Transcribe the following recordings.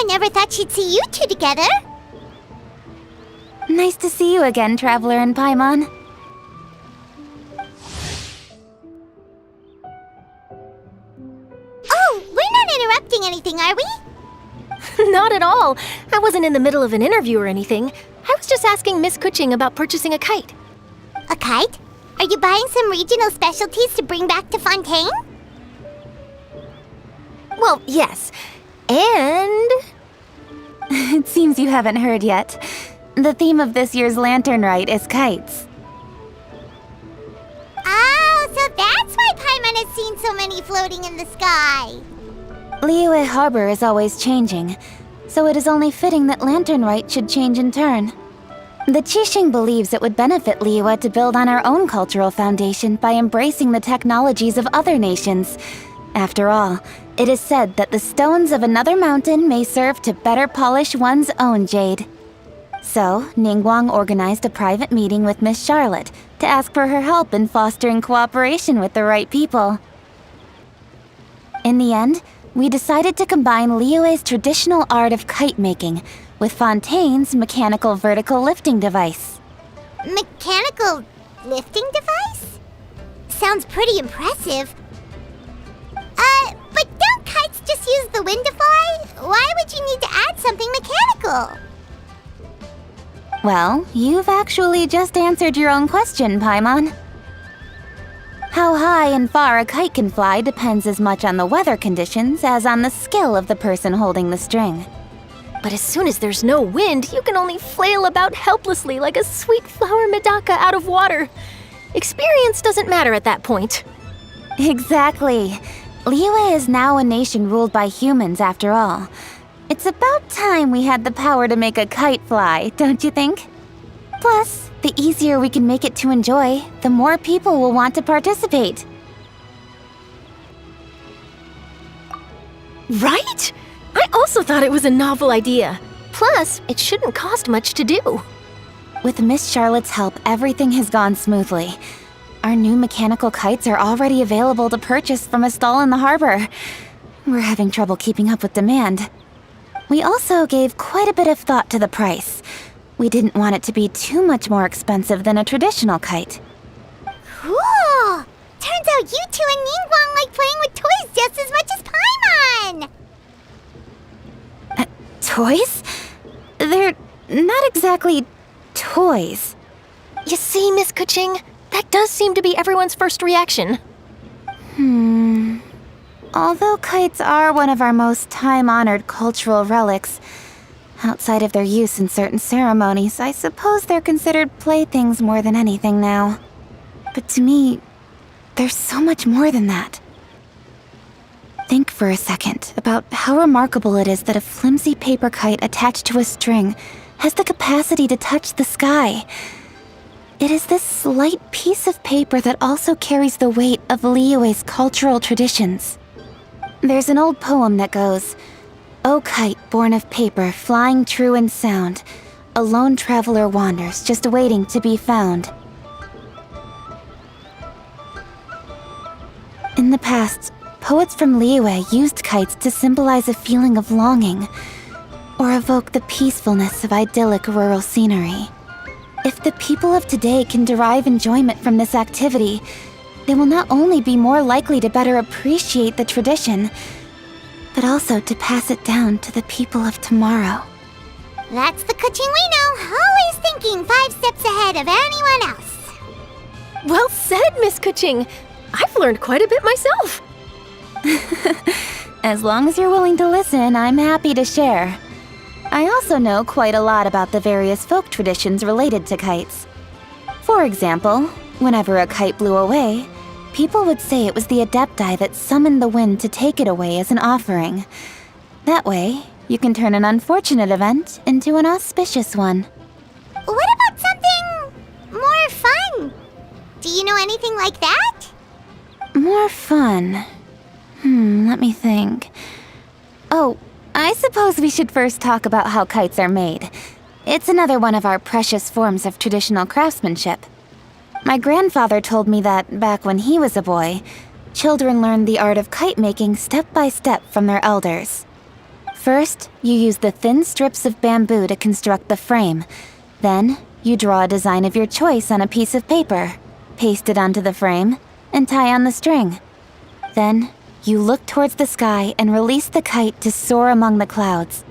never thought she'd see you two together. Nice to see you again, Traveler and Paimon. Oh, we're not interrupting anything, are we? Not at all. I wasn't in the middle of an interview or anything. I was just asking Miss Kuching about purchasing a kite. A kite? Are you buying some regional specialties to bring back to Fontaine? Well, yes. And... It seems you haven't heard yet. The theme of this year's Lantern Rite is kites. Oh, so that's why Paimon has seen so many floating in the sky. Liyue Harbor is always changing, so it is only fitting that Lantern Rite should change in turn. The Qixing believes it would benefit Liyue to build on our own cultural foundation by embracing the technologies of other nations. After all, it is said that the stones of another mountain may serve to better polish one's own jade. So, Ningguang organized a private meeting with Miss Charlotte to ask for her help in fostering cooperation with the right people. In the end, we decided to combine Liyue's traditional art of kite making with Fontaine's mechanical vertical lifting device. Mechanical lifting device? Sounds pretty impressive. But don't kites just use the wind to fly? Why would you need to add something mechanical? Well, you've actually just answered your own question, Paimon. How high and far a kite can fly depends as much on the weather conditions as on the skill of the person holding the string. But as soon as there's no wind, you can only flail about helplessly like a sweet flower medaka out of water. Experience doesn't matter at that point. Exactly. Liyue is now a nation ruled by humans, after all. It's about time we had the power to make a kite fly, don't you think? Plus, the easier we can make it to enjoy, the more people will want to participate. Right? I also thought it was a novel idea. Plus, it shouldn't cost much to do. With Miss Charlotte's help, everything has gone smoothly. Our new mechanical kites are already available to purchase from a stall in the harbor. We're having trouble keeping up with demand. We also gave quite a bit of thought to the price. We didn't want it to be too much more expensive than a traditional kite. Cool! Turns out you two and Ningguang like playing with toys just as much as Paimon! Toys? They're not exactly toys. You see, Miss Kuching, that does seem to be everyone's first reaction. Although kites are one of our most time-honored cultural relics, outside of their use in certain ceremonies, I suppose they're considered playthings more than anything now. But to me, there's so much more than that. Think for a second about how remarkable it is that a flimsy paper kite attached to a string has the capacity to touch the sky. It is this slight piece of paper that also carries the weight of Liyue's cultural traditions. There's an old poem that goes, "O kite born of paper, flying true and sound, a lone traveler wanders, just waiting to be found." In the past, poets from Liyue used kites to symbolize a feeling of longing, or evoke the peacefulness of idyllic rural scenery. If the people of today can derive enjoyment from this activity, they will not only be more likely to better appreciate the tradition, but also to pass it down to the people of tomorrow. That's the Kuching we know, always thinking 5 steps ahead of anyone else. Well said, Miss Kuching. I've learned quite a bit myself. As long as you're willing to listen, I'm happy to share. I also know quite a lot about the various folk traditions related to kites. For example, whenever a kite blew away, people would say it was the Adepti that summoned the wind to take it away as an offering. That way, you can turn an unfortunate event into an auspicious one. What about something more fun? Do you know anything like that? More fun. Let me think. Oh, I suppose we should first talk about how kites are made. It's another one of our precious forms of traditional craftsmanship. My grandfather told me that, back when he was a boy, children learned the art of kite making step by step from their elders. First, you use the thin strips of bamboo to construct the frame. Then, you draw a design of your choice on a piece of paper, paste it onto the frame, and tie on the string. Then, you look towards the sky and release the kite to soar among the clouds.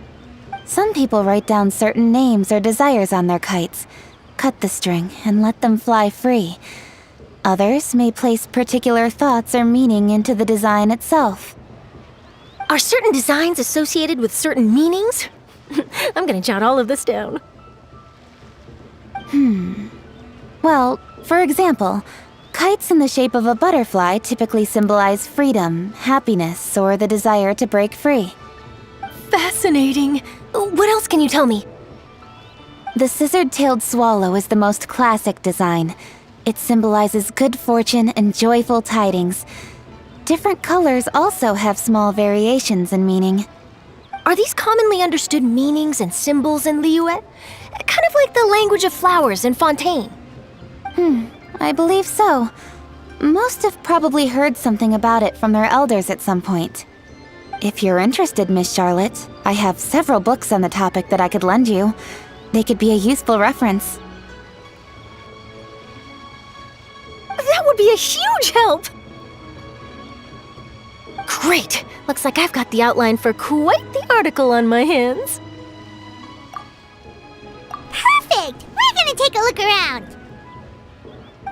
Some people write down certain names or desires on their kites, cut the string, and let them fly free. Others may place particular thoughts or meaning into the design itself. Are certain designs associated with certain meanings? I'm gonna jot all of this down. Well, for example, kites in the shape of a butterfly typically symbolize freedom, happiness, or the desire to break free. Fascinating. What else can you tell me? The scissor-tailed swallow is the most classic design. It symbolizes good fortune and joyful tidings. Different colors also have small variations in meaning. Are these commonly understood meanings and symbols in Liyue? Kind of like the language of flowers in Fontaine. I believe so. Most have probably heard something about it from their elders at some point. If you're interested, Miss Charlotte, I have several books on the topic that I could lend you. They could be a useful reference. That would be a huge help! Great! Looks like I've got the outline for quite the article on my hands. Perfect! We're gonna take a look around.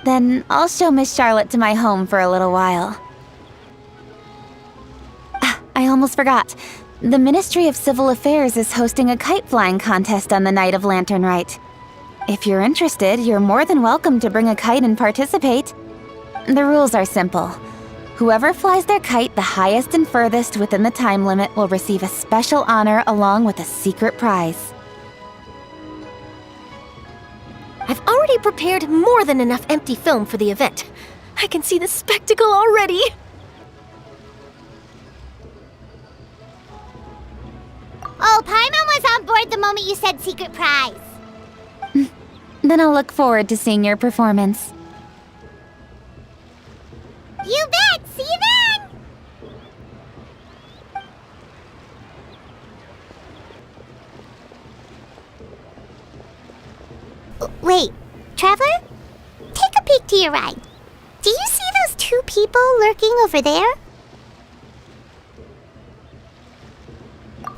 Then I'll show Miss Charlotte to my home for a little while. I almost forgot. The Ministry of Civil Affairs is hosting a kite flying contest on the night of Lantern Rite. If you're interested, you're more than welcome to bring a kite and participate. The rules are simple. Whoever flies their kite the highest and furthest within the time limit will receive a special honor along with a secret prize. I've already prepared more than enough empty film for the event. I can see the spectacle already. Oh, Paimon was on board the moment you said secret prize. Then I'll look forward to seeing your performance. You bet! See you then! Wait, Traveler? Take a peek to your right. Do you see those two people lurking over there?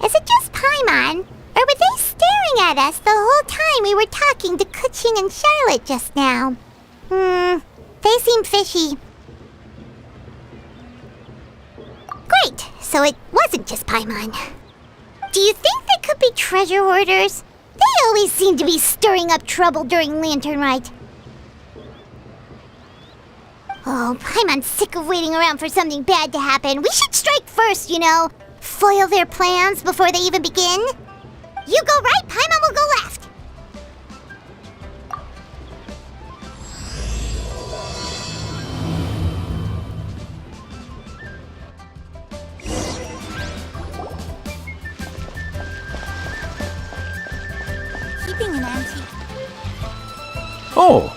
Is it just Paimon? Or were they staring at us the whole time we were talking to Kuching and Charlotte just now? They seem fishy. Great, so it wasn't just Paimon. Do you think they could be treasure hoarders? They always seem to be stirring up trouble during Lantern Rite. Oh, Paimon's sick of waiting around for something bad to happen. We should strike first, you know. Foil their plans before they even begin. You go right, Paimon will go left. Keeping an antique. Oh!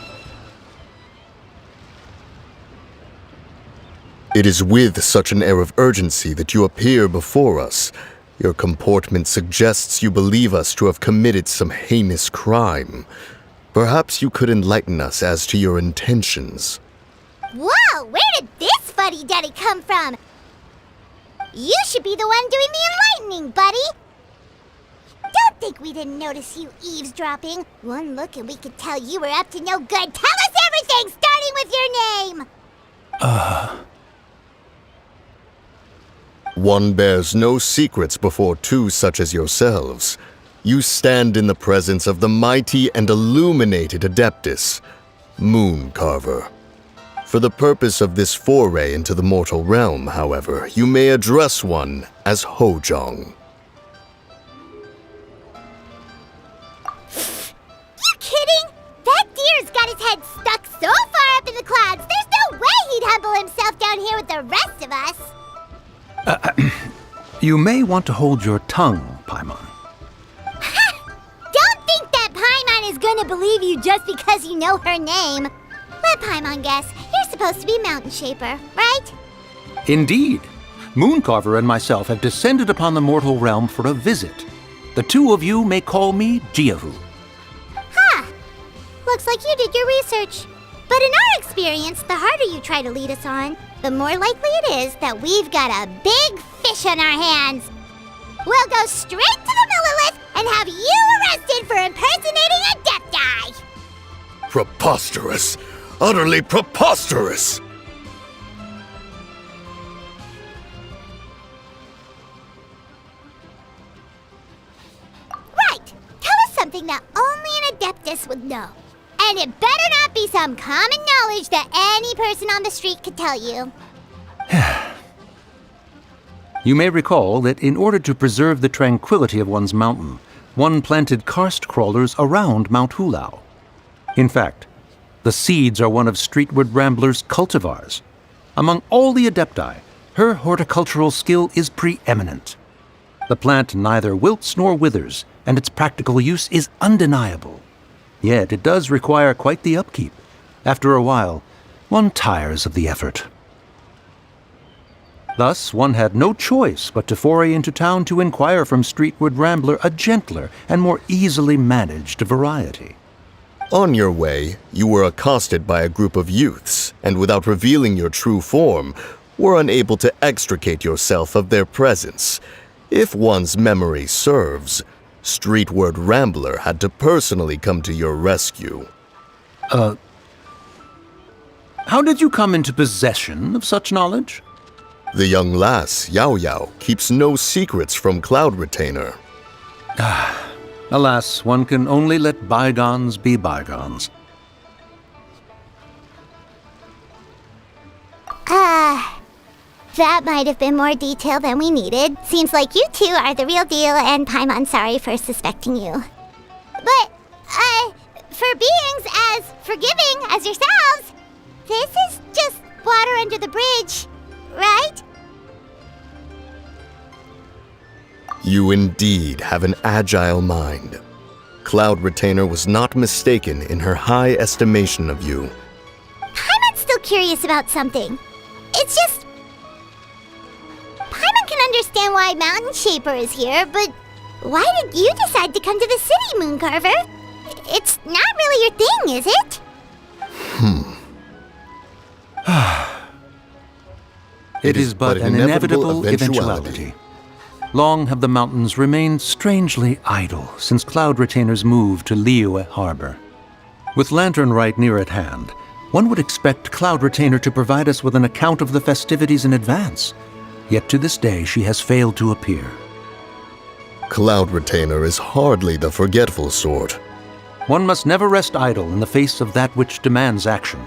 It is with such an air of urgency that you appear before us. Your comportment suggests you believe us to have committed some heinous crime. Perhaps you could enlighten us as to your intentions. Whoa, where did this fuddy-duddy come from? You should be the one doing the enlightening, buddy. Don't think we didn't notice you eavesdropping. One look and we could tell you were up to no good. Tell us everything, starting with your name. One bears no secrets before two such as yourselves. You stand in the presence of the mighty and illuminated Adeptus, Moon Carver. For the purpose of this foray into the mortal realm, however, you may address one as Hojong. You kidding? That deer's got his head stuck so far up in the clouds, there's no way he'd humble himself down here with the rest of us. You may want to hold your tongue, Paimon. Don't think that Paimon is gonna believe you just because you know her name. Let Paimon guess. You're supposed to be Mountain Shaper, right? Indeed. Mooncarver and myself have descended upon the mortal realm for a visit. The two of you may call me Jiahu. Huh. Looks like you did your research. But in our experience, the harder you try to lead us on, the more likely it is that we've got a big fish on our hands. We'll go straight to the Millilith and have you arrested for impersonating a Adepti! Preposterous! Utterly preposterous! Right! Tell us something that only an Adeptus would know. And it better not be some common knowledge that any person on the street could tell you. You may recall that in order to preserve the tranquility of one's mountain, one planted karst crawlers around Mount Hulao. In fact, the seeds are one of Streetward Rambler's cultivars. Among all the Adepti, her horticultural skill is preeminent. The plant neither wilts nor withers, and its practical use is undeniable. Yet it does require quite the upkeep. After a while, one tires of the effort. Thus, one had no choice but to foray into town to inquire from Streetward Rambler a gentler and more easily managed variety. On your way, you were accosted by a group of youths, and without revealing your true form, were unable to extricate yourself of their presence. If one's memory serves, Streetward Rambler had to personally come to your rescue. How did you come into possession of such knowledge? The young lass, Yao Yao, keeps no secrets from Cloud Retainer. Alas, one can only let bygones be bygones. That might have been more detail than we needed. Seems like you two are the real deal, and Paimon's sorry for suspecting you. But, for beings as forgiving as yourselves, this is just water under the bridge, right? You indeed have an agile mind. Cloud Retainer was not mistaken in her high estimation of you. Paimon's still curious about something. It's just... Paimon can understand why Mountain Shaper is here, but why did you decide to come to the city, Mooncarver? It's not really your thing, is it? It is but an inevitable eventuality. Long have the mountains remained strangely idle since Cloud Retainer's move to Liyue Harbor. With Lantern Rite near at hand, one would expect Cloud Retainer to provide us with an account of the festivities in advance. Yet to this day she has failed to appear. Cloud Retainer is hardly the forgetful sort. One must never rest idle in the face of that which demands action.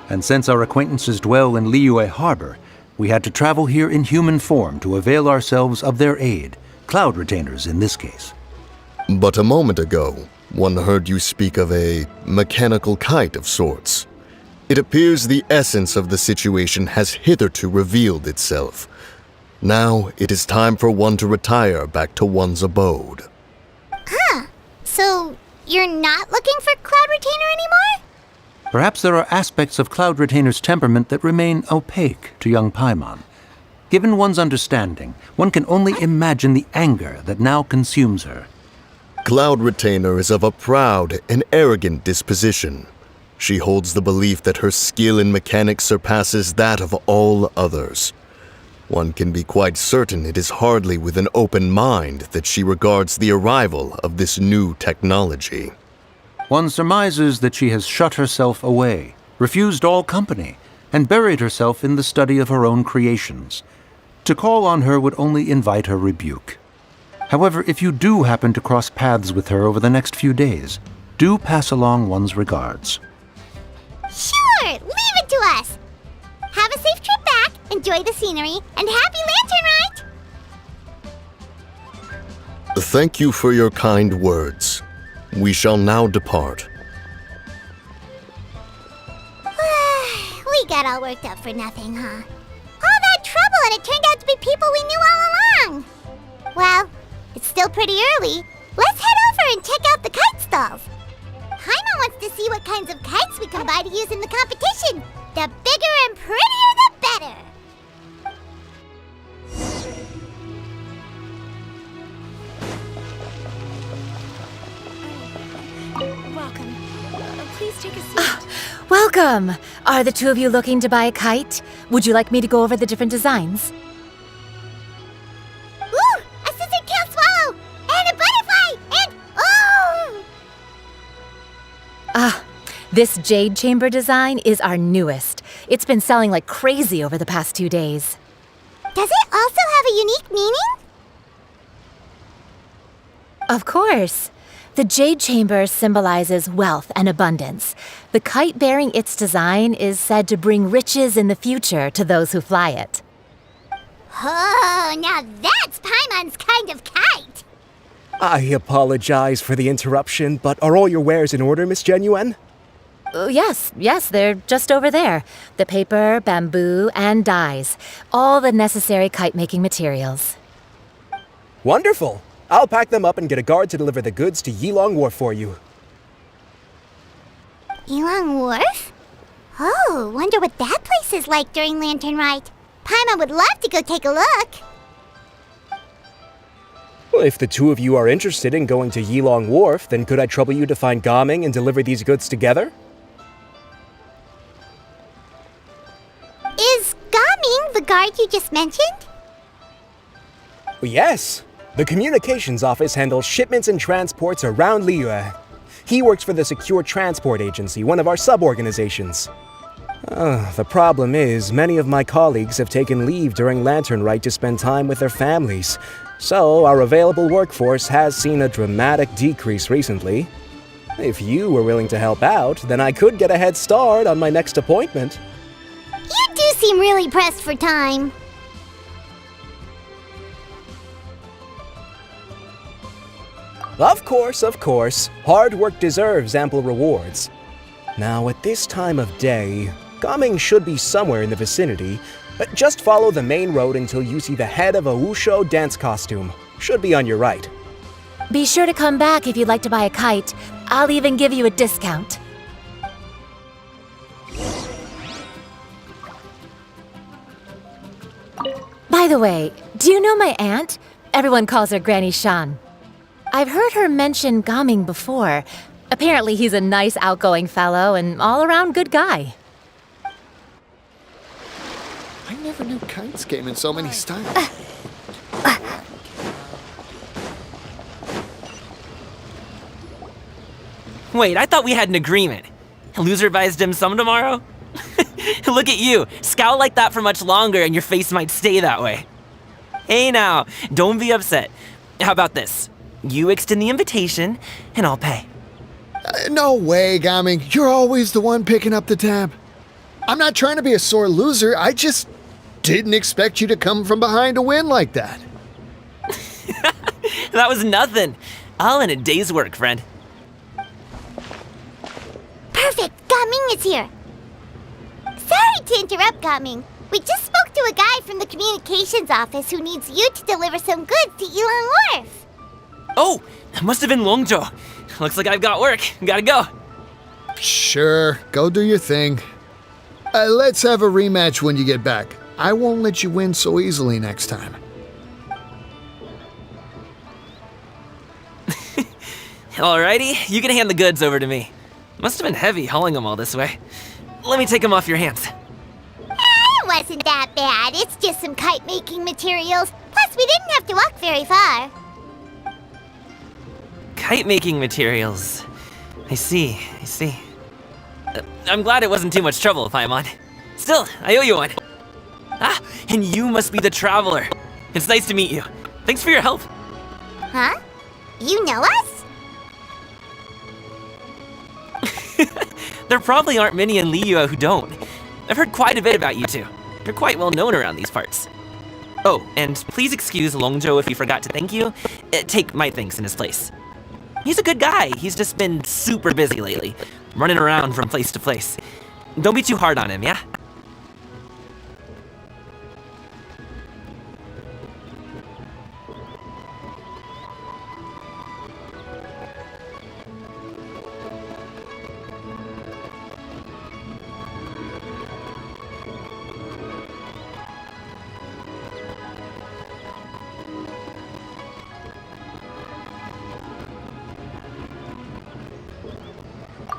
And since our acquaintances dwell in Liyue Harbor, we had to travel here in human form to avail ourselves of their aid, Cloud Retainers in this case. But a moment ago, one heard you speak of a mechanical kite of sorts. It appears the essence of the situation has hitherto revealed itself. Now it is time for one to retire back to one's abode. So, you're not looking for Cloud Retainer anymore? Perhaps there are aspects of Cloud Retainer's temperament that remain opaque to young Paimon. Given one's understanding, one can only imagine the anger that now consumes her. Cloud Retainer is of a proud and arrogant disposition. She holds the belief that her skill in mechanics surpasses that of all others. One can be quite certain it is hardly with an open mind that she regards the arrival of this new technology. One surmises that she has shut herself away, refused all company, and buried herself in the study of her own creations. To call on her would only invite her rebuke. However, if you do happen to cross paths with her over the next few days, do pass along one's regards. Sure, leave it to us. Have a safe trip back, enjoy the scenery, and happy Lantern Rite! Thank you for your kind words. We shall now depart. We got all worked up for nothing, huh? All that trouble and it turned out to be people we knew all along. Well, it's still pretty early. Let's head over and check out the kite stalls. Paimon wants to see what kinds of kites we can buy to use in the competition. The bigger and prettier, the better. Welcome! Are the two of you looking to buy a kite? Would you like me to go over the different designs? Ooh! A scissor tail swallow! And a butterfly! And oh! This jade chamber design is our newest. It's been selling like crazy over the past 2 days. Does it also have a unique meaning? Of course. The jade chamber symbolizes wealth and abundance. The kite bearing its design is said to bring riches in the future to those who fly it. Oh, now that's Paimon's kind of kite! I apologize for the interruption, but are all your wares in order, Miss Genuine? Yes, they're just over there. The paper, bamboo, and dyes. All the necessary kite-making materials. Wonderful! I'll pack them up and get a guard to deliver the goods to Yilong Wharf for you. Yilong Wharf? Oh, wonder what that place is like during Lantern Rite. Paimon would love to go take a look. Well, if the two of you are interested in going to Yilong Wharf, then could I trouble you to find Gaming and deliver these goods together? Is Gaming the guard you just mentioned? Well, yes. The communications office handles shipments and transports around Liyue. He works for the Secure Transport Agency, one of our sub-organizations. The problem is, many of my colleagues have taken leave during Lantern Rite to spend time with their families. So, our available workforce has seen a dramatic decrease recently. If you were willing to help out, then I could get a head start on my next appointment. You do seem really pressed for time. Of course. Hard work deserves ample rewards. Now, at this time of day, Gaming should be somewhere in the vicinity. Just follow the main road until you see the head of a Wushu dance costume. Should be on your right. Be sure to come back if you'd like to buy a kite. I'll even give you a discount. By the way, do you know my aunt? Everyone calls her Granny Shan. I've heard her mention Gaming before. Apparently he's a nice, outgoing fellow and all-around good guy. I never knew kites came in so many styles. Wait, I thought we had an agreement. Loser buys dim sum tomorrow? Look at you. Scowl like that for much longer and your face might stay that way. Hey now, don't be upset. How about this? You extend the invitation, and I'll pay. No way, Gaming. You're always the one picking up the tab. I'm not trying to be a sore loser. I just didn't expect you to come from behind to win like that. That was nothing. All in a day's work, friend. Perfect! Gaming is here! Sorry to interrupt, Gaming. We just spoke to a guy from the communications office who needs you to deliver some goods to Yilong Wharf. Oh, that must have been Longzhou. Looks like I've got work. Gotta go. Sure, go do your thing. Let's have a rematch when you get back. I won't let you win so easily next time. Alrighty, you can hand the goods over to me. Must have been heavy hauling them all this way. Let me take them off your hands. It wasn't that bad. It's just some kite-making materials. Plus, we didn't have to walk very far. Kite-making materials. I see. I'm glad it wasn't too much trouble, Paimon. Still, I owe you one. Ah, and you must be the traveler. It's nice to meet you. Thanks for your help. Huh? You know us? There probably aren't many in Liyue who don't. I've heard quite a bit about you two. You're quite well known around these parts. Oh, and please excuse Longzhou if he forgot to thank you. Take my thanks in his place. He's a good guy. He's just been super busy lately, running around from place to place. Don't be too hard on him, yeah?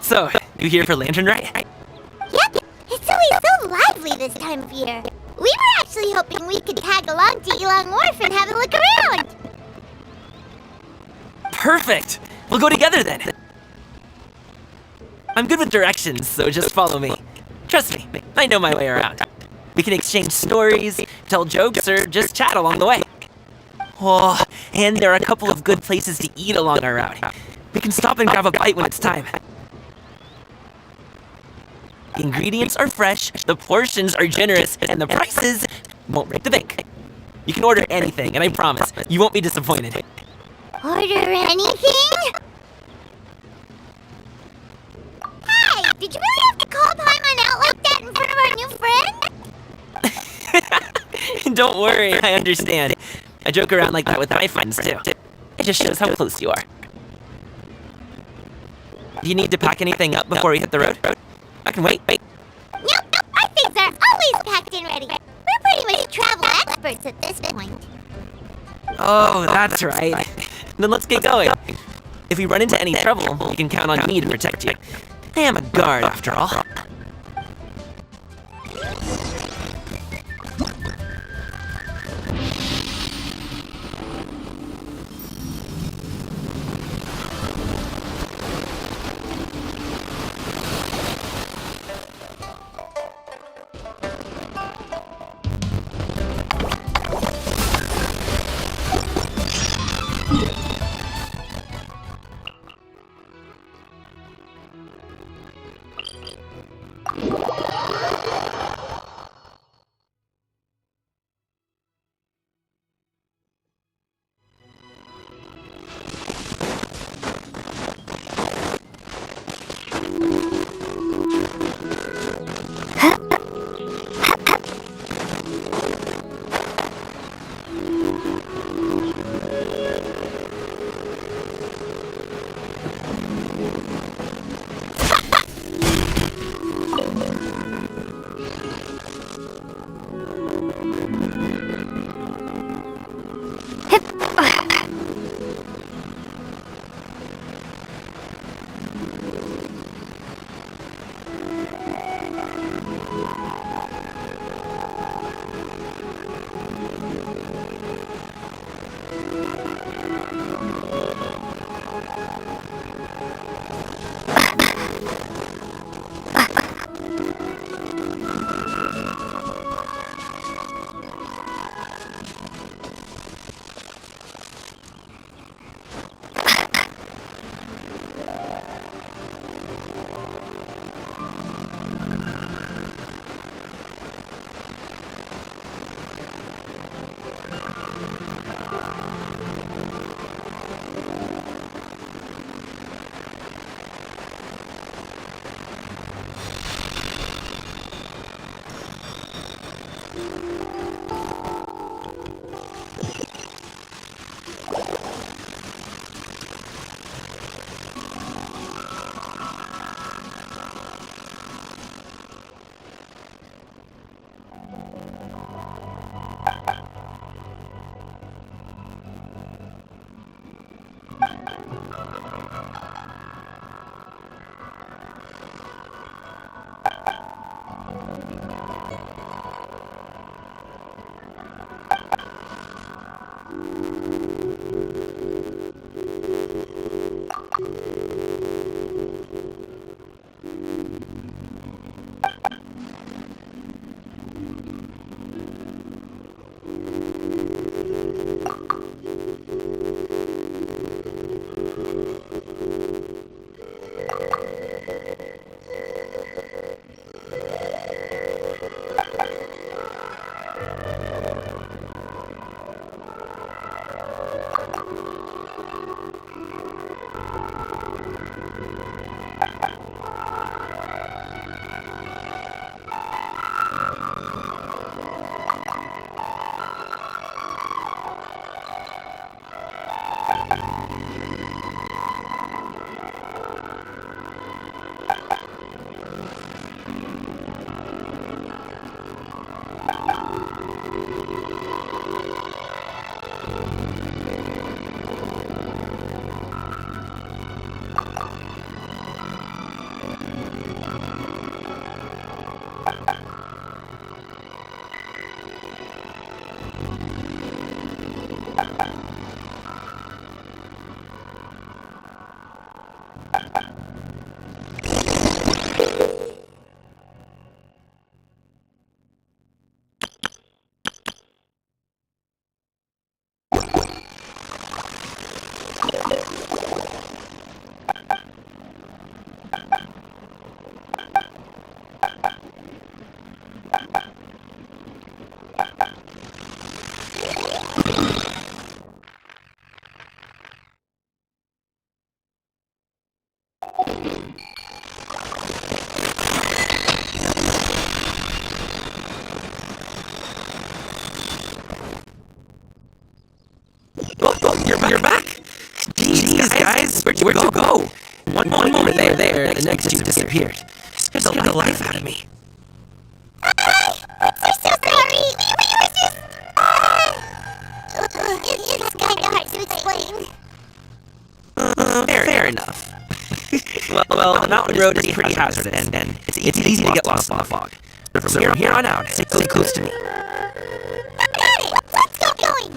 So, you here for Lantern Rite? lively this time of year. We were actually hoping we could tag along to Elong Wharf and have a look around. Perfect! We'll go together then. I'm good with directions, so just follow me. Trust me, I know my way around. We can exchange stories, tell jokes, or just chat along the way. Oh, and there are a couple of good places to eat along our route. We can stop and grab a bite when it's time. The ingredients are fresh, the portions are generous, and the prices won't break the bank. You can order anything, and I promise, you won't be disappointed. Order anything? Hey, did you really have to call Paimon out like that in front of our new friend? Don't worry, I understand. I joke around like that with my friends, too. It just shows how close you are. Do you need to pack anything up before we hit the road? I can wait. Nope, our things are always packed and ready. We're pretty much travel experts at this point. Oh, that's right. Then let's get going. If we run into any trouble, you can count on me to protect you. I am a guard, after all. Where'd you go? One moment there, and the next you disappeared. Scared the life out of me. I'm so sorry. We were just... it's kind of hard to explain. Fair enough. well, the mountain road is pretty hazardous, and it's easy to get lost in the fog. So from here on out, stay close to me. Got it! Let's get going!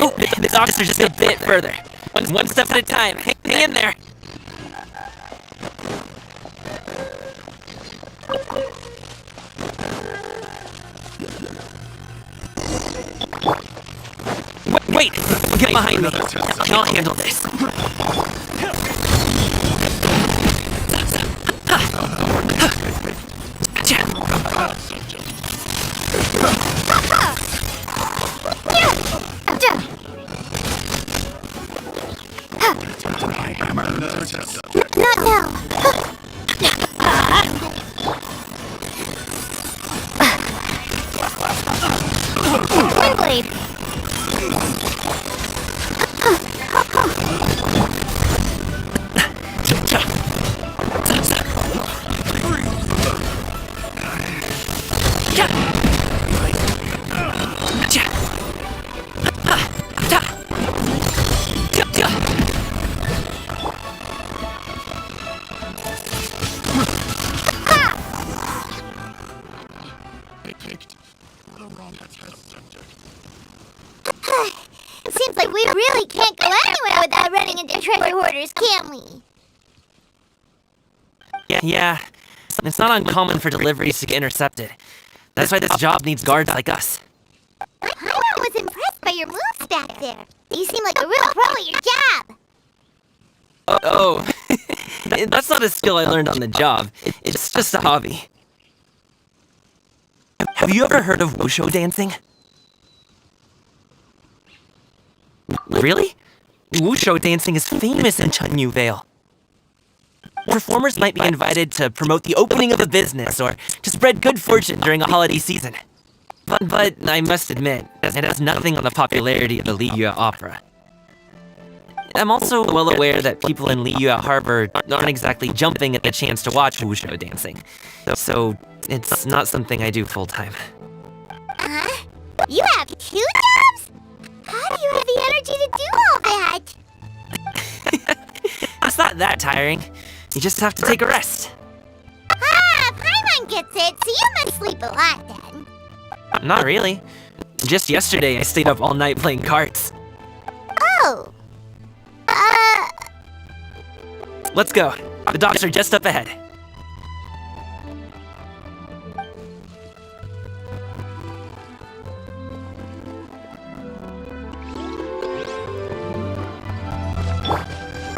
Oh, the doctor's just a bit further. One step at a time. Hang in there. Wait! Get behind me. I'll handle this. Not now! Windblade! Seems like we really can't go anywhere without running into treasure hoarders, can we? Yeah. It's not uncommon for deliveries to get intercepted. That's why this job needs guards like us. I was impressed by your moves back there. You seem like a real pro at your job. Oh, that's not a skill I learned on the job. It's just a hobby. Have you ever heard of wushu dancing? Really? Wushu dancing is famous in Chunyu Vale. Performers might be invited to promote the opening of a business or to spread good fortune during a holiday season. But I must admit, it has nothing on the popularity of the Liyue Opera. I'm also well aware that people in Liyue Harbor aren't exactly jumping at the chance to watch wushu dancing. So it's not something I do full-time. You have 2 jobs? How do you have the energy to do all that? It's not that tiring. You just have to take a rest. Paimon gets it, so you must sleep a lot then. Not really. Just yesterday I stayed up all night playing cards. Oh. Let's go. The docks are just up ahead.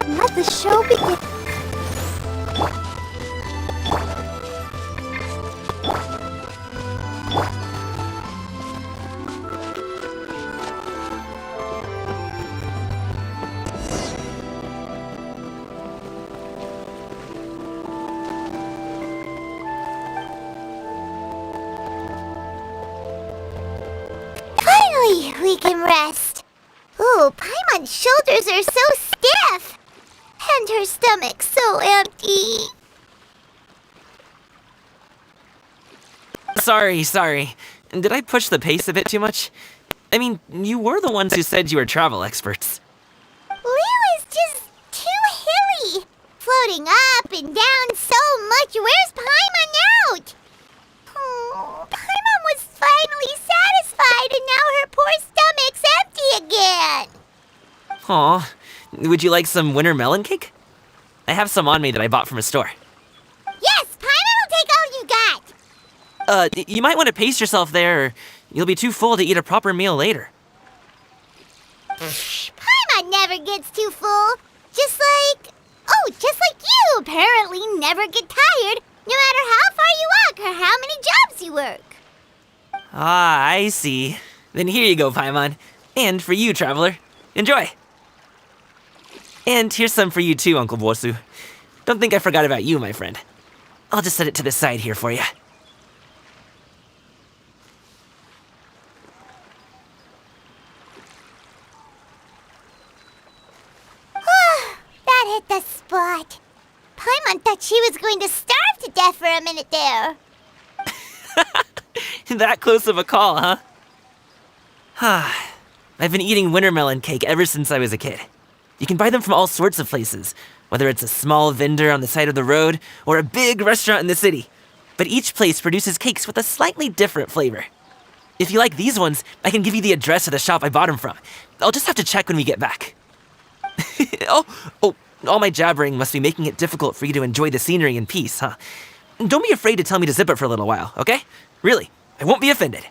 Let the show begin. Finally, we can rest. Ooh, Paimon's shoulders are so stiff. And her stomach's so empty. Sorry. Did I push the pace a bit too much? I mean, you were the ones who said you were travel experts. Liyue is just too hilly. Floating up and down so much. Where's Paimon out? Oh, Paimon was finally satisfied and now her poor stomach's empty again. Aw, would you like some winter melon cake? I have some on me that I bought from a store. Yes, Paimon will take all you got. You might want to pace yourself there, or you'll be too full to eat a proper meal later. Paimon never gets too full. Just like Oh, just like you apparently never get tired, no matter how far you walk or how many jobs you work. Ah, I see. Then here you go, Paimon. And for you, traveler. Enjoy. And here's some for you too, Uncle Bosu. Don't think I forgot about you, my friend. I'll just set it to the side here for you. That hit the spot. Paimon thought she was going to starve to death for a minute there. That close of a call, huh? I've been eating wintermelon cake ever since I was a kid. You can buy them from all sorts of places, whether it's a small vendor on the side of the road or a big restaurant in the city. But each place produces cakes with a slightly different flavor. If you like these ones, I can give you the address of the shop I bought them from. I'll just have to check when we get back. Oh, all my jabbering must be making it difficult for you to enjoy the scenery in peace, huh? Don't be afraid to tell me to zip it for a little while, okay? Really, I won't be offended.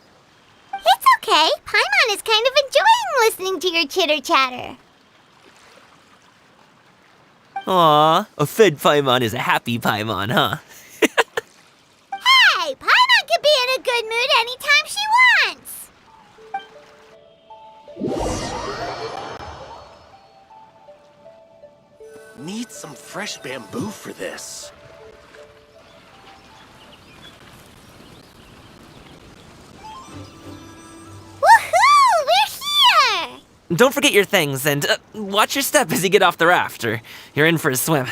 It's okay. Paimon is kind of enjoying listening to your chitter-chatter. Aw, a fed Paimon is a happy Paimon, huh? Hey, Paimon can be in a good mood anytime she wants. Need some fresh bamboo for this. Woohoo! We're here! Don't forget your things, and watch your step as you get off the raft, or you're in for a swim.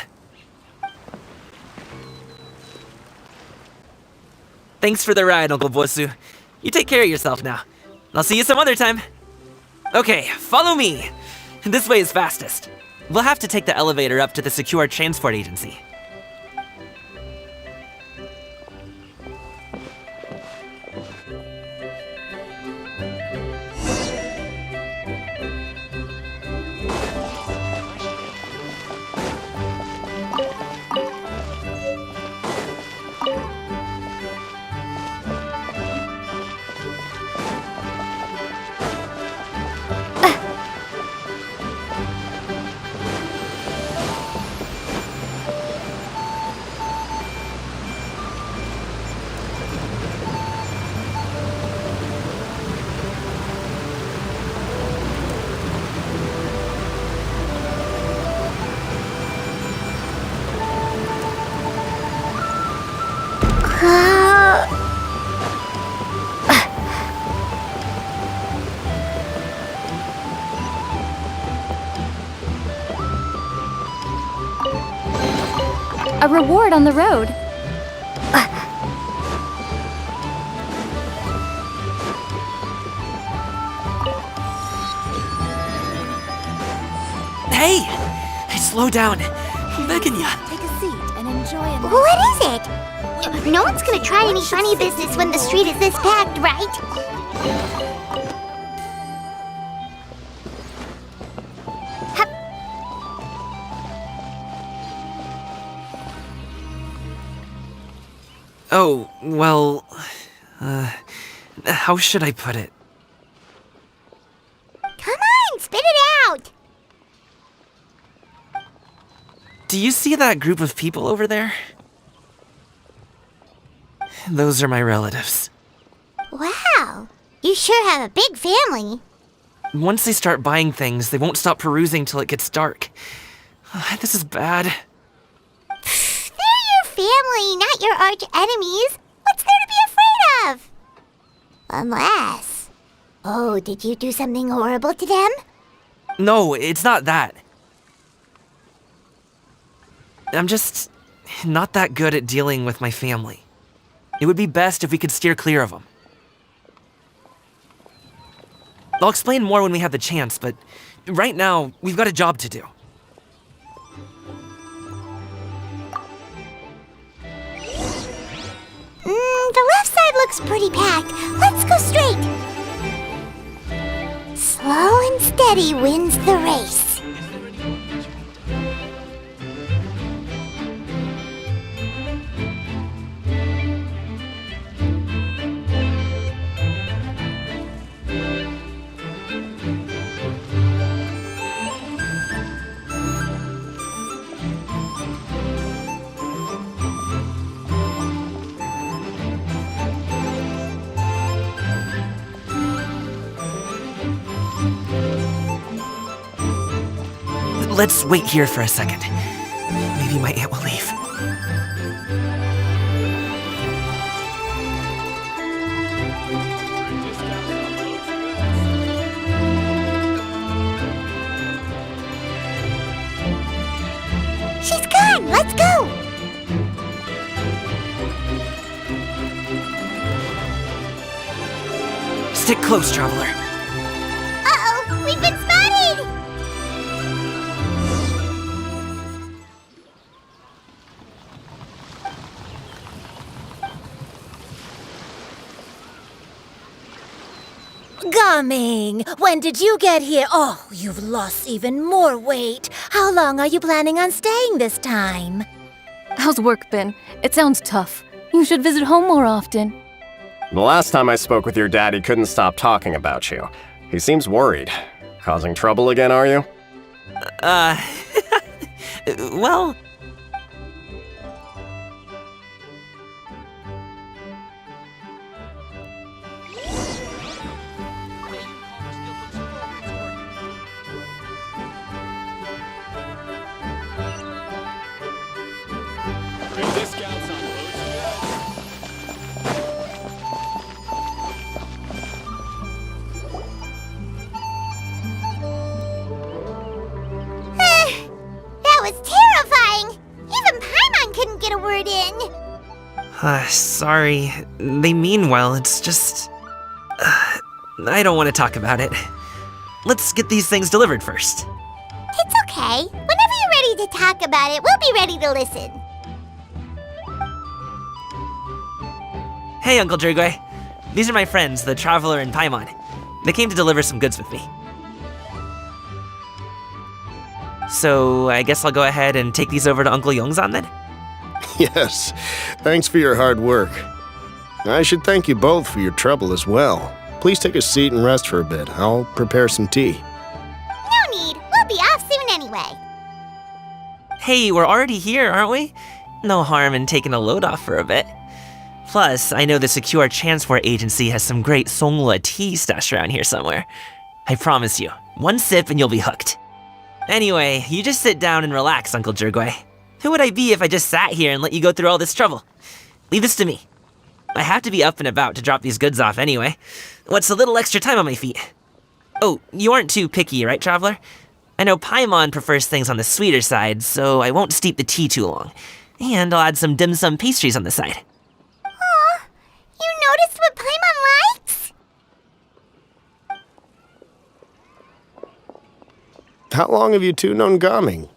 Thanks for the ride, Uncle Bosu. You take care of yourself now. I'll see you some other time. Okay, follow me. This way is fastest. We'll have to take the elevator up to the secure transport agency. A reward on the road. Hey! Slow down. I'm begging ya. Take a seat and enjoy a What is it? No one's gonna try any funny business when the street is this packed, right? Oh, well... how should I put it? Come on, spit it out! Do you see that group of people over there? Those are my relatives. Wow, you sure have a big family. Once they start buying things, they won't stop perusing till it gets dark. This is bad. They're your family, not your arch enemies. What's there to be afraid of? Unless... Oh, did you do something horrible to them? No, it's not that. I'm just not that good at dealing with my family. It would be best if we could steer clear of them. I'll explain more when we have the chance, but right now, we've got a job to do. The left side looks pretty packed. Let's go straight. Slow and steady wins the race. let's wait here for a second. Maybe my aunt will leave. She's gone! Let's go! Stick close, traveler. Uh-oh! We've been spotted! Gaming, when did you get here? Oh, you've lost even more weight. How long are you planning on staying this time? How's work been? It sounds tough. You should visit home more often. The last time I spoke with your dad, he couldn't stop talking about you. He seems worried. Causing trouble again, are you? Well... That was terrifying! Even Paimon couldn't get a word in! Sorry. They mean well, it's just... I don't want to talk about it. Let's get these things delivered first. It's okay. Whenever you're ready to talk about it, we'll be ready to listen. Hey, Uncle Drugway. These are my friends, the Traveler and Paimon. They came to deliver some goods with me. So, I guess I'll go ahead and take these over to Uncle Yongzan then? Yes, thanks for your hard work. I should thank you both for your trouble as well. Please take a seat and rest for a bit. I'll prepare some tea. No need. We'll be off soon anyway. Hey, we're already here, aren't we? No harm in taking a load off for a bit. Plus, I know the Secure Transport Agency has some great Songhua tea stashed around here somewhere. I promise you, one sip and you'll be hooked. Anyway, you just sit down and relax, Uncle Drugway. Who would I be if I just sat here and let you go through all this trouble? Leave this to me. I have to be up and about to drop these goods off anyway. What's a little extra time on my feet? Oh, you aren't too picky, right, Traveler? I know Paimon prefers things on the sweeter side, so I won't steep the tea too long. And I'll add some dim sum pastries on the side. Aw, you noticed what Paimon likes? How long have you two known Gaming?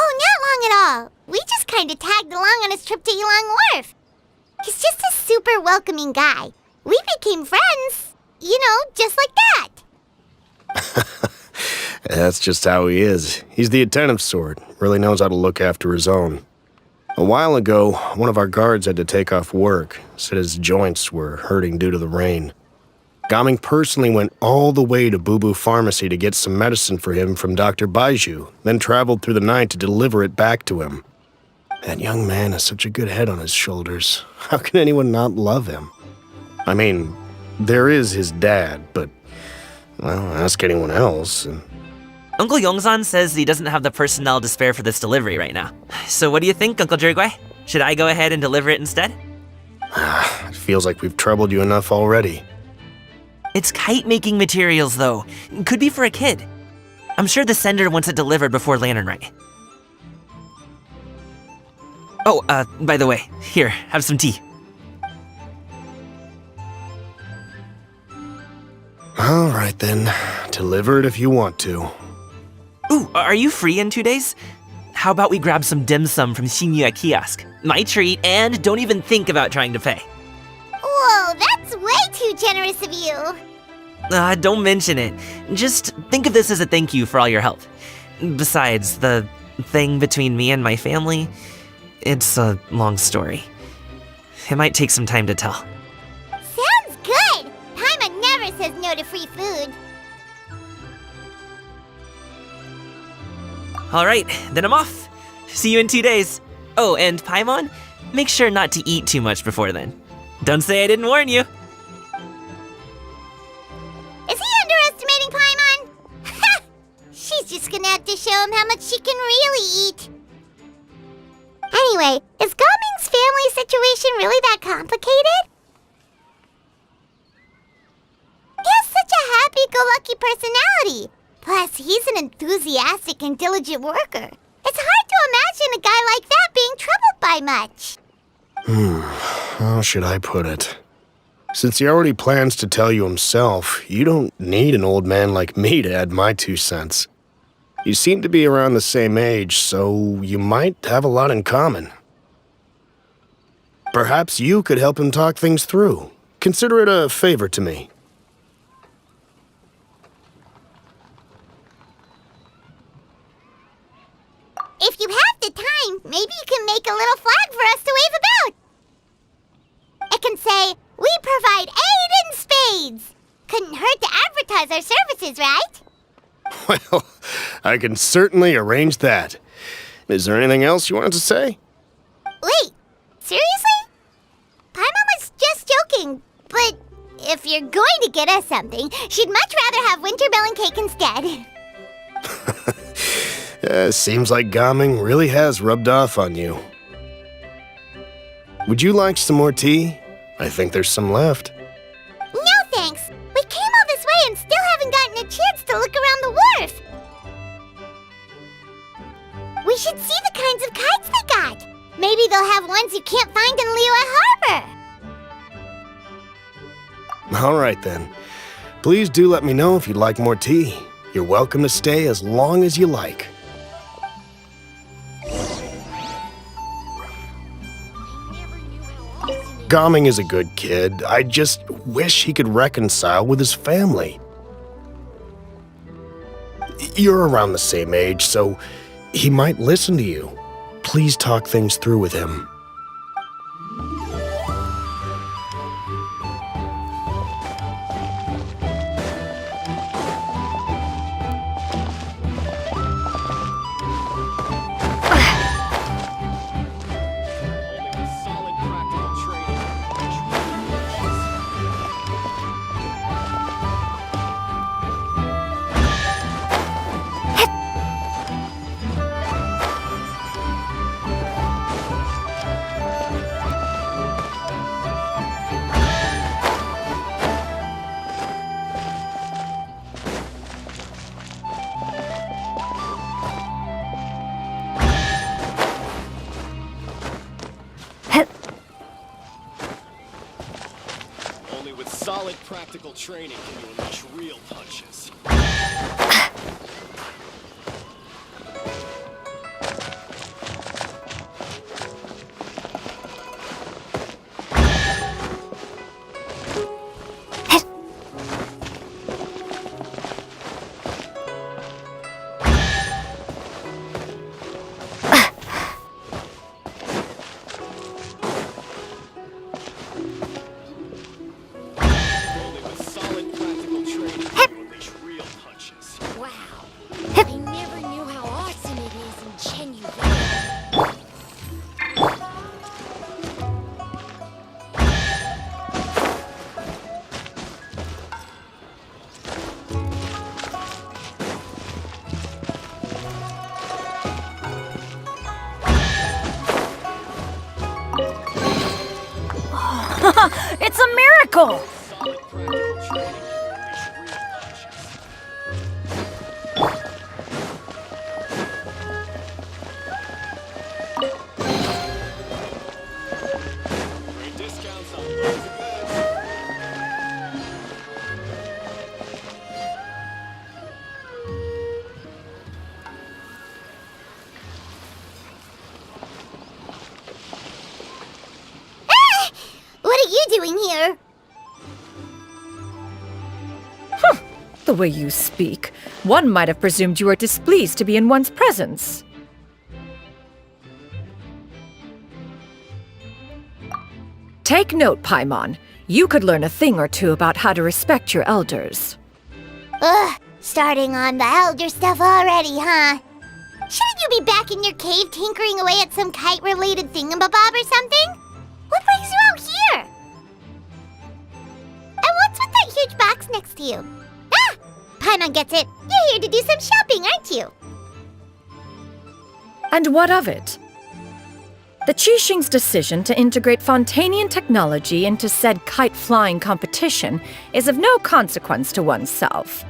Oh, not long at all. We just kind of tagged along on his trip to Yulong Wharf. He's just a super welcoming guy. We became friends. You know, just like that. That's just how he is. He's the attentive sort, really knows how to look after his own. A while ago, one of our guards had to take off work, said his joints were hurting due to the rain. Gaming personally went all the way to Boo Boo Pharmacy to get some medicine for him from Dr. Baiju, then traveled through the night to deliver it back to him. That young man has such a good head on his shoulders. How can anyone not love him? I mean, there is his dad, but, well, ask anyone else. Uncle Yongzan says he doesn't have the personnel to spare for this delivery right now. So what do you think, Uncle Drugway? Should I go ahead and deliver it instead? It feels like we've troubled you enough already. It's kite-making materials, though. Could be for a kid. I'm sure the sender wants it delivered before Lantern Rite. Oh, by the way, here, have some tea. All right then, deliver it if you want to. Ooh, are you free in 2 days? How about we grab some dim sum from Shinya Kiosk? My treat, and don't even think about trying to pay. Whoa, that's way too generous of you. Don't mention it. Just think of this as a thank you for all your help. Besides, the thing between me and my family, it's a long story. It might take some time to tell. Sounds good. Paimon never says no to free food. Alright, then I'm off. See you in 2 days. Oh, and Paimon, make sure not to eat too much before then. Don't say I didn't warn you. Is he underestimating Paimon? Ha! gonna have to show him how much she can really eat. Anyway, is Gaming's family situation really that complicated? He has such a happy-go-lucky personality. Plus, he's an enthusiastic and diligent worker. It's hard to imagine a guy like that being troubled by much. How should I put it? Since he already plans to tell you himself, you don't need an old man like me to add my 2 cents. You seem to be around the same age, so you might have a lot in common. Perhaps you could help him talk things through. Consider it a favor to me. If you have the time, maybe you can make a little flag for us to wave about. It can say, "We provide aid in spades." Couldn't hurt to advertise our services, right? Well, I can certainly arrange that. Is there anything else you wanted to say? Wait, seriously? Paimon was just joking, but if you're going to get us something, she'd much rather have wintermelon cake instead. Seems like Gaming really has rubbed off on you. Would you like some more tea? I think there's some left. No thanks. We came all this way and still haven't gotten a chance to look around the wharf. We should see the kinds of kites they got. Maybe they'll have ones you can't find in Liyue Harbor. All right then. Please do let me know if you'd like more tea. You're welcome to stay as long as you like. Gaming is a good kid. I just wish he could reconcile with his family. You're around the same age, so he might listen to you. Please talk things through with him. Only with solid practical training can you unleash real punches. It's a miracle! What are you doing here? The way you speak, one might have presumed you were displeased to be in one's presence. Take note, Paimon. You could learn a thing or two about how to respect your elders. Ugh, starting on the elder stuff already, huh? Shouldn't you be back in your cave tinkering away at some kite-related thingamabob or something? What brings you out here? And what's with that huge box next to you? Ah! Paimon Paimon gets it. You're here to do some shopping, aren't you? And what of it? The Qixing's decision to integrate Fontanian technology into said kite-flying competition is of no consequence to oneself.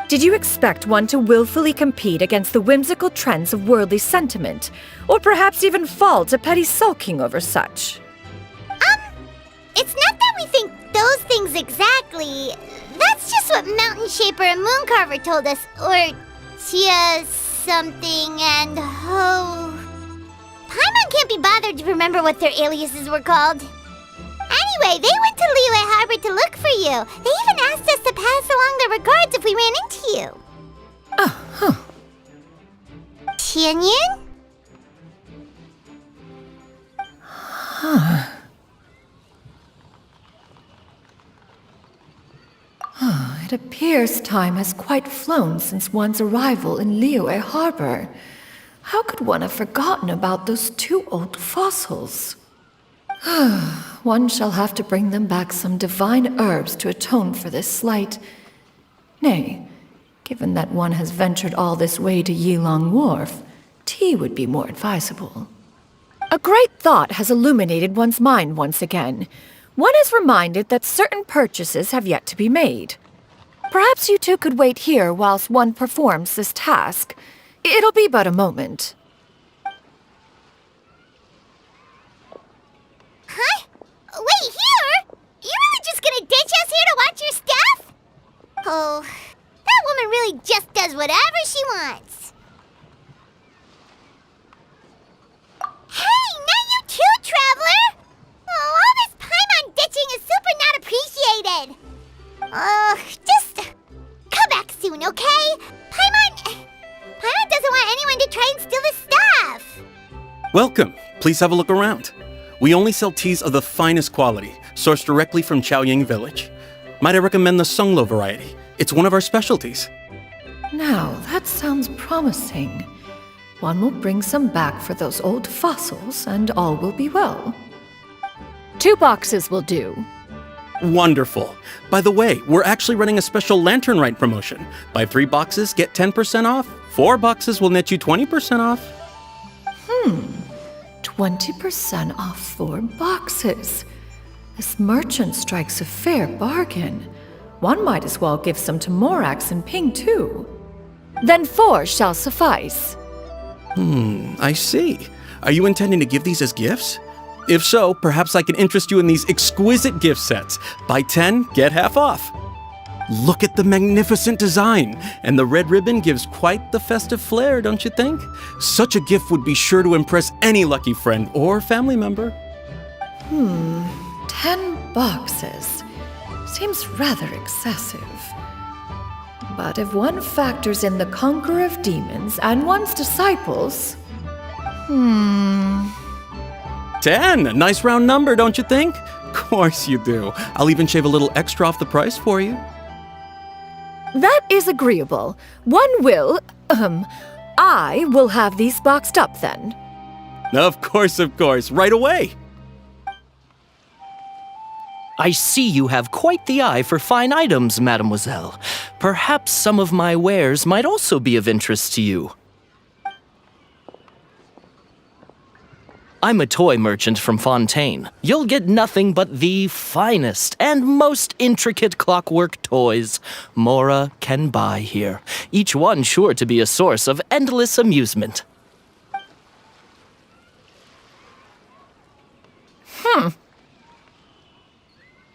Did you expect one to willfully compete against the whimsical trends of worldly sentiment, or perhaps even fall to petty sulking over such? It's not that we think those things exactly. That's just what Mountain Shaper and Moon Carver told us. Or Tia something and Ho. Paimon can't be bothered to remember what their aliases were called. Anyway, they went to Liyue Harbor to look for you. They even asked us to pass along their regards if we ran into you. Oh, huh. Tianyun? Huh. It appears time has quite flown since one's arrival in Liyue Harbor. How could one have forgotten about those two old fossils? One shall have to bring them back some divine herbs to atone for this slight. Nay, given that one has ventured all this way to Yilong Wharf, tea would be more advisable. A great thought has illuminated one's mind once again. One is reminded that certain purchases have yet to be made. Perhaps you two could wait here whilst one performs this task. It'll be but a moment. Huh? Wait, here? You're really just gonna ditch us here to watch your stuff? Oh, that woman really just does whatever she wants. Hey, not you too, Traveler! Oh, all this Paimon ditching is super not appreciated. Just come back soon, okay? Paimon doesn't want anyone to try and steal his stuff. Welcome. Please have a look around. We only sell teas of the finest quality, sourced directly from Chaoying Village. Might I recommend the Sunglo variety? It's one of our specialties. Now, that sounds promising. One will bring some back for those old fossils, and all will be well. 2 boxes will do. Wonderful. By the way, we're actually running a special Lantern Rite promotion. Buy 3 boxes, get 10% off. 4 boxes will net you 20% off. 20% off 4 boxes. This merchant strikes a fair bargain. One might as well give some to Morax and Ping, too. Then 4 shall suffice. I see. Are you intending to give these as gifts? If so, perhaps I can interest you in these exquisite gift sets. Buy 10, get half off. Look at the magnificent design, and the red ribbon gives quite the festive flair, don't you think? Such a gift would be sure to impress any lucky friend or family member. 10 boxes. Seems rather excessive. But if one factors in the Conqueror of Demons and one's disciples... 10! A nice round number, don't you think? Course you do. I'll even shave a little extra off the price for you. That is agreeable. I will have these boxed up then. Of course, right away. I see you have quite the eye for fine items, mademoiselle. Perhaps some of my wares might also be of interest to you. I'm a toy merchant from Fontaine. You'll get nothing but the finest and most intricate clockwork toys Mora can buy here, each one sure to be a source of endless amusement.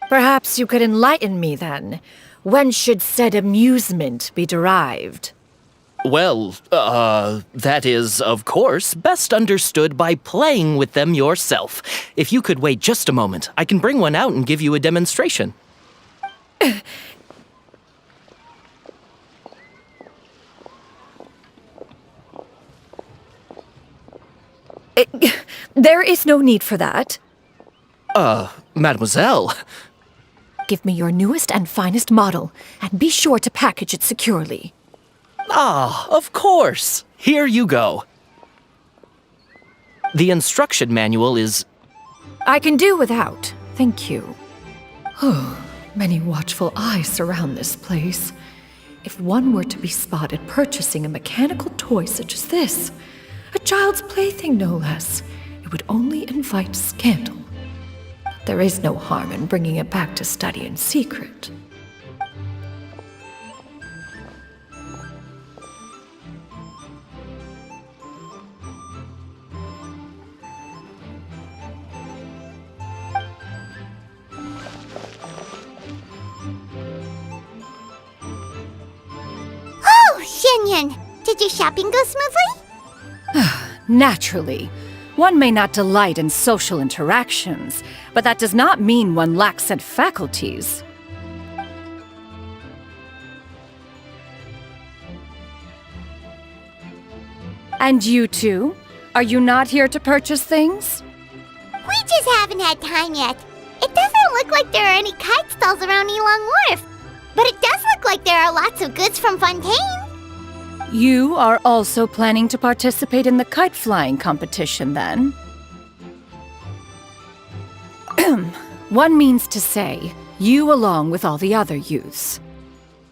Perhaps you could enlighten me then. When should said amusement be derived? Well, that is, of course, best understood by playing with them yourself. If you could wait just a moment, I can bring one out and give you a demonstration. There is no need for that. Mademoiselle. Give me your newest and finest model, and be sure to package it securely. Ah, of course. Here you go. The instruction manual is... I can do without, thank you. Oh, many watchful eyes surround this place. if one were to be spotted purchasing a mechanical toy such as this, a child's plaything no less, it would only invite scandal. There is no harm in bringing it back to study in secret. Oh, Shenyan! Did your shopping go smoothly? Naturally. One may not delight in social interactions, but that does not mean one lacks said faculties. And you two? Are you not here to purchase things? We just haven't had time yet. It doesn't look like there are any kite stalls around Elong Wharf, but it does look like there are lots of goods from Fontaine. You are also planning to participate in the kite flying competition, then? One means to say, you along with all the other youths.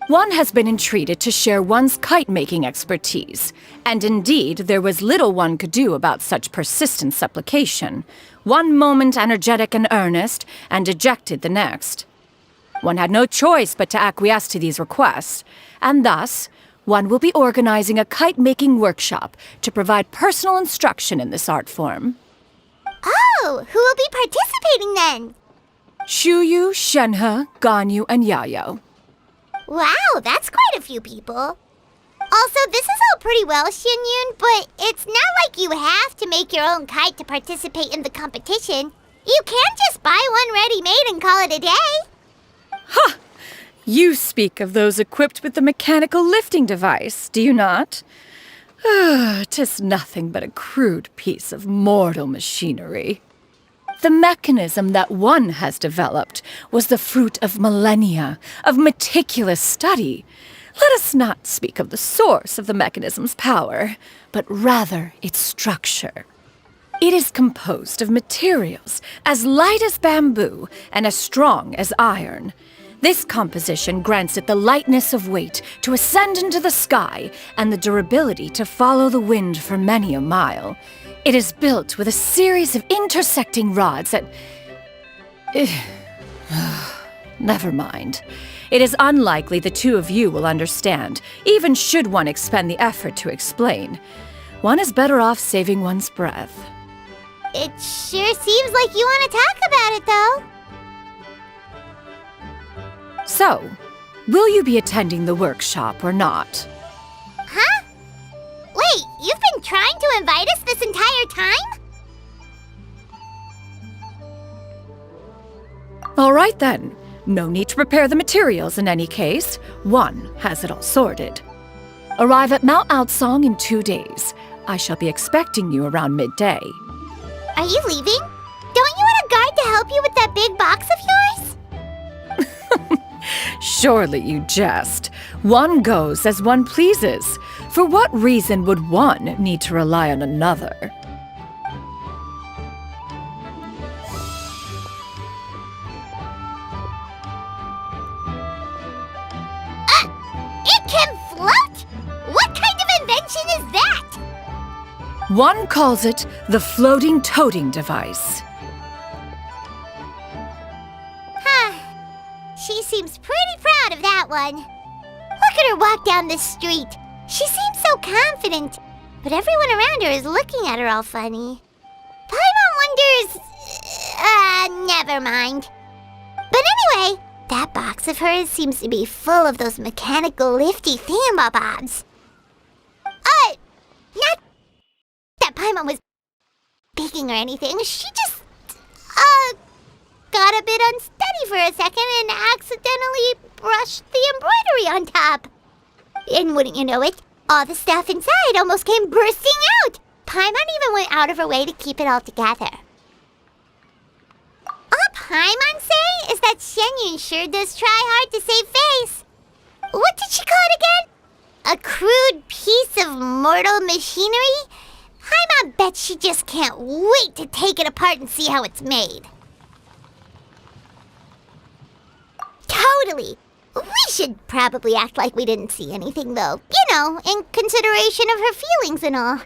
One has been entreated to share one's kite-making expertise, and indeed there was little one could do about such persistent supplication. One moment energetic and earnest, and dejected the next. One had no choice but to acquiesce to these requests, and thus, one will be organizing a kite-making workshop to provide personal instruction in this art form. Oh, who will be participating then? Shuyu, Shenhe, Ganyu, and Yayo. Wow, that's quite a few people. Also, this is all pretty well, Xinyun, but it's not like you have to make your own kite to participate in the competition. You can just buy one ready-made and call it a day. Ha! You speak of those equipped with the mechanical lifting device, do you not? 'Tis nothing but a crude piece of mortal machinery. The mechanism that one has developed was the fruit of millennia of meticulous study. Let us not speak of the source of the mechanism's power, but rather its structure. It is composed of materials as light as bamboo and as strong as iron. This composition grants it the lightness of weight to ascend into the sky and the durability to follow the wind for many a mile. It is built with a series of intersecting rods that... Never mind. It is unlikely the two of you will understand, even should one expend the effort to explain. One is better off saving one's breath. It sure seems like you want to talk about it, though. So, will you be attending the workshop or not? Huh? Wait, you've been trying to invite us this entire time? All right then. No need to prepare the materials in any case. One has it all sorted. Arrive at Mount Outsong in 2 days. I shall be expecting you around midday. Are you leaving? Don't you want a guard to help you with that big box of yours? Surely you jest. One goes as one pleases. For what reason would one need to rely on another? It can float? What kind of invention is that? One calls it the floating toting device. She seems pretty proud of that one. Look at her walk down the street. She seems so confident, but everyone around her is looking at her all funny. Paimon wonders... never mind. But anyway, that box of hers seems to be full of those mechanical lifty thingamabobs. Not that Paimon was peeking or anything. She just, got a bit unsteady for a second and accidentally brushed the embroidery on top. And wouldn't you know it, all the stuff inside almost came bursting out. Paimon even went out of her way to keep it all together. All Paimon say is that Shenyun sure does try hard to save face. What did she call it again? A crude piece of mortal machinery? Paimon bets she just can't wait to take it apart and see how it's made. Totally. We should probably act like we didn't see anything, though. You know, in consideration of her feelings and all.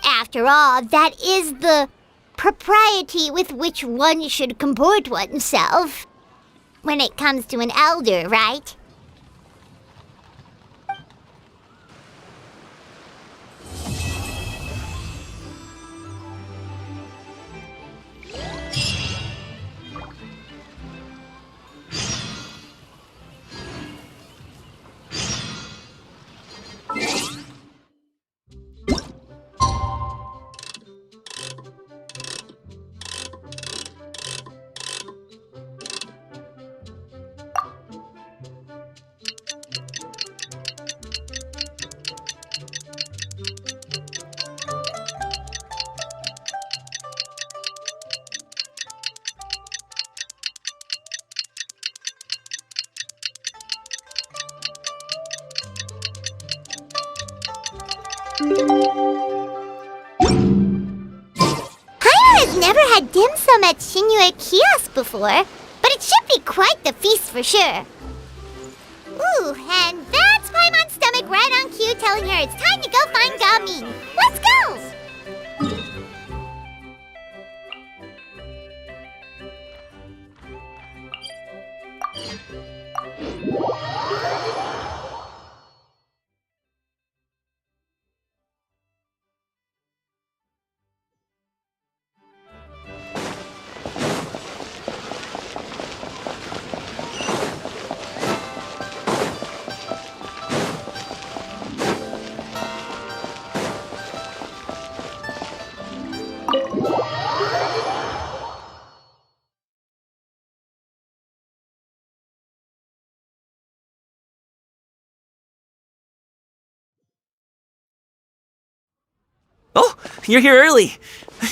After all, that is the propriety with which one should comport oneself. When it comes to an elder, right? I've never had dim sum at Shinue Kiosk before, but it should be quite the feast for sure. Ooh, and that's Paimon's stomach right on cue telling her it's time to go find Gaming. Let's go! Oh, you're here early.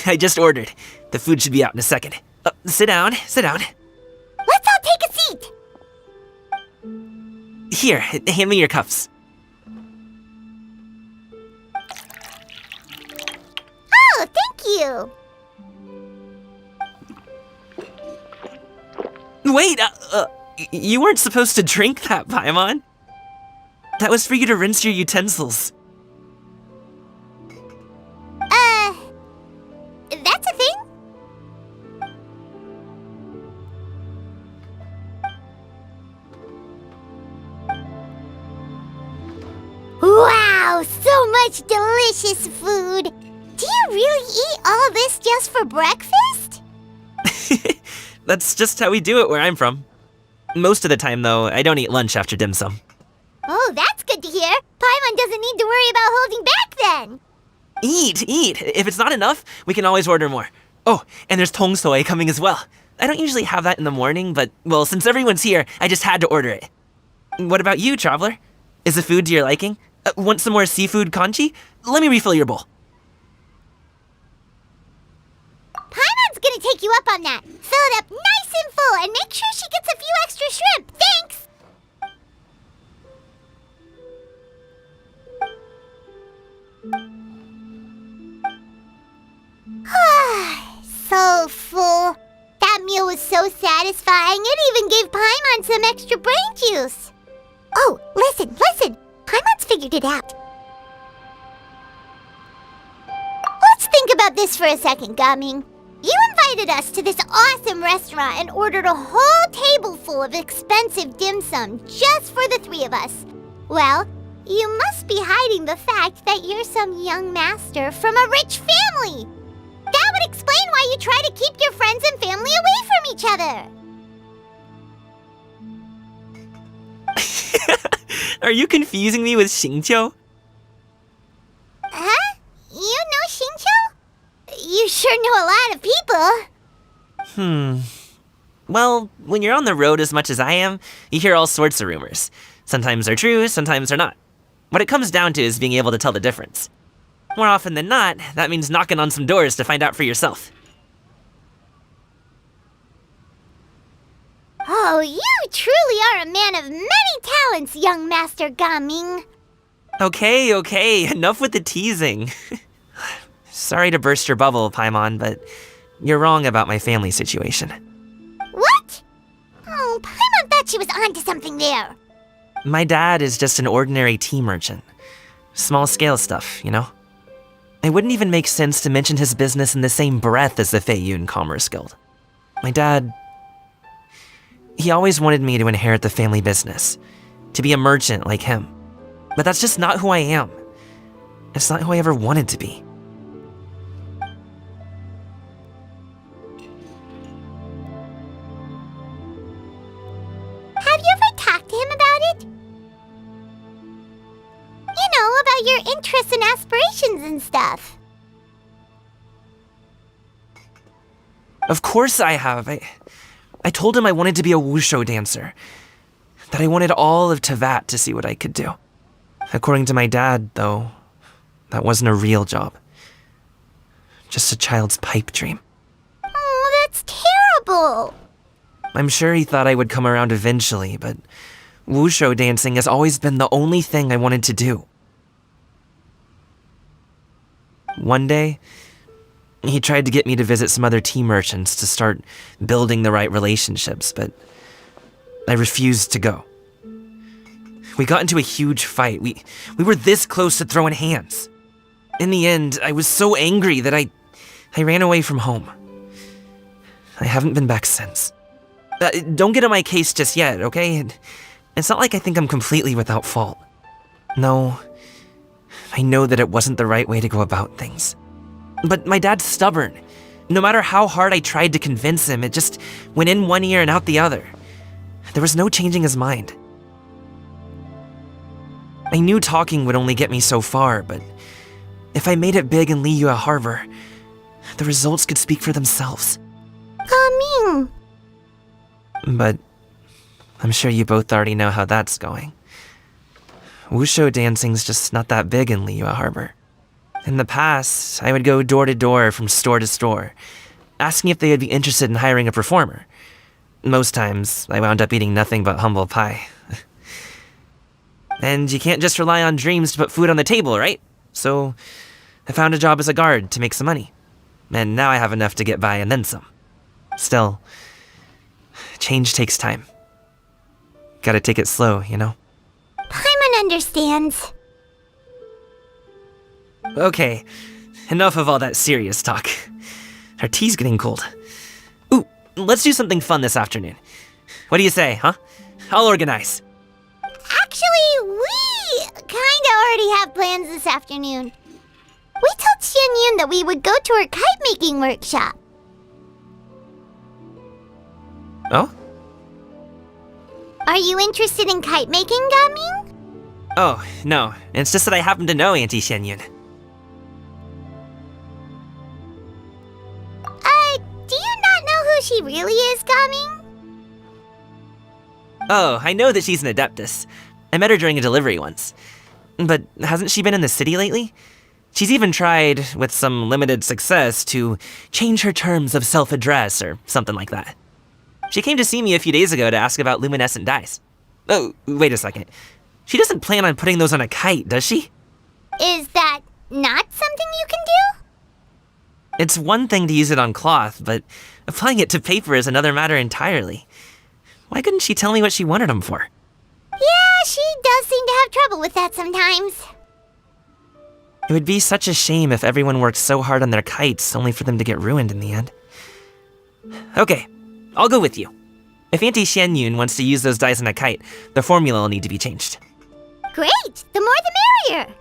I just ordered. The food should be out in a second. Sit down, sit down. Let's all take a seat! Here, hand me your cups. Oh, thank you! Wait, you weren't supposed to drink that, Paimon. That was for you to rinse your utensils. That's a thing? Wow, so much delicious food! Do you really eat all this just for breakfast? That's just how we do it where I'm from. Most of the time, though, I don't eat lunch after dim sum. Oh, that's good to hear. Paimon doesn't need to worry about holding back then. Eat! If it's not enough, we can always order more. Oh, and there's tong soy coming as well. I don't usually have that in the morning, but, well, since everyone's here, I just had to order it. What about you, Traveler? Is the food to your liking? Want some more seafood congee? Let me refill your bowl. Paimon's gonna take you up on that. Fill it up nice and full and make sure she gets a few extra shrimp. Thanks! So full. That meal was so satisfying, it even gave Paimon some extra brain juice. Oh, listen! Paimon's figured it out. Let's think about this for a second, Gaming. You invited us to this awesome restaurant and ordered a whole table full of expensive dim sum just for the three of us. Well, you must be hiding the fact that you're some young master from a rich family. That would explain why you try to keep your friends and family away from each other. Are you confusing me with Xingqiu? Huh? You know Xingqiu? You sure know a lot of people. Well, when you're on the road as much as I am, you hear all sorts of rumors. Sometimes they're true, sometimes they're not. What it comes down to is being able to tell the difference. More often than not, that means knocking on some doors to find out for yourself. Oh, you truly are a man of many talents, young Master Gaming. Okay, enough with the teasing. Sorry to burst your bubble, Paimon, but you're wrong about my family situation. What? Oh, Paimon, thought she was onto something there. My dad is just an ordinary tea merchant. Small scale stuff, you know? It wouldn't even make sense to mention his business in the same breath as the Feiyun Commerce Guild. My dad... he always wanted me to inherit the family business, to be a merchant like him. But that's just not who I am. It's not who I ever wanted to be. Have you ever talked to him about it? You know, about your interests and aspirations and stuff. Of course I have. I told him I wanted to be a wushu dancer. That I wanted all of Tevat to see what I could do. According to my dad, though, that wasn't a real job. Just a child's pipe dream. Oh, that's terrible. I'm sure he thought I would come around eventually, but wushu dancing has always been the only thing I wanted to do. One day, he tried to get me to visit some other tea merchants to start building the right relationships, but I refused to go. We got into a huge fight. We were this close to throwing hands. In the end, I was so angry that I ran away from home. I haven't been back since. Don't get on my case just yet, okay? It's not like I think I'm completely without fault. No, I know that it wasn't the right way to go about things. But my dad's stubborn. No matter how hard I tried to convince him, it just went in one ear and out the other. There was no changing his mind. I knew talking would only get me so far, but if I made it big in Liyue Harbor, the results could speak for themselves. Gaming. But I'm sure you both already know how that's going. Wushu dancing's just not that big in Liyue Harbor. In the past, I would go door to door from store to store, asking if they would be interested in hiring a performer. Most times, I wound up eating nothing but humble pie. And you can't just rely on dreams to put food on the table, right? So I found a job as a guard to make some money. And now I have enough to get by and then some. Still, change takes time. Gotta take it slow, you know? Paimon understands. Okay, enough of all that serious talk. Our tea's getting cold. Ooh, let's do something fun this afternoon. What do you say, huh? I'll organize. Actually, we kinda already have plans this afternoon. We told Xianyun that we would go to her kite-making workshop. Oh? Are you interested in kite-making, Gaming? Oh, no. It's just that I happen to know Auntie Xianyun. Do you not know who she really is, Gaming? Oh, I know that she's an Adeptus. I met her during a delivery once. But hasn't she been in the city lately? She's even tried, with some limited success, to change her terms of self-address or something like that. She came to see me a few days ago to ask about luminescent dyes. Oh, wait a second. She doesn't plan on putting those on a kite, does she? Is that not something you can do? It's one thing to use it on cloth, but applying it to paper is another matter entirely. Why couldn't she tell me what she wanted them for? Yeah, she does seem to have trouble with that sometimes. It would be such a shame if everyone worked so hard on their kites only for them to get ruined in the end. Okay, I'll go with you. If Auntie Xianyun wants to use those dyes on a kite, the formula will need to be changed. Great! The more the merrier!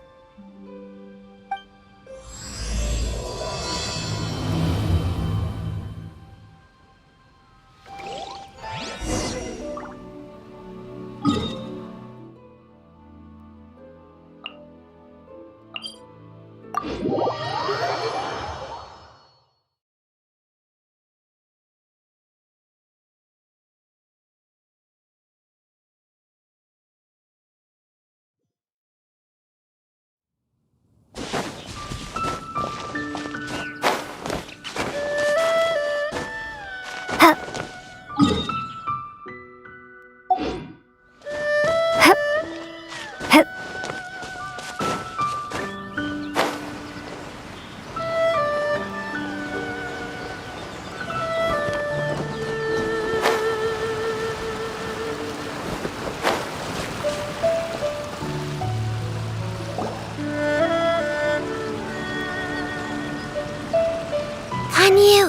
Ganyu!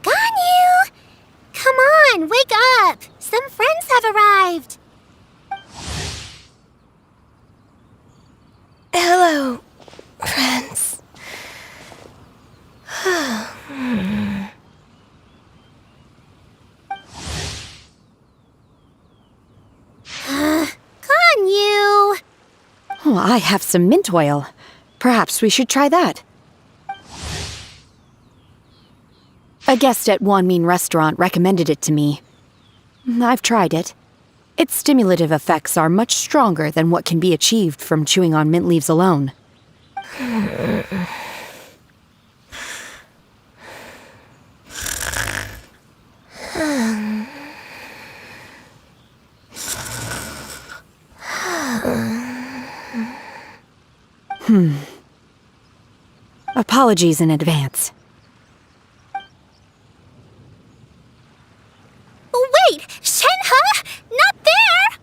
Ganyu! Come on, wake up! Some friends have arrived! Hello, friends. Ganyu! Oh, I have some mint oil. Perhaps we should try that. A guest at Wanmin Restaurant recommended it to me. I've tried it. Its stimulative effects are much stronger than what can be achieved from chewing on mint leaves alone. Apologies in advance. Wait! Shenhe! Not there!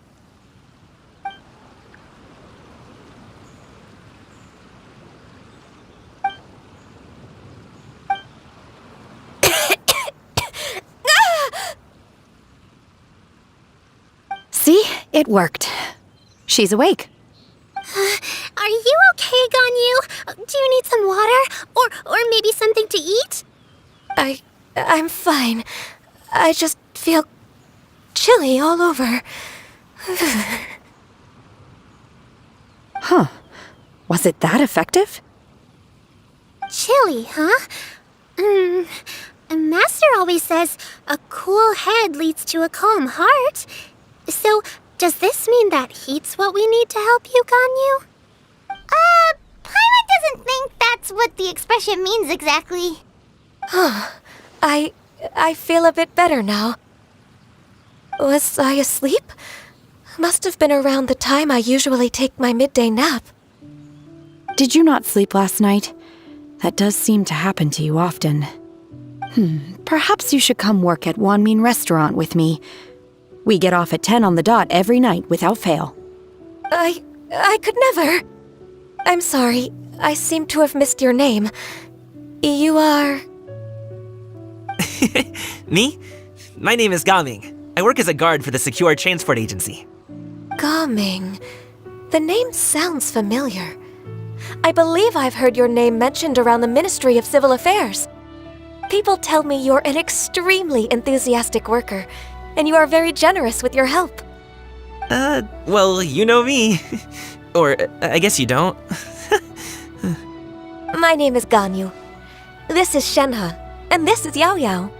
See? It worked. She's awake. Are you okay, Ganyu? Do you need some water? Or maybe something to eat? I'm fine. I just feel chilly all over. Huh. Was it that effective? Chilly, huh? Master always says a cool head leads to a calm heart. So, does this mean that heat's what we need to help you, Ganyu? Paimon doesn't think that's what the expression means exactly. I feel a bit better now. Was I asleep? Must have been around the time I usually take my midday nap. Did you not sleep last night? That does seem to happen to you often. Perhaps you should come work at Wanmin Restaurant with me. We get off at 10 on the dot every night without fail. I could never. I'm sorry. I seem to have missed your name. You are... Me? My name is Gaming. I work as a guard for the Secure Transport Agency. Gaming. The name sounds familiar. I believe I've heard your name mentioned around the Ministry of Civil Affairs. People tell me you're an extremely enthusiastic worker, and you are very generous with your help. Well, you know me. Or, I guess you don't. My name is Ganyu. This is Shenhe, and this is Yao Yao.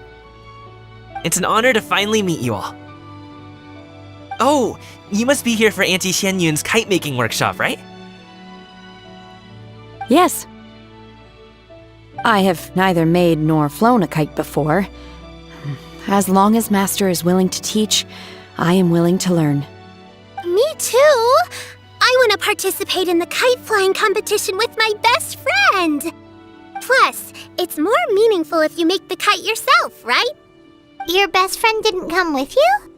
It's an honor to finally meet you all. Oh, you must be here for Auntie Xianyun's kite-making workshop, right? Yes. I have neither made nor flown a kite before. As long as Master is willing to teach, I am willing to learn. Me too! I want to participate in the kite flying competition with my best friend! Plus, it's more meaningful if you make the kite yourself, right? Your best friend didn't come with you?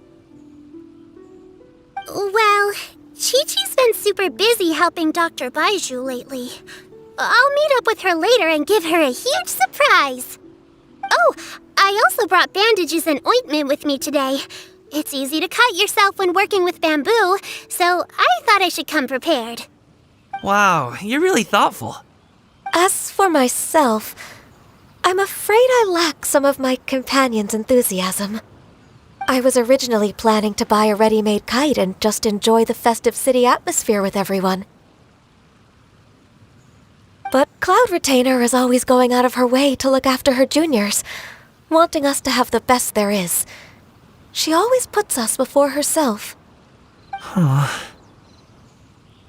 Well, Chi-Chi's been super busy helping Dr. Baiju lately. I'll meet up with her later and give her a huge surprise. Oh, I also brought bandages and ointment with me today. It's easy to cut yourself when working with bamboo, so I thought I should come prepared. Wow, you're really thoughtful. As for myself, I'm afraid I lack some of my companion's enthusiasm. I was originally planning to buy a ready-made kite and just enjoy the festive city atmosphere with everyone. But Cloud Retainer is always going out of her way to look after her juniors, wanting us to have the best there is. She always puts us before herself.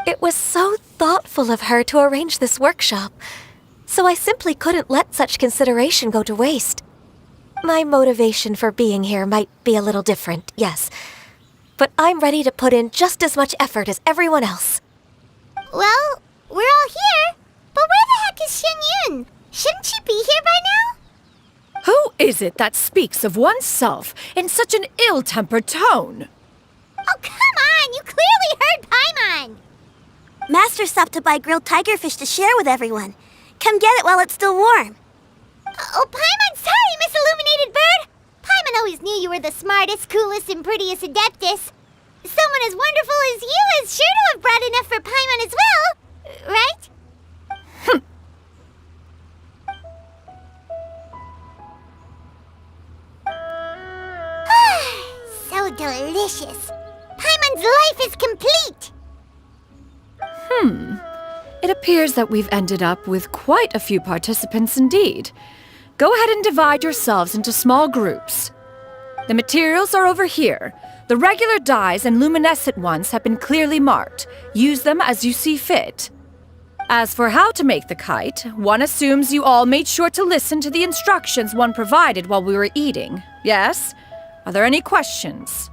It was so thoughtful of her to arrange this workshop, so I simply couldn't let such consideration go to waste. My motivation for being here might be a little different, yes, but I'm ready to put in just as much effort as everyone else. Well, we're all here, but where the heck is Xianyun? Shouldn't she be here by now? Who is it that speaks of oneself in such an ill-tempered tone? Oh, come on! You clearly heard Paimon! Master stopped to buy grilled tigerfish to share with everyone. Come get it while it's still warm. Oh, Paimon, stop famous illuminated bird? Paimon always knew you were the smartest, coolest, and prettiest Adeptus. Someone as wonderful as you is sure to have brought enough for Paimon as well, right? So delicious. Paimon's life is complete. It appears that we've ended up with quite a few participants indeed. Go ahead and divide yourselves into small groups. The materials are over here. The regular dyes and luminescent ones have been clearly marked. Use them as you see fit. As for how to make the kite, one assumes you all made sure to listen to the instructions one provided while we were eating. Yes? Are there any questions?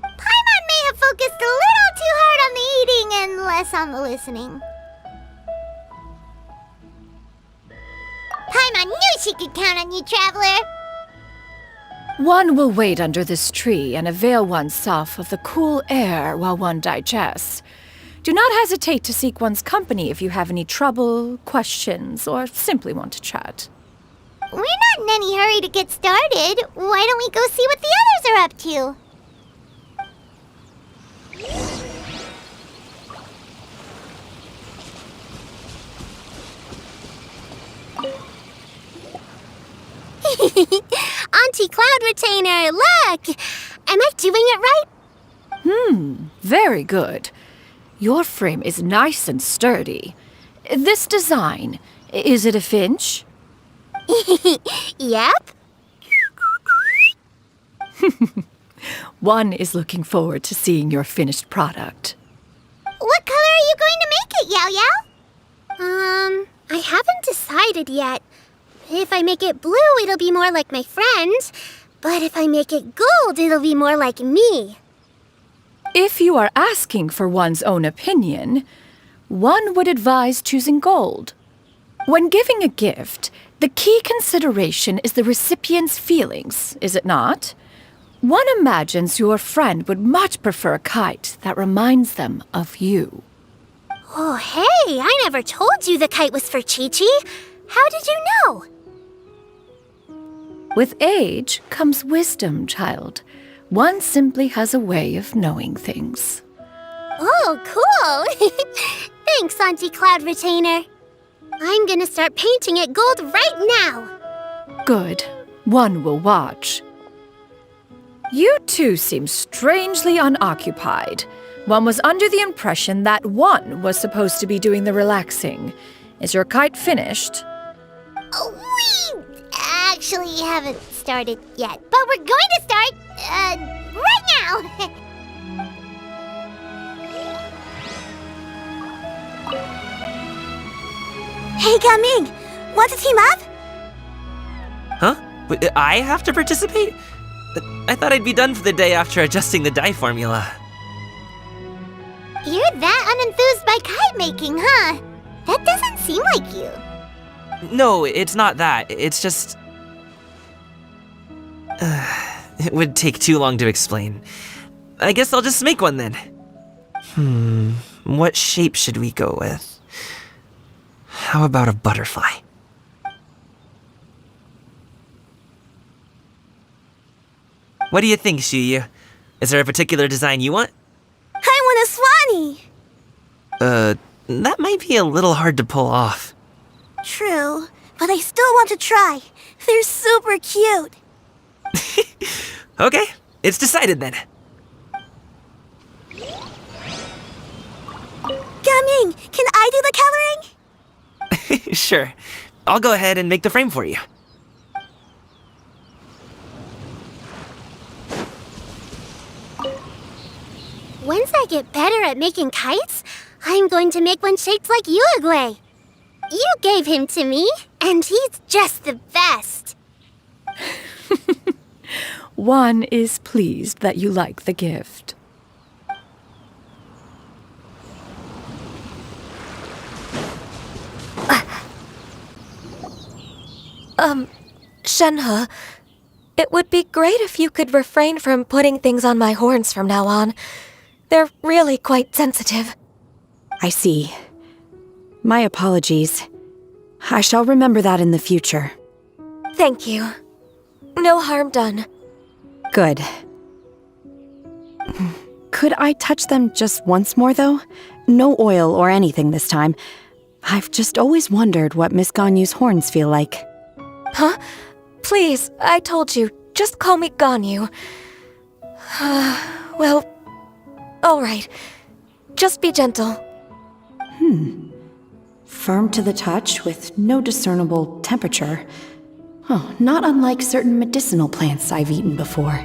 Paimon may have focused a little too hard on the eating and less on the listening. Paimon knew she could count on you, Traveler. One will wait under this tree and avail oneself of the cool air while one digests. Do not hesitate to seek one's company if you have any trouble, questions, or simply want to chat. We're not in any hurry to get started. Why don't we go see what the others are up to? Auntie Cloud Retainer, look! Am I doing it right? Very good. Your frame is nice and sturdy. This design, is it a finch? Yep. One is looking forward to seeing your finished product. What color are you going to make it, Yao Yao? I haven't decided yet. If I make it blue, it'll be more like my friend. But if I make it gold, it'll be more like me. If you are asking for one's own opinion, one would advise choosing gold. When giving a gift, the key consideration is the recipient's feelings, is it not? One imagines your friend would much prefer a kite that reminds them of you. Oh, hey, I never told you the kite was for Chi-Chi. How did you know? With age comes wisdom, child. One simply has a way of knowing things. Oh, cool! Thanks, Auntie Cloud Retainer. I'm gonna start painting it gold right now. Good. One will watch. You two seem strangely unoccupied. One was under the impression that one was supposed to be doing the relaxing. Is your kite finished? We actually haven't started yet, but we're going to start, right now. Hey, Gaming! Want to team up? Huh? Wait, I have to participate? I thought I'd be done for the day after adjusting the dye formula. You're that unenthused by kite making, huh? That doesn't seem like you. No, it's not that. It's just... it would take too long to explain. I guess I'll just make one then. What shape should we go with? How about a butterfly? What do you think, Shuyu? Is there a particular design you want? I want a swanee! That might be a little hard to pull off. True, but I still want to try. They're super cute. Okay, it's decided then. Gaming, can I do the coloring? Sure. I'll go ahead and make the frame for you. Once I get better at making kites, I'm going to make one shaped like Uruguay. You gave him to me, and he's just the best. One is pleased that you like the gift. Shenhe, it would be great if you could refrain from putting things on my horns from now on. They're really quite sensitive. I see. My apologies. I shall remember that in the future. Thank you. No harm done. Good. Could I touch them just once more, though? No oil or anything this time. I've just always wondered what Miss Ganyu's horns feel like. Huh? Please, I told you, just call me Ganyu. Well, alright. Just be gentle. Firm to the touch with no discernible temperature. Oh, not unlike certain medicinal plants I've eaten before.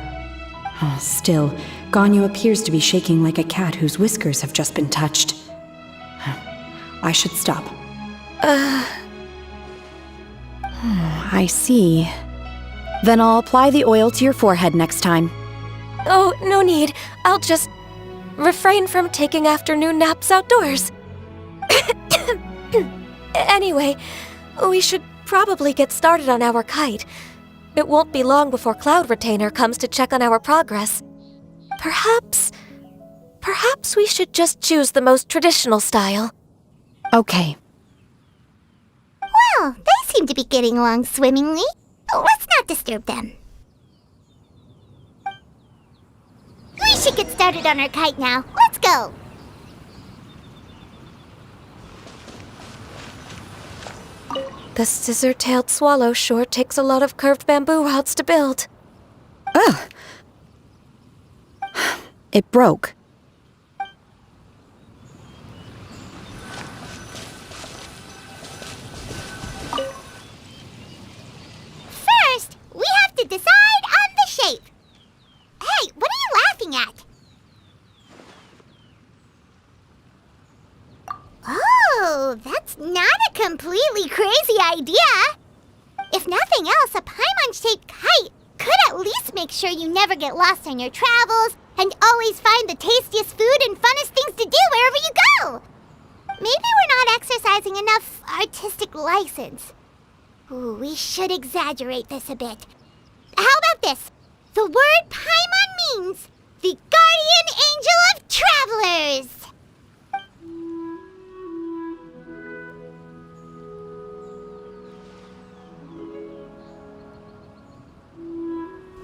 Still, Ganyu appears to be shaking like a cat whose whiskers have just been touched. I should stop. I see. Then I'll apply the oil to your forehead next time. Oh, no need. I'll just refrain from taking afternoon naps outdoors. Anyway, we should probably get started on our kite. It won't be long before Cloud Retainer comes to check on our progress. Perhaps we should just choose the most traditional style. Okay. Well, they seem to be getting along swimmingly. Let's not disturb them. We should get started on our kite now. Let's go. The scissor-tailed swallow sure takes a lot of curved bamboo rods to build. Ugh. It broke. First, we have to decide on the shape. Hey, what are you laughing at? Oh, that's not a completely crazy idea. If nothing else, a Paimon-shaped kite could at least make sure you never get lost on your travels and always find the tastiest food and funnest things to do wherever you go. Maybe we're not exercising enough artistic license. Ooh, we should exaggerate this a bit. How about this? The word Paimon means the guardian angel of travelers.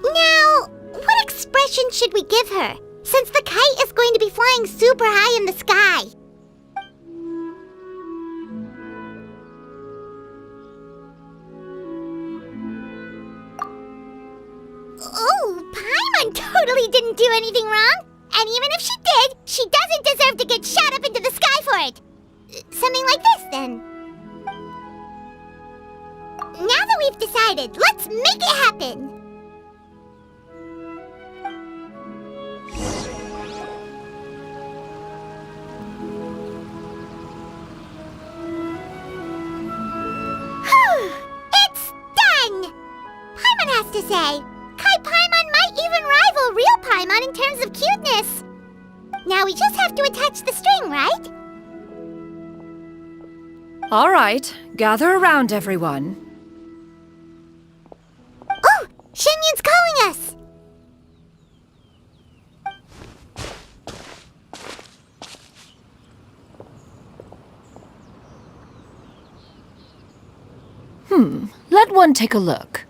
Now, what expression should we give her, since the kite is going to be flying super high in the sky? Oh, Paimon totally didn't do anything wrong. And even if she did, she doesn't deserve to get shot up into the sky for it. Something like this, then. Now that we've decided, let's make it happen. It's done! Paimon has to say, Kai Paimon might even rival real Paimon in terms of cuteness. Now we just have to attach the string, right? All right, gather around, everyone. Oh, Shenyun's calling us! Let one take a look.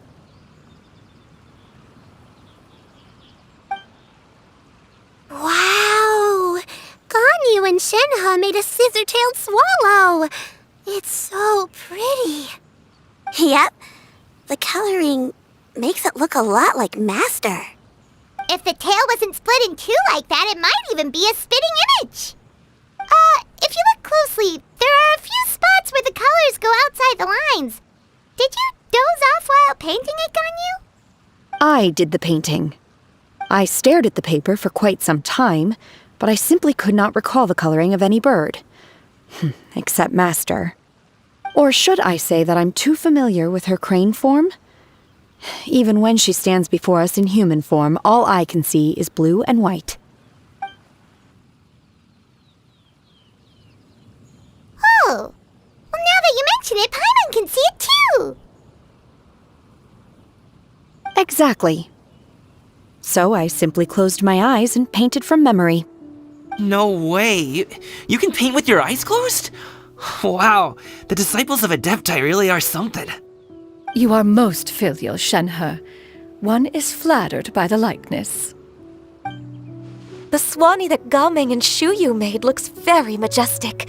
Wow! Ganyu and Shenhe made a scissor-tailed swallow. It's so pretty. Yep. The coloring makes it look a lot like Master. If the tail wasn't split in two like that, it might even be a spitting image. If you look closely, there are a few spots where the colors go outside the lines. Did you doze off while painting it, Ganyu? I did the painting. I stared at the paper for quite some time, but I simply could not recall the coloring of any bird. Except Master. Or should I say that I'm too familiar with her crane form? Even when she stands before us in human form, all I can see is blue and white. Oh, well, now that you mention it, Paimon can see it too. Exactly. So I simply closed my eyes and painted from memory. No way. You can paint with your eyes closed? Wow, the disciples of Adepti really are something. You are most filial, Shenhe. One is flattered by the likeness. The Swanee that Gaming and Shuyu made looks very majestic.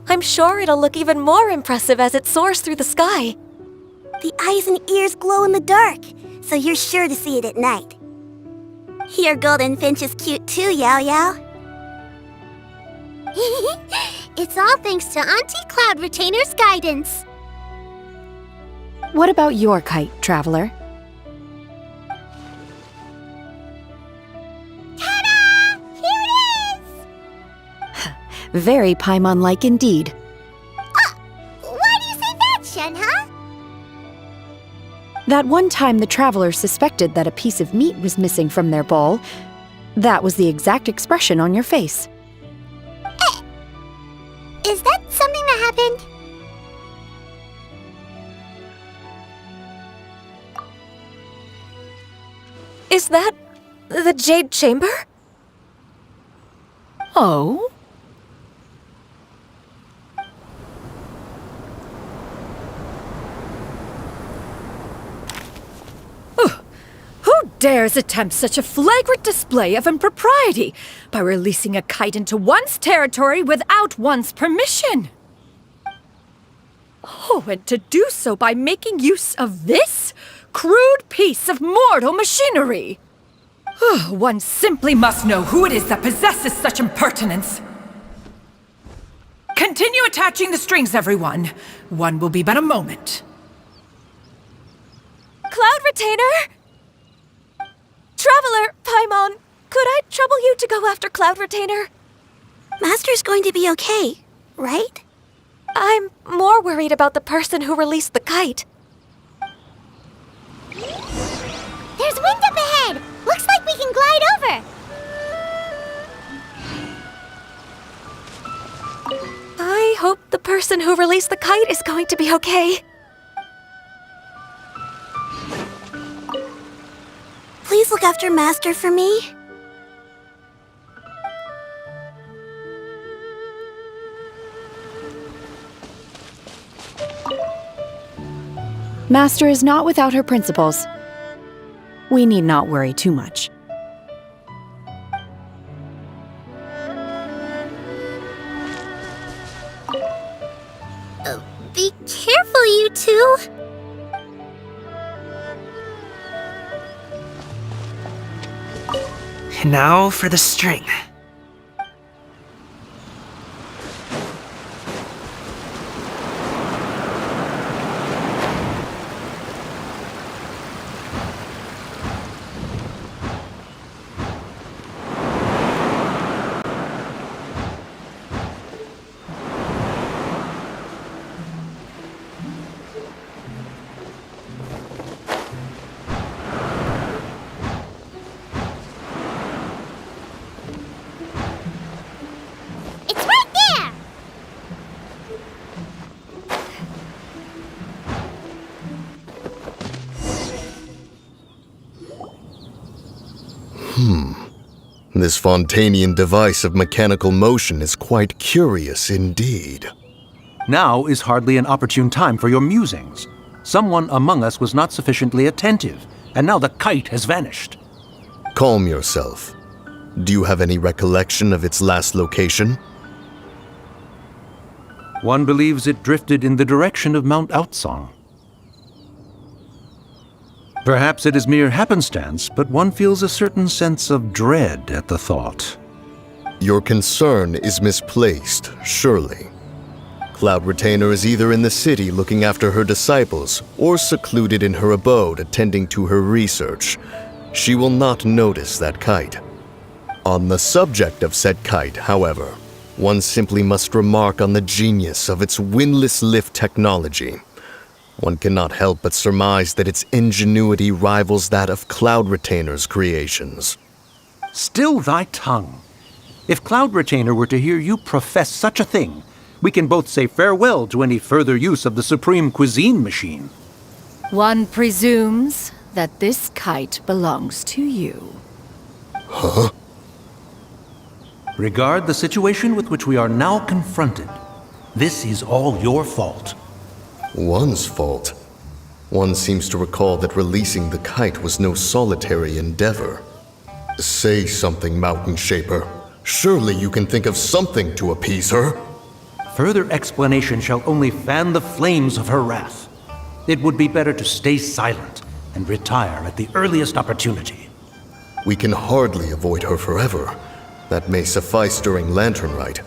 I'm sure it'll look even more impressive as it soars through the sky. The eyes and ears glow in the dark, so you're sure to see it at night. Your golden finch is cute too, Yao Yao. It's all thanks to Auntie Cloud Retainer's guidance. What about your kite, Traveler? Ta-da! Here it is! Very Paimon-like indeed. Why do you say that, Shenhe? That one time the Traveler suspected that a piece of meat was missing from their bowl, that was the exact expression on your face. Is that something that happened? Is that the Jade Chamber? Oh? Who dares attempt such a flagrant display of impropriety by releasing a kite into one's territory without one's permission? Oh, and to do so by making use of this crude piece of mortal machinery! One simply must know who it is that possesses such impertinence. Continue attaching the strings, everyone. One will be but a moment. Cloud Retainer! Traveler, Paimon, could I trouble you to go after Cloud Retainer? Master's going to be okay, right? I'm more worried about the person who released the kite. There's wind up ahead! Looks like we can glide over! I hope the person who released the kite is going to be okay. Please look after Master for me. Master is not without her principles. We need not worry too much. Be careful, you two! And now for the string. It's right there! This Fontanian device of mechanical motion is quite curious indeed. Now is hardly an opportune time for your musings. Someone among us was not sufficiently attentive, and now the kite has vanished. Calm yourself. Do you have any recollection of its last location? One believes it drifted in the direction of Mount Outsong. Perhaps it is mere happenstance, but one feels a certain sense of dread at the thought. Your concern is misplaced, surely. Cloud Retainer is either in the city looking after her disciples, or secluded in her abode attending to her research. She will not notice that kite. On the subject of said kite, however, one simply must remark on the genius of its windless lift technology. One cannot help but surmise that its ingenuity rivals that of Cloud Retainer's creations. Still thy tongue. If Cloud Retainer were to hear you profess such a thing, we can both say farewell to any further use of the Supreme Cuisine Machine. One presumes that this kite belongs to you. Huh? Regard the situation with which we are now confronted. This is all your fault. One's fault? One seems to recall that releasing the kite was no solitary endeavor. Say something, Mountain Shaper. Surely you can think of something to appease her. Further explanation shall only fan the flames of her wrath. It would be better to stay silent and retire at the earliest opportunity. We can hardly avoid her forever. That may suffice during Lantern Rite.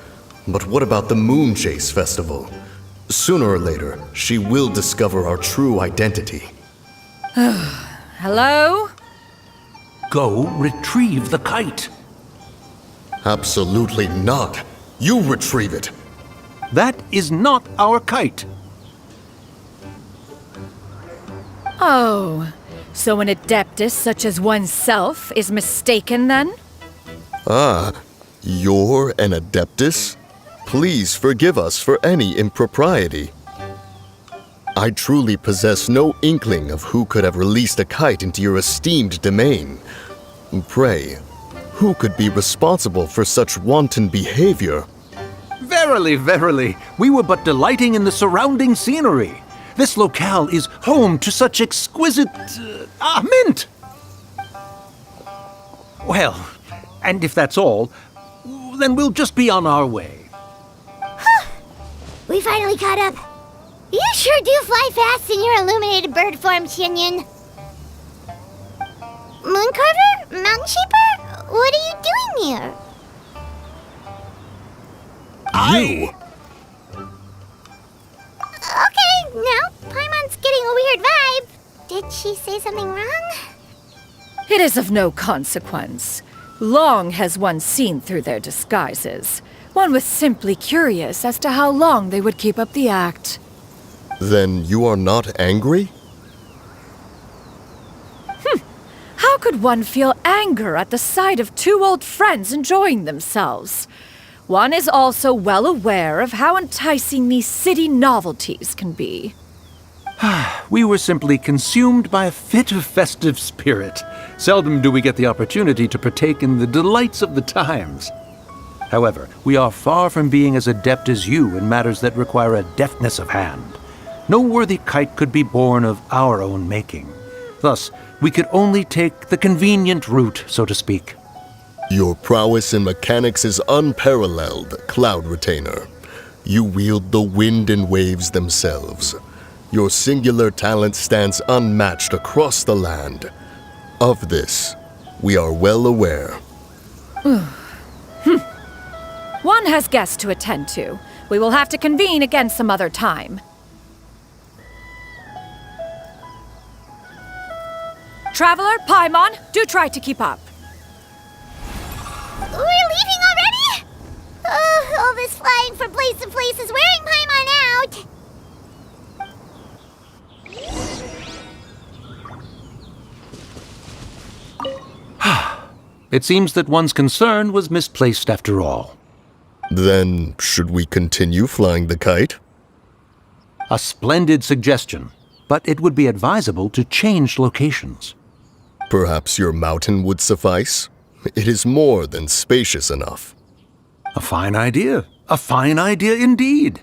But what about the Moon Chase Festival? Sooner or later, she will discover our true identity. Hello? Go retrieve the kite. Absolutely not. You retrieve it. That is not our kite. Oh, so an adeptus such as oneself is mistaken then? Ah, you're an adeptus? Please forgive us for any impropriety. I truly possess no inkling of who could have released a kite into your esteemed domain. Pray, who could be responsible for such wanton behavior? Verily, verily, we were but delighting in the surrounding scenery. This locale is home to such exquisite... mint! Well, and if that's all, then we'll just be on our way. We finally caught up. You sure do fly fast in your illuminated bird form, Shinyan. Mooncarver? Mountain Shaper? What are you doing here? You? Okay, now Paimon's getting a weird vibe. Did she say something wrong? It is of no consequence. Long has one seen through their disguises. One was simply curious as to how long they would keep up the act. Then you are not angry? How could one feel anger at the sight of two old friends enjoying themselves? One is also well aware of how enticing these city novelties can be. We were simply consumed by a fit of festive spirit. Seldom do we get the opportunity to partake in the delights of the times. However, we are far from being as adept as you in matters that require a deftness of hand. No worthy kite could be born of our own making. Thus, we could only take the convenient route, so to speak. Your prowess in mechanics is unparalleled, Cloud Retainer. You wield the wind and waves themselves. Your singular talent stands unmatched across the land. Of this, we are well aware. One has guests to attend to. We will have to convene again some other time. Traveler, Paimon, do try to keep up. We're leaving already? Oh, all this flying from place to place is wearing Paimon out. It seems that one's concern was misplaced after all. Then, should we continue flying the kite? A splendid suggestion, but it would be advisable to change locations. Perhaps your mountain would suffice? It is more than spacious enough. A fine idea. A fine idea indeed.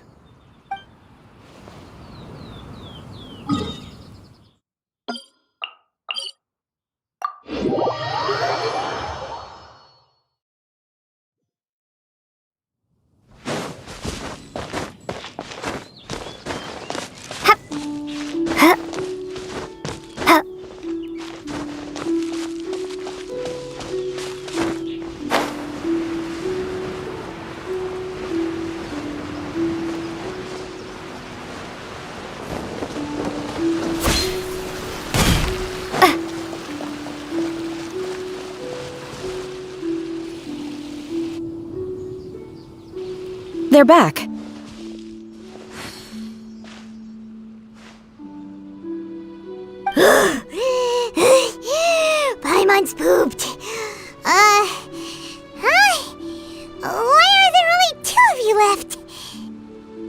They're back. Paimon's pooped. Hi. Why are there only two of you left?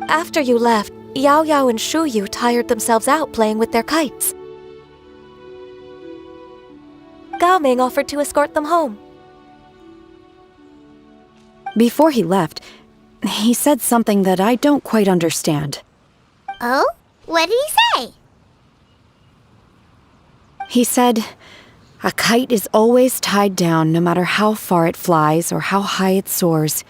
After you left, Yao Yao and Shu Yu tired themselves out playing with their kites. Gao Ming offered to escort them home. Before he left, he said something that I don't quite understand. Oh? What did he say? He said, "A kite is always tied down no matter how far it flies or how high it soars.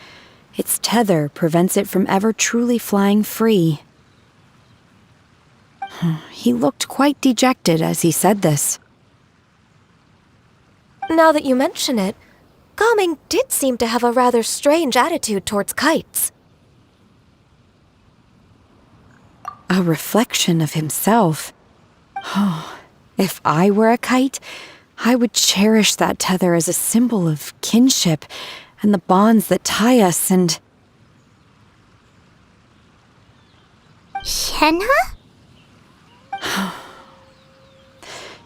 Its tether prevents it from ever truly flying free." He looked quite dejected as he said this. Now that you mention it, Gaming did seem to have a rather strange attitude towards kites. A reflection of himself. If I were a kite, I would cherish that tether as a symbol of kinship and the bonds that tie us and... Shenhe?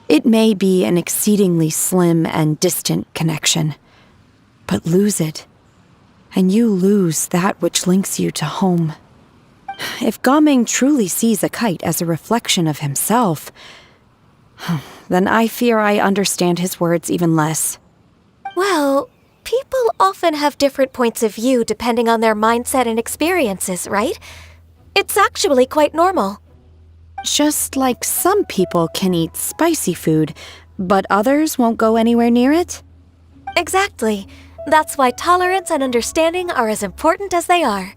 It may be an exceedingly slim and distant connection, but lose it, and you lose that which links you to home. If Gaming truly sees a kite as a reflection of himself, then I fear I understand his words even less. Well, people often have different points of view depending on their mindset and experiences, right? It's actually quite normal. Just like some people can eat spicy food, but others won't go anywhere near it? Exactly. That's why tolerance and understanding are as important as they are.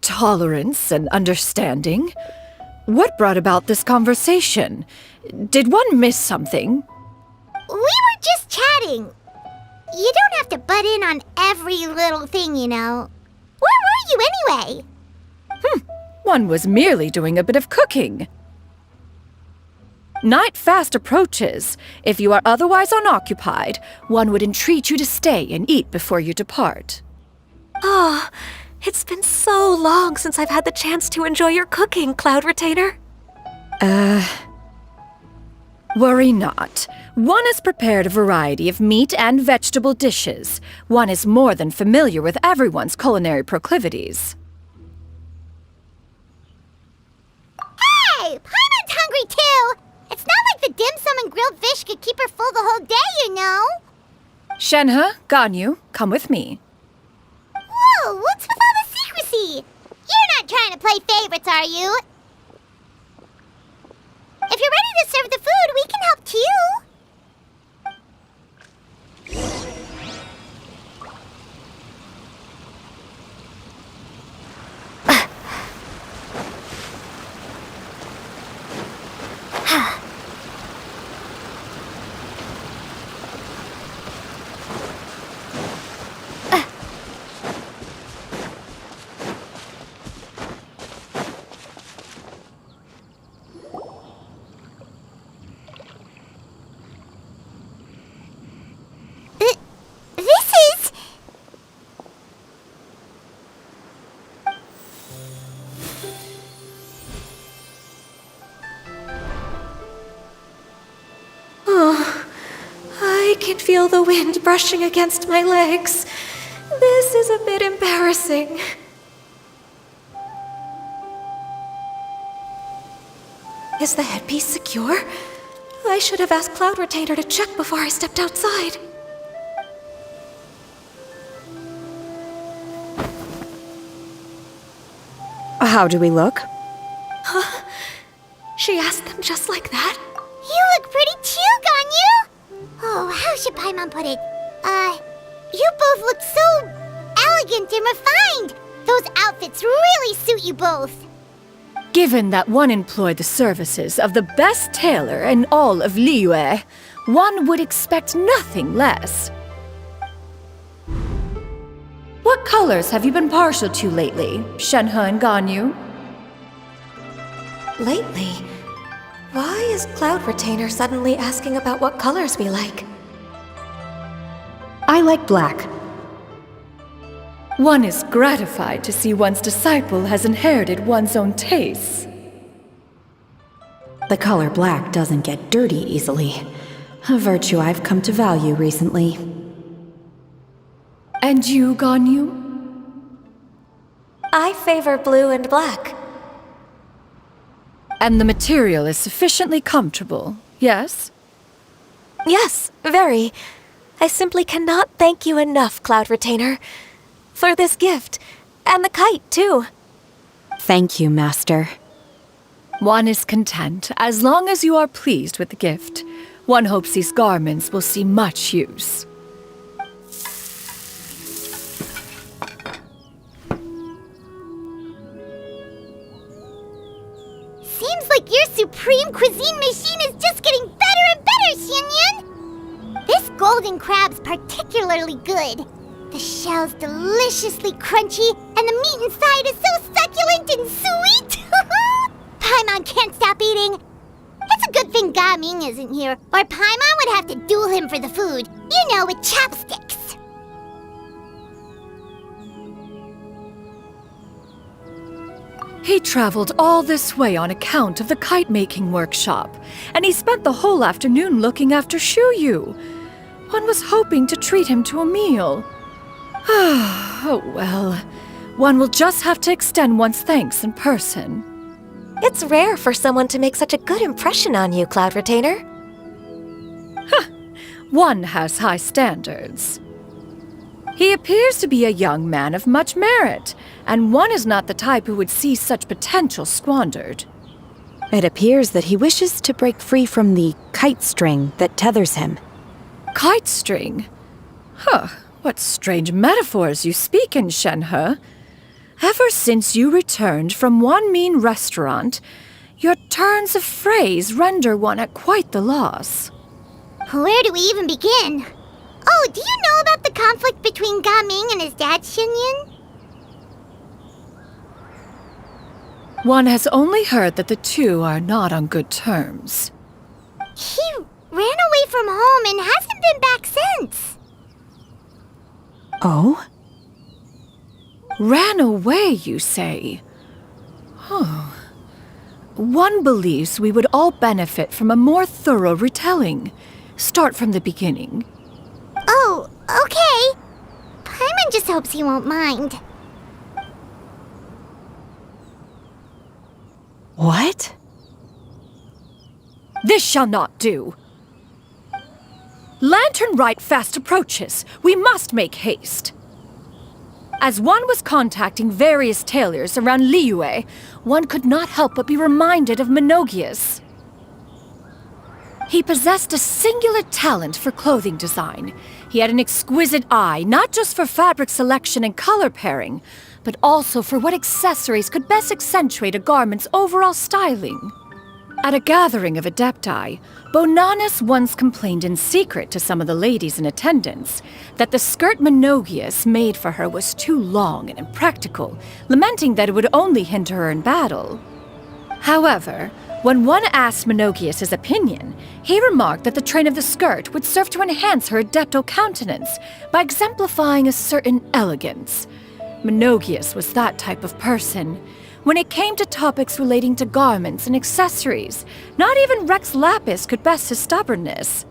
Tolerance and understanding? What brought about this conversation? Did one miss something? We were just chatting. You don't have to butt in on every little thing, you know. Where were you anyway? One was merely doing a bit of cooking. Night fast approaches. If you are otherwise unoccupied, one would entreat you to stay and eat before you depart. Oh, it's been so long since I've had the chance to enjoy your cooking, Cloud Retainer. Worry not. One has prepared a variety of meat and vegetable dishes. One is more than familiar with everyone's culinary proclivities. Hey, Paimon's hungry too! It's not like the dim sum and grilled fish could keep her full the whole day, you know! Shenhe, Ganyu, come with me. Whoa, what's with all the secrecy? You're not trying to play favorites, are you? If you're ready to serve the food, we can help too. I can feel the wind brushing against my legs. This is a bit embarrassing. Is the headpiece secure? I should have asked Cloud Retainer to check before I stepped outside. How do we look? Huh? She asked them just like that? You look pretty too, Ganyu! Oh, how should Paimon put it? You both look so elegant and refined! Those outfits really suit you both. Given that one employed the services of the best tailor in all of Liyue, one would expect nothing less. What colors have you been partial to lately, Shenhe and Ganyu? Lately? Why is Cloud Retainer suddenly asking about what colors we like? I like black. One is gratified to see one's disciple has inherited one's own tastes. The color black doesn't get dirty easily, a virtue I've come to value recently. And you, Ganyu? I favor blue and black. And the material is sufficiently comfortable, yes? Yes, very. I simply cannot thank you enough, Cloud Retainer. For this gift. And the kite, too. Thank you, Master. One is content as long as you are pleased with the gift. One hopes these garments will see much use. Seems like your supreme cuisine machine is just getting better and better, Xianyun! This golden crab's particularly good. The shell's deliciously crunchy, and the meat inside is so succulent and sweet! Paimon can't stop eating. It's a good thing Gaming isn't here, or Paimon would have to duel him for the food. You know, with chopsticks. He traveled all this way on account of the kite-making workshop, and he spent the whole afternoon looking after Shuyu. One was hoping to treat him to a meal. Oh well, one will just have to extend one's thanks in person. It's rare for someone to make such a good impression on you, Cloud Retainer. One has high standards. He appears to be a young man of much merit, and one is not the type who would see such potential squandered. It appears that he wishes to break free from the kite string that tethers him. Kite string? Huh, what strange metaphors you speak in, Shenhe. Ever since you returned from one mean restaurant, your turns of phrase render one at quite the loss. Where do we even begin? Oh, do you know about the conflict between Gaming and his dad, Xianyun? One has only heard that the two are not on good terms. He ran away from home and hasn't been back since. Oh? Ran away, you say? Oh. One believes we would all benefit from a more thorough retelling. Start from the beginning. Oh, okay. Paimon just hopes he won't mind. What? This shall not do. Lantern Rite fast approaches. We must make haste. As one was contacting various tailors around Liyue, one could not help but be reminded of Menogias. He possessed a singular talent for clothing design. He had an exquisite eye, not just for fabric selection and color pairing, but also for what accessories could best accentuate a garment's overall styling. At a gathering of Adepti, Bonanis once complained in secret to some of the ladies in attendance that the skirt Menogias made for her was too long and impractical, lamenting that it would only hinder her in battle. However, when one asked Menogias his opinion, he remarked that the train of the skirt would serve to enhance her adeptal countenance by exemplifying a certain elegance. Menogias was that type of person. When it came to topics relating to garments and accessories, not even Rex Lapis could best his stubbornness.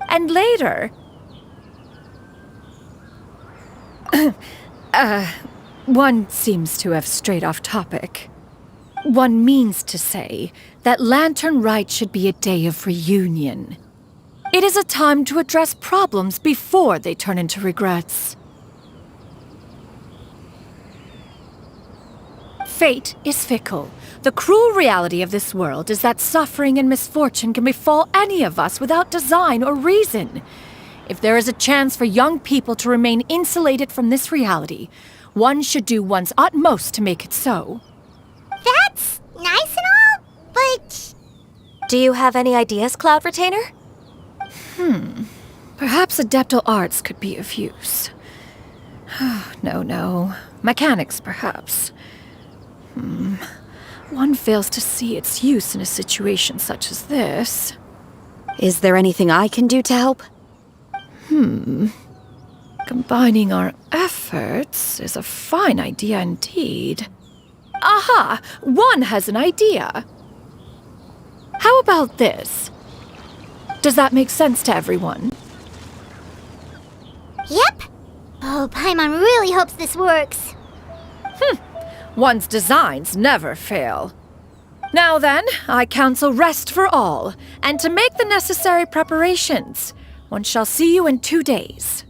And later... one seems to have strayed off topic. One means to say that Lantern Rite should be a day of reunion. It is a time to address problems before they turn into regrets. Fate is fickle. The cruel reality of this world is that suffering and misfortune can befall any of us without design or reason. If there is a chance for young people to remain insulated from this reality, one should do one's utmost to make it so. That's nice and all, but... Do you have any ideas, Cloud Retainer? Perhaps adeptal arts could be of use. No. Mechanics, perhaps. One fails to see its use in a situation such as this. Is there anything I can do to help? Combining our efforts is a fine idea indeed. Aha! One has an idea. How about this? Does that make sense to everyone? Yep. Oh, Paimon really hopes this works. One's designs never fail. Now then, I counsel rest for all, and to make the necessary preparations. One shall see you in 2 days.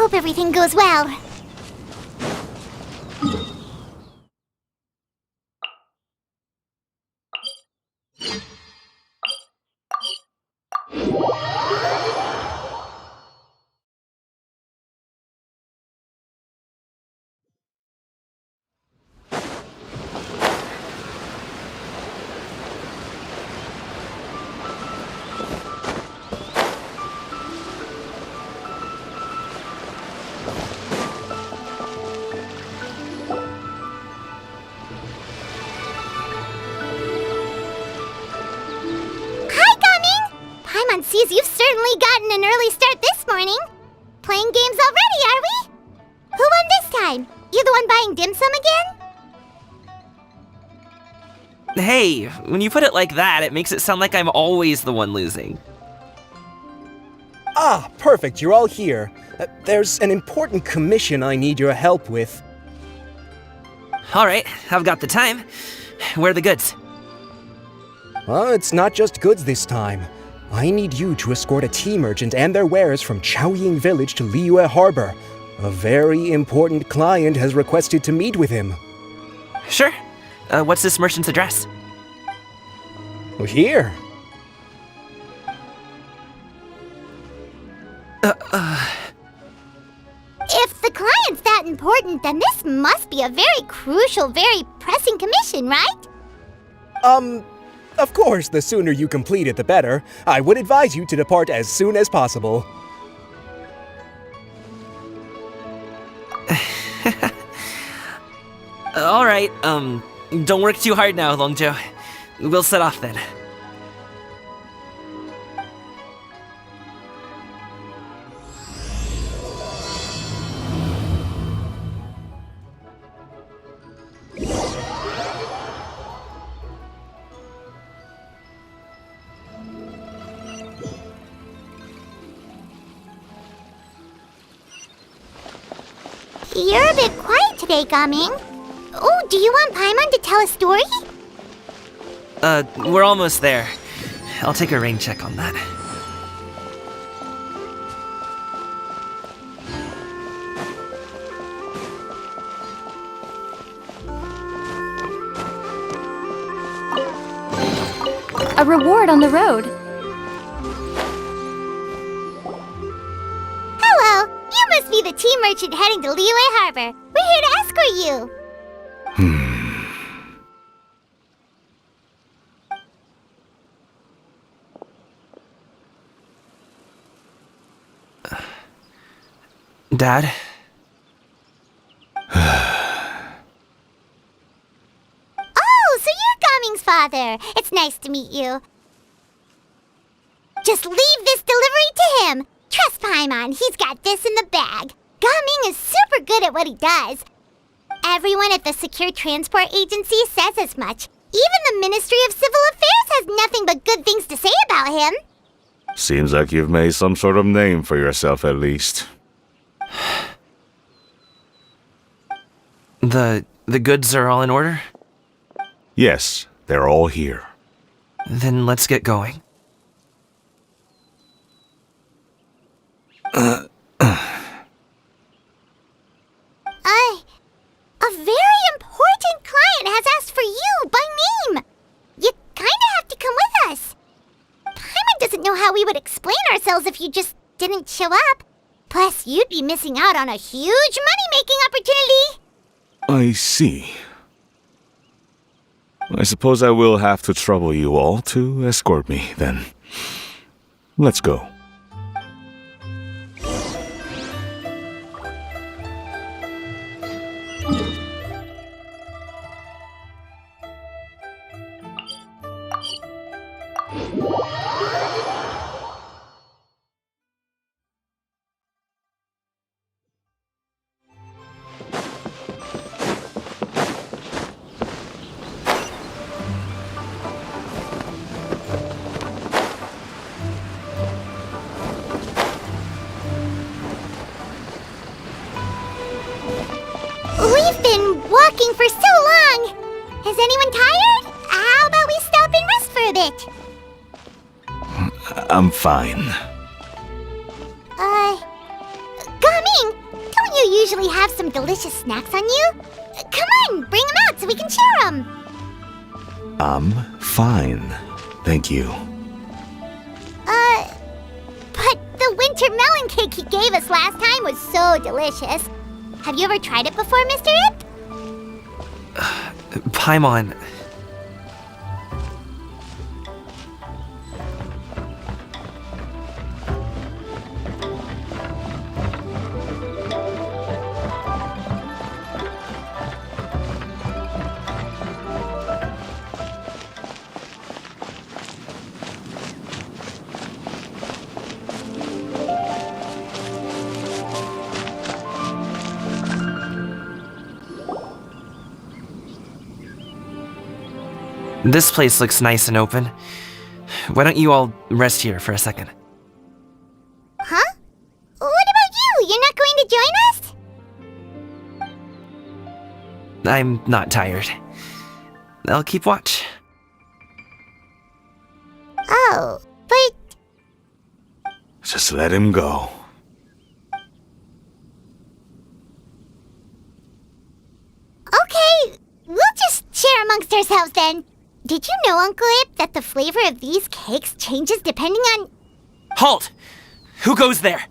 hope everything goes well. Paimon sees you've certainly gotten an early start this morning. Playing games already, are we? Who won this time? You the one buying dim sum again? Hey, when you put it like that, it makes it sound like I'm always the one losing. Ah, perfect, you're all here. There's an important commission I need your help with. Alright, I've got the time. Where are the goods? Well, it's not just goods this time. I need you to escort a tea merchant and their wares from Chaoying Village to Liyue Harbor. A very important client has requested to meet with him. Sure. What's this merchant's address? Here. If the client's that important, then this must be a very crucial, very pressing commission, right? Of course, the sooner you complete it, the better. I would advise you to depart as soon as possible. Alright, don't work too hard now, Longzhou. We'll set off then. You're a bit quiet today, Gaming. Oh, do you want Paimon to tell a story? We're almost there. I'll take a rain check on that. A reward on the road. Hello, you must be the tea merchant heading to Liyue Harbor. We're here to escort you. Dad? Oh, so you're Gaming's father. It's nice to meet you. Just leave this delivery to him. Trust Paimon, he's got this in the bag. Gaming is super good at what he does. Everyone at the Secure Transport Agency says as much. Even the Ministry of Civil Affairs has nothing but good things to say about him. Seems like you've made some sort of name for yourself at least. The goods are all in order? Yes, they're all here. Then let's get going. A very important client has asked for you by name. You kinda have to come with us. Paimon doesn't know how we would explain ourselves if you just didn't show up. Plus, you'd be missing out on a huge money-making opportunity. I see. I suppose I will have to trouble you all to escort me, then. Let's go. We've been walking for so long. Is anyone tired? How about we stop and rest for a bit? I'm fine. Gaming, usually have some delicious snacks on you? Come on, bring them out so we can share them. I'm fine. Thank you. But the winter melon cake he gave us last time was so delicious. Have you ever tried it before, Mr. Ip? Paimon. This place looks nice and open. Why don't you all rest here for a second? Huh? What about you? You're not going to join us? I'm not tired. I'll keep watch. Oh, but... Just let him go. Okay, we'll just share amongst ourselves then. Did you know, Uncle Ip, that the flavor of these cakes changes depending on... Halt! Who goes there?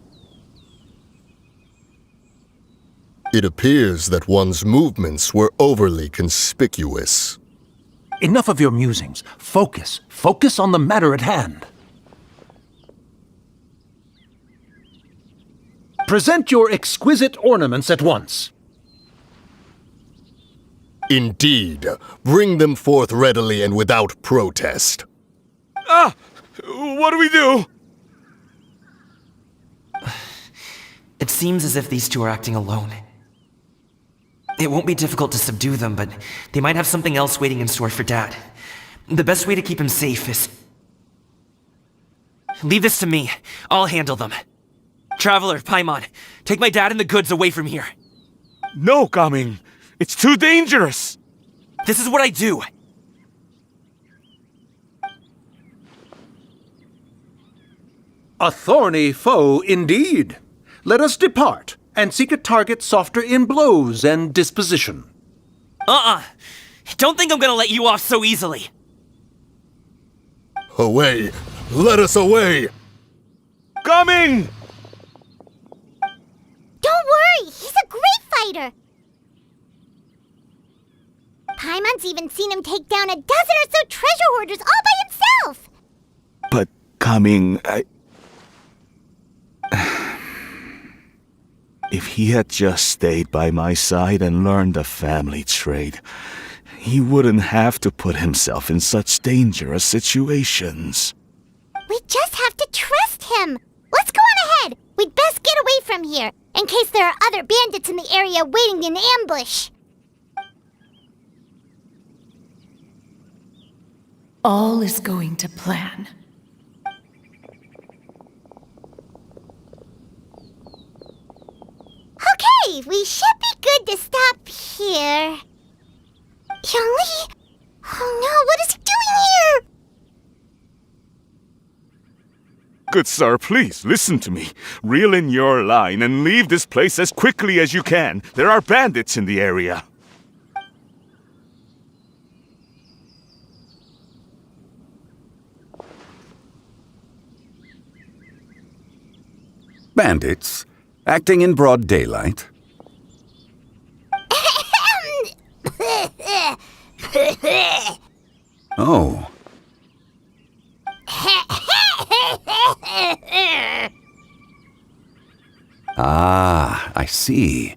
It appears that one's movements were overly conspicuous. Enough of your musings. Focus. Focus on the matter at hand. Present your exquisite ornaments at once. Indeed. Bring them forth readily and without protest. Ah! What do we do? It seems as if these two are acting alone. It won't be difficult to subdue them, but they might have something else waiting in store for Dad. The best way to keep him safe is... Leave this to me. I'll handle them. Traveler, Paimon, take my dad and the goods away from here. No, Gaming. It's too dangerous! This is what I do! A thorny foe indeed. Let us depart, and seek a target softer in blows and disposition. Don't think I'm gonna let you off so easily! Away! Let us away! Coming! Don't worry, he's a great fighter! Paimon's even seen him take down a dozen or so treasure hoarders all by himself! But Coming, If he had just stayed by my side and learned the family trade, he wouldn't have to put himself in such dangerous situations. We just have to trust him! Let's go on ahead! We'd best get away from here, in case there are other bandits in the area waiting in ambush! All is going to plan. Okay, we should be good to stop here. Youngli? Oh no, what is he doing here? Good sir, please, listen to me. Reel in your line and leave this place as quickly as you can. There are bandits in the area. Bandits? Acting in broad daylight? Oh. Ah, I see.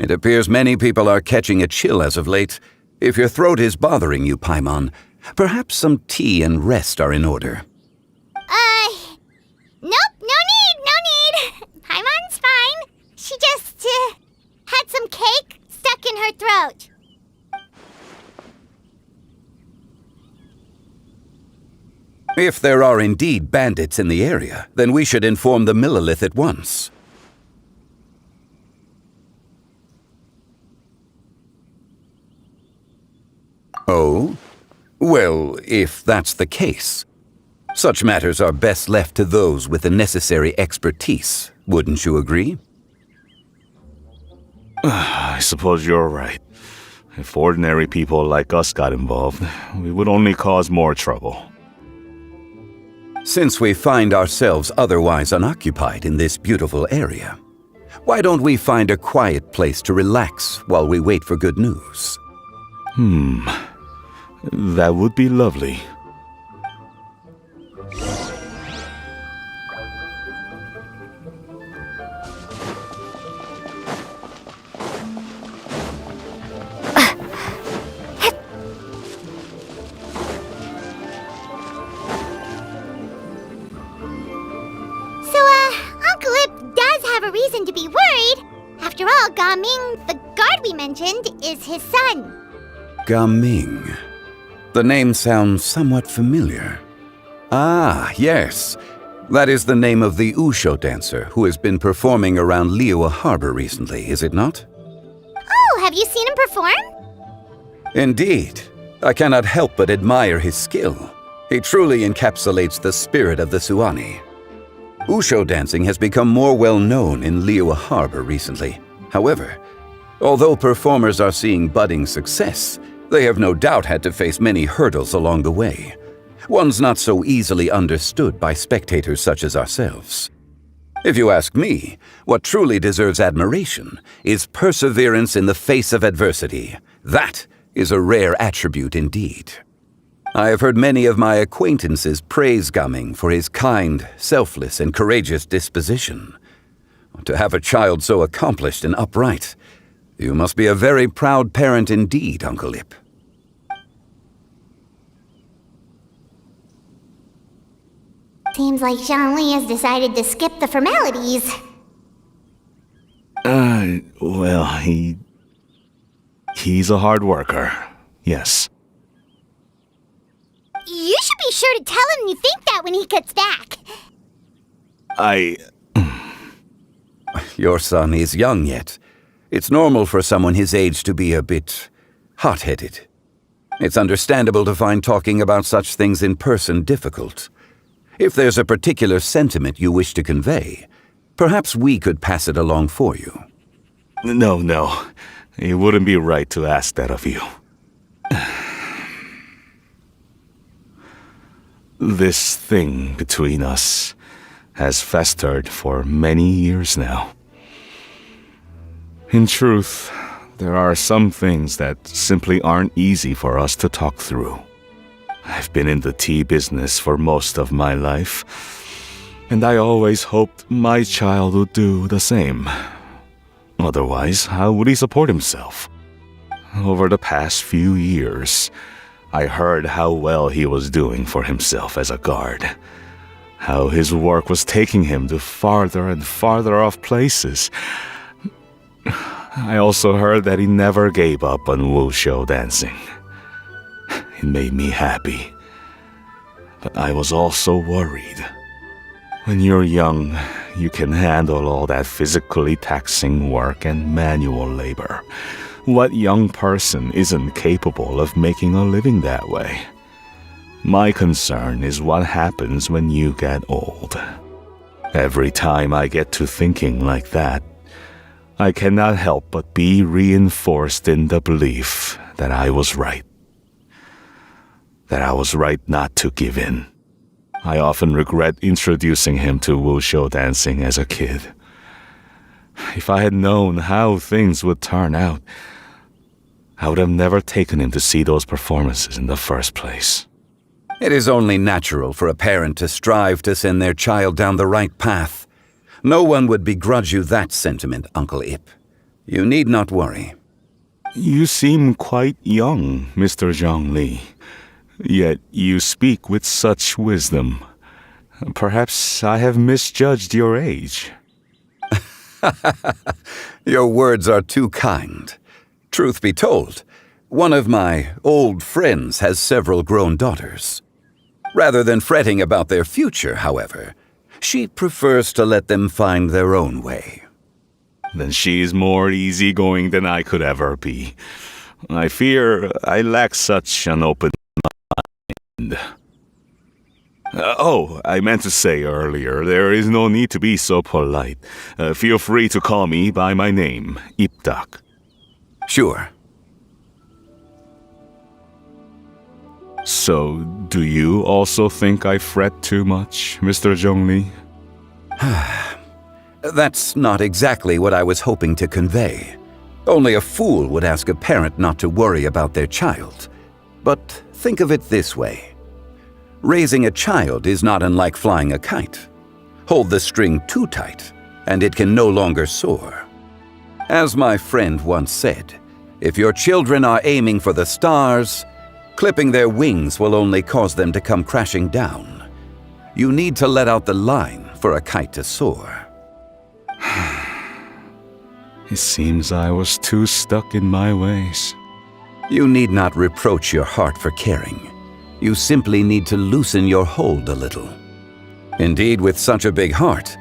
It appears many people are catching a chill as of late. If your throat is bothering you, Paimon, perhaps some tea and rest are in order. Nope, no need. Paimon's fine. She just, had some cake stuck in her throat. If there are indeed bandits in the area, then we should inform the Millilith at once. Oh? Well, if that's the case, such matters are best left to those with the necessary expertise, wouldn't you agree? I suppose you're right. If ordinary people like us got involved, we would only cause more trouble. Since we find ourselves otherwise unoccupied in this beautiful area, why don't we find a quiet place to relax while we wait for good news? That would be lovely. Uncle Ip does have a reason to be worried. After all, Gaming, the guard we mentioned, is his son. Gaming. The name sounds somewhat familiar. Ah, yes. That is the name of the Usho dancer who has been performing around Liyue Harbor recently, is it not? Oh, have you seen him perform? Indeed. I cannot help but admire his skill. He truly encapsulates the spirit of the Suani. Usho dancing has become more well known in Liyue Harbor recently. However, although performers are seeing budding success, they have no doubt had to face many hurdles along the way. Ones not so easily understood by spectators such as ourselves. If you ask me, what truly deserves admiration is perseverance in the face of adversity. That is a rare attribute indeed. I have heard many of my acquaintances praise Gaming for his kind, selfless, and courageous disposition. To have a child so accomplished and upright, you must be a very proud parent indeed, Uncle Ip. Seems like Zhongli has decided to skip the formalities. Well, he's a hard worker. Yes. You should be sure to tell him you think that when he gets back. Your son is young yet. It's normal for someone his age to be a bit hot-headed. It's understandable to find talking about such things in person difficult. If there's a particular sentiment you wish to convey, perhaps we could pass it along for you. No. It wouldn't be right to ask that of you. This thing between us has festered for many years now. In truth, there are some things that simply aren't easy for us to talk through. I've been in the tea business for most of my life, and I always hoped my child would do the same. Otherwise, how would he support himself? Over the past few years, I heard how well he was doing for himself as a guard. How his work was taking him to farther and farther off places. I also heard that he never gave up on wushou dancing. It made me happy. But I was also worried. When you're young, you can handle all that physically taxing work and manual labor. What young person isn't capable of making a living that way? My concern is what happens when you get old. Every time I get to thinking like that, I cannot help but be reinforced in the belief that I was right. That I was right not to give in. I often regret introducing him to wushou dancing as a kid. If I had known how things would turn out, I would have never taken him to see those performances in the first place. It is only natural for a parent to strive to send their child down the right path. No one would begrudge you that sentiment, Uncle Ip. You need not worry. You seem quite young, Mr. Zhongli. Yet you speak with such wisdom. Perhaps I have misjudged your age. Your words are too kind. Truth be told, one of my old friends has several grown daughters. Rather than fretting about their future, however, she prefers to let them find their own way. Then she's more easygoing than I could ever be. I fear I lack such an open mind. I meant to say earlier, there is no need to be so polite. Feel free to call me by my name, Ipdak. Sure. So, do you also think I fret too much, Mr. Zhongli? That's not exactly what I was hoping to convey. Only a fool would ask a parent not to worry about their child. But think of it this way. Raising a child is not unlike flying a kite. Hold the string too tight, and it can no longer soar. As my friend once said, if your children are aiming for the stars, clipping their wings will only cause them to come crashing down. You need to let out the line for a kite to soar. It seems I was too stuck in my ways. You need not reproach your heart for caring. You simply need to loosen your hold a little. Indeed, with such a big heart,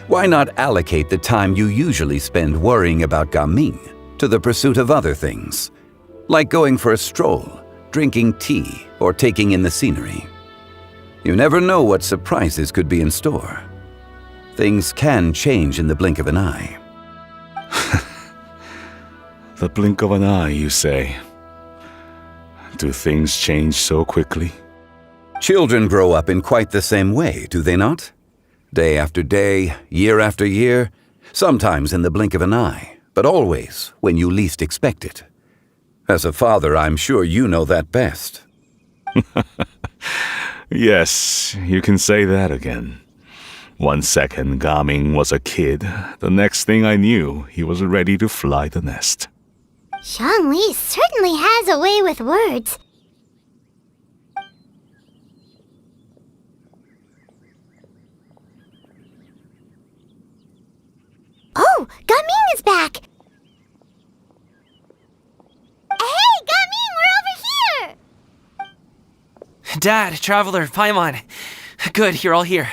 why not allocate the time you usually spend worrying about Gaming to the pursuit of other things, like going for a stroll, drinking tea, or taking in the scenery? You never know what surprises could be in store. Things can change in the blink of an eye. The blink of an eye, you say? Do things change so quickly? Children grow up in quite the same way, do they not? Day after day, year after year, sometimes in the blink of an eye, but always when you least expect it. As a father, I'm sure you know that best. Yes, you can say that again. 1 second, Gaming was a kid. The next thing I knew, he was ready to fly the nest. Zhongli certainly has a way with words. Oh, Gaming is back! Hey, Gaming, we're over here! Dad, Traveler, Paimon. Good, you're all here.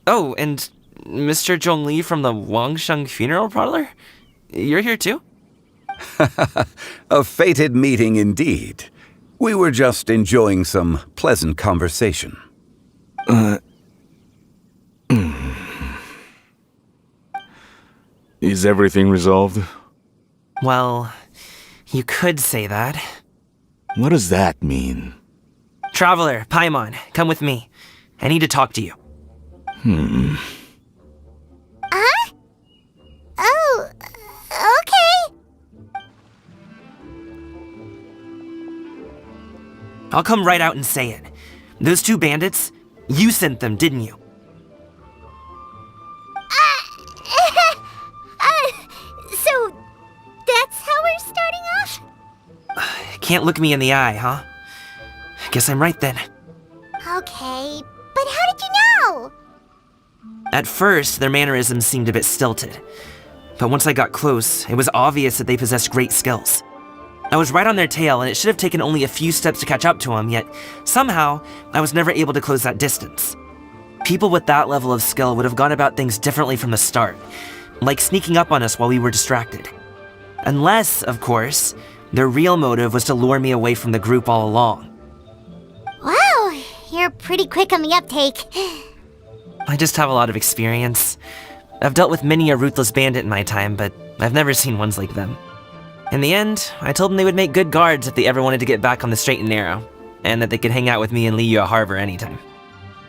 Oh, and Mr. Zhongli from the Wangsheng Funeral Parlor? You're here too? A fated meeting indeed. We were just enjoying some pleasant conversation. Is everything resolved? Well, you could say that. What does that mean? Traveler, Paimon, come with me. I need to talk to you. Huh? Oh, okay. I'll come right out and say it. Those two bandits, you sent them, didn't you? So that's how we're starting off? Can't look me in the eye, huh? Guess I'm right then. Okay, but how did you know? At first, their mannerisms seemed a bit stilted. But once I got close, it was obvious that they possessed great skills. I was right on their tail, and it should have taken only a few steps to catch up to them, yet somehow, I was never able to close that distance. People with that level of skill would have gone about things differently from the start, like sneaking up on us while we were distracted. Unless, of course, their real motive was to lure me away from the group all along. Wow, you're pretty quick on the uptake. I just have a lot of experience. I've dealt with many a ruthless bandit in my time, but I've never seen ones like them. In the end, I told them they would make good guards if they ever wanted to get back on the straight and narrow, and that they could hang out with me in Liyue Harbor anytime.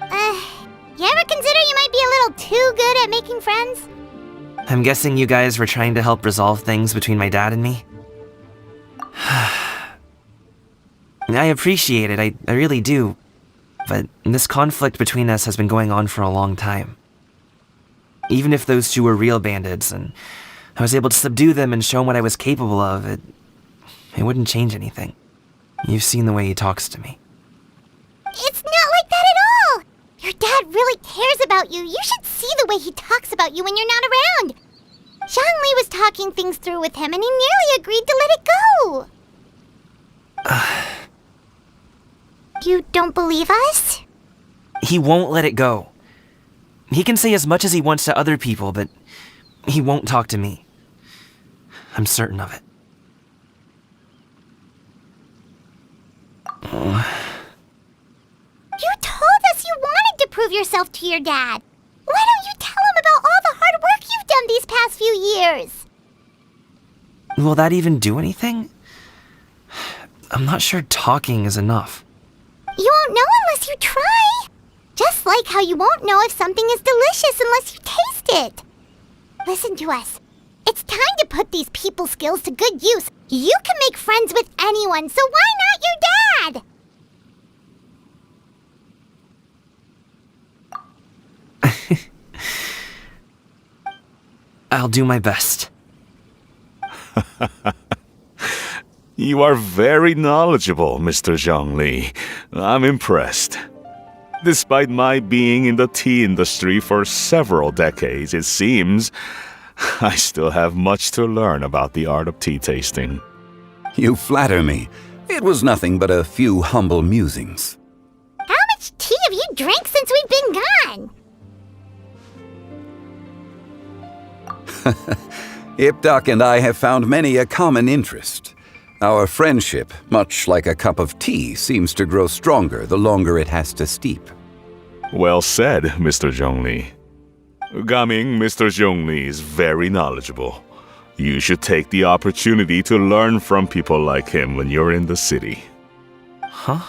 You ever consider you might be a little too good at making friends? I'm guessing you guys were trying to help resolve things between my dad and me? I appreciate it, I really do. But this conflict between us has been going on for a long time. Even if those two were real bandits, and I was able to subdue them and show them what I was capable of, it wouldn't change anything. You've seen the way he talks to me. It's not like that at all! Your dad really cares about you. You should see the way he talks about you when you're not around. Zhongli was talking things through with him, and he nearly agreed to let it go. You don't believe us? He won't let it go. He can say as much as he wants to other people, but he won't talk to me. I'm certain of it. You told us you wanted prove yourself to your dad. Why don't you tell him about all the hard work you've done these past few years? Will that even do anything? I'm not sure talking is enough. You won't know unless you try. Just like how you won't know if something is delicious unless you taste it. Listen to us. It's time to put these people skills to good use. You can make friends with anyone, so why not your dad? I'll do my best. You are very knowledgeable, Mr. Zhongli. I'm impressed. Despite my being in the tea industry for several decades, it seems I still have much to learn about the art of tea tasting. You flatter me. It was nothing but a few humble musings. How much tea have you drank since we've been gone? Ipdak and I have found many a common interest. Our friendship, much like a cup of tea, seems to grow stronger the longer it has to steep. Well said, Mr. Zhongli. Gaming, Mr. Zhongli is very knowledgeable. You should take the opportunity to learn from people like him when you're in the city. Huh?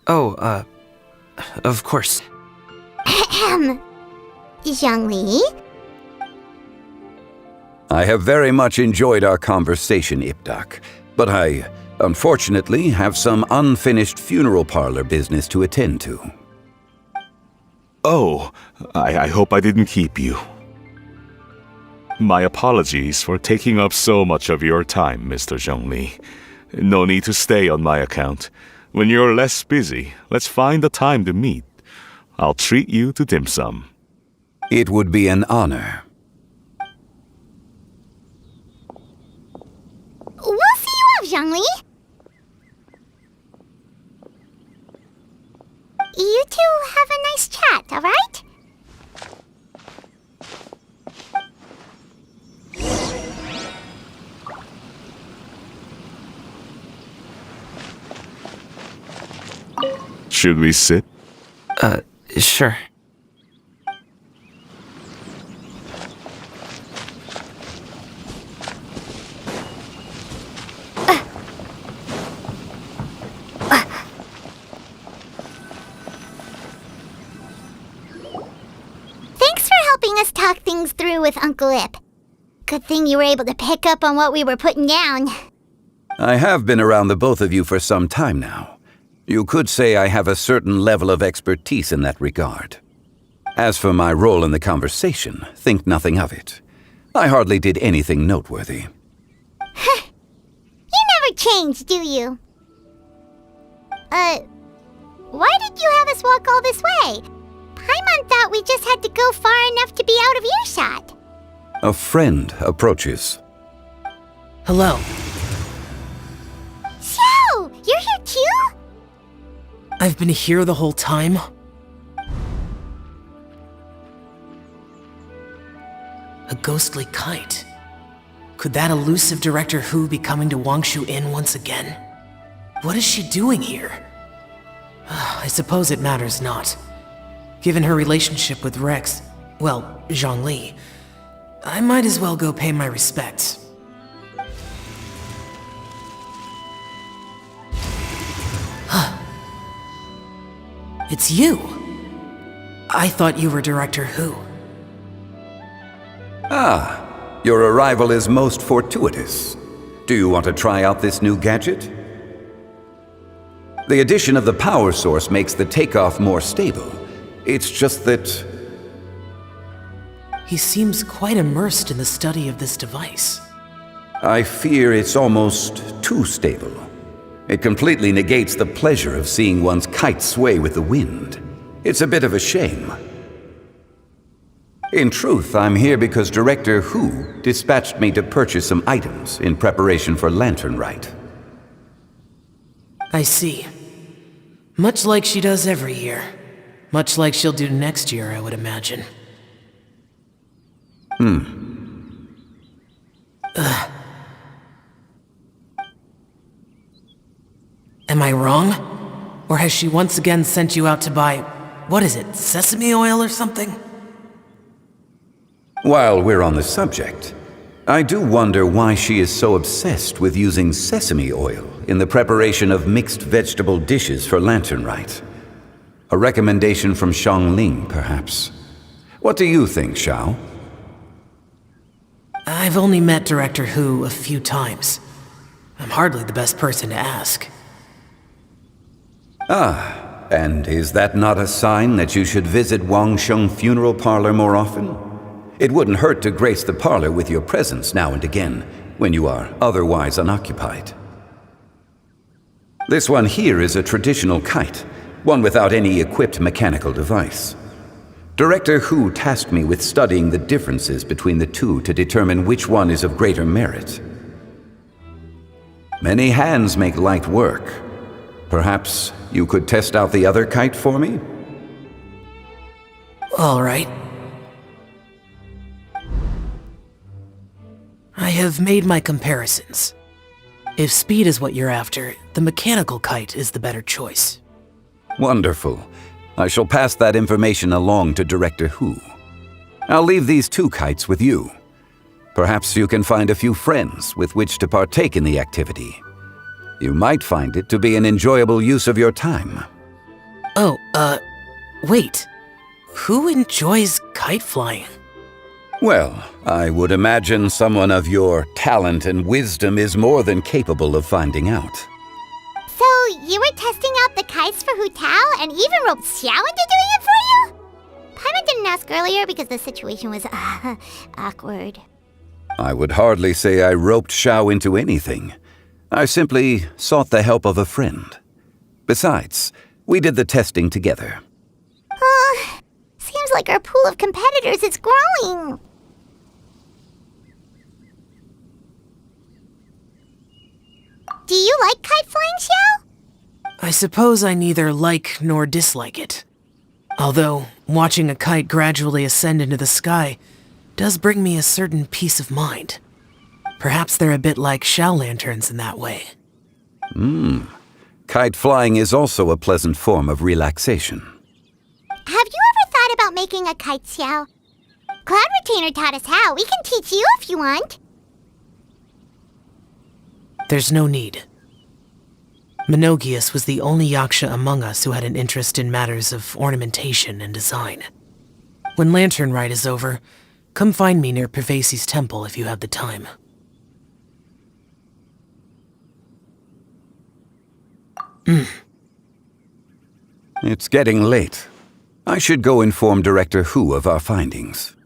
Oh, of course. Zhongli? I have very much enjoyed our conversation, Ipdak, but I, unfortunately, have some unfinished funeral parlor business to attend to. Oh, I hope I didn't keep you. My apologies for taking up so much of your time, Mr. Zhongli. No need to stay on my account. When you're less busy, let's find a time to meet. I'll treat you to dim sum. It would be an honor. We'll see you off, Zhongli. You two have a nice chat, all right? Should we sit? Sure. Thanks for helping us talk things through with Uncle Ip. Good thing you were able to pick up on what we were putting down. I have been around the both of you for some time now. You could say I have a certain level of expertise in that regard. As for my role in the conversation, think nothing of it. I hardly did anything noteworthy. You never change, do you? Why did you have us walk all this way? Paimon thought we just had to go far enough to be out of earshot. A friend approaches. Hello. So, you're here too? I've been here the whole time? A ghostly kite. Could that elusive Director Hu be coming to Wangshu Inn once again? What is she doing here? I suppose it matters not. Given her relationship with Rex, well, Zhongli, I might as well go pay my respects. It's you! I thought you were Director Hu. Ah, your arrival is most fortuitous. Do you want to try out this new gadget? The addition of the power source makes the takeoff more stable. It's just that... He seems quite immersed in the study of this device. I fear it's almost too stable. It completely negates the pleasure of seeing one's kite sway with the wind. It's a bit of a shame. In truth, I'm here because Director Hu dispatched me to purchase some items in preparation for Lantern Rite. I see. Much like she does every year. Much like she'll do next year, I would imagine. Am I wrong? Or has she once again sent you out to buy, what is it, sesame oil or something? While we're on the subject, I do wonder why she is so obsessed with using sesame oil in the preparation of mixed vegetable dishes for Lantern Rite. A recommendation from Xiangling, perhaps. What do you think, Xiao? I've only met Director Hu a few times. I'm hardly the best person to ask. Ah, and is that not a sign that you should visit Wangsheng Funeral Parlor more often? It wouldn't hurt to grace the parlor with your presence now and again, when you are otherwise unoccupied. This one here is a traditional kite, one without any equipped mechanical device. Director Hu tasked me with studying the differences between the two to determine which one is of greater merit. Many hands make light work. Perhaps you could test out the other kite for me? All right. I have made my comparisons. If speed is what you're after, the mechanical kite is the better choice. Wonderful. I shall pass that information along to Director Hu. I'll leave these two kites with you. Perhaps you can find a few friends with which to partake in the activity. You might find it to be an enjoyable use of your time. Oh, wait. Who enjoys kite flying? Well, I would imagine someone of your talent and wisdom is more than capable of finding out. So, you were testing out the kites for Hu Tao and even roped Xiao into doing it for you? Paimon didn't ask earlier because the situation was, awkward. I would hardly say I roped Xiao into anything. I simply sought the help of a friend. Besides, we did the testing together. Seems like our pool of competitors is growing. Do you like kite flying, Xiao? I suppose I neither like nor dislike it. Although, watching a kite gradually ascend into the sky does bring me a certain peace of mind. Perhaps they're a bit like Xiao lanterns in that way. Kite flying is also a pleasant form of relaxation. Have you ever thought about making a kite, Xiao? Cloud Retainer taught us how. We can teach you if you want. There's no need. Menogius was the only yaksha among us who had an interest in matters of ornamentation and design. When Lantern Rite is over, come find me near Pervasi's temple if you have the time. It's getting late. I should go inform Director Hu of our findings.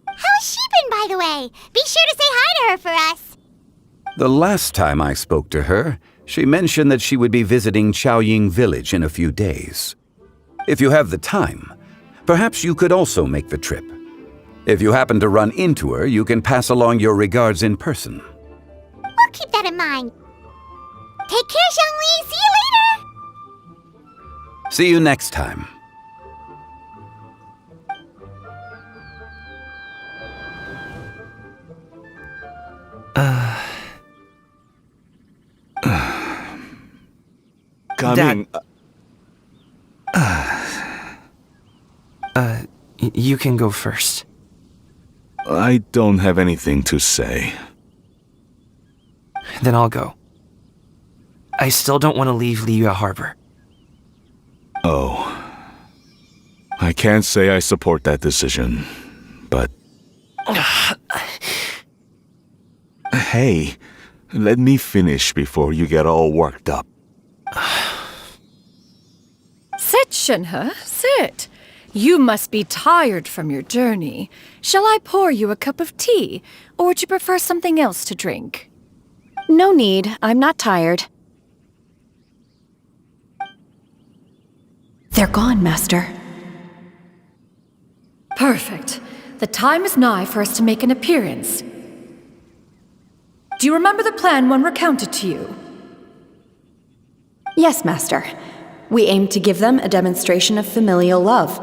How's she been, by the way? Be sure to say hi to her for us. The last time I spoke to her, she mentioned that she would be visiting Chaoying Village in a few days. If you have the time, perhaps you could also make the trip. If you happen to run into her, you can pass along your regards in person. We'll keep that in mind. Take care, Xiangli. See you later. See you next time. Coming. You can go first. I don't have anything to say. Then I'll go. I still don't want to leave Liyue Harbor. Oh. I can't say I support that decision, but... Hey, let me finish before you get all worked up. Sit, Shenhe, sit. You must be tired from your journey. Shall I pour you a cup of tea, or would you prefer something else to drink? No need. I'm not tired. They're gone, Master. Perfect. The time is nigh for us to make an appearance. Do you remember the plan when recounted to you? Yes, Master. We aim to give them a demonstration of familial love.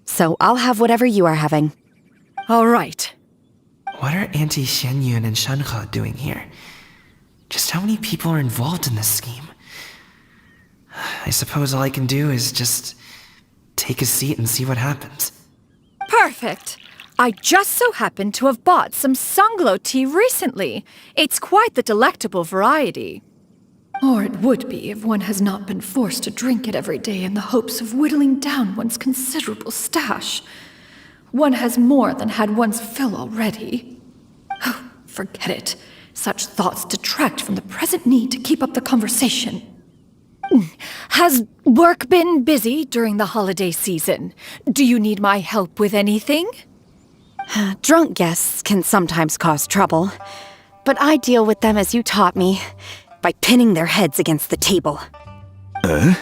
So I'll have whatever you are having. All right. What are Auntie Xianyun and Shenhe doing here? Just how many people are involved in this scheme? I suppose all I can do is just take a seat and see what happens. Perfect! I just so happen to have bought some Sunglow tea recently. It's quite the delectable variety. Or it would be if one has not been forced to drink it every day in the hopes of whittling down one's considerable stash. One has more than had one's fill already. Oh, forget it. Such thoughts detract from the present need to keep up the conversation. Has work been busy during the holiday season? Do you need my help with anything? Drunk guests can sometimes cause trouble, but I deal with them as you taught me, by pinning their heads against the table. Are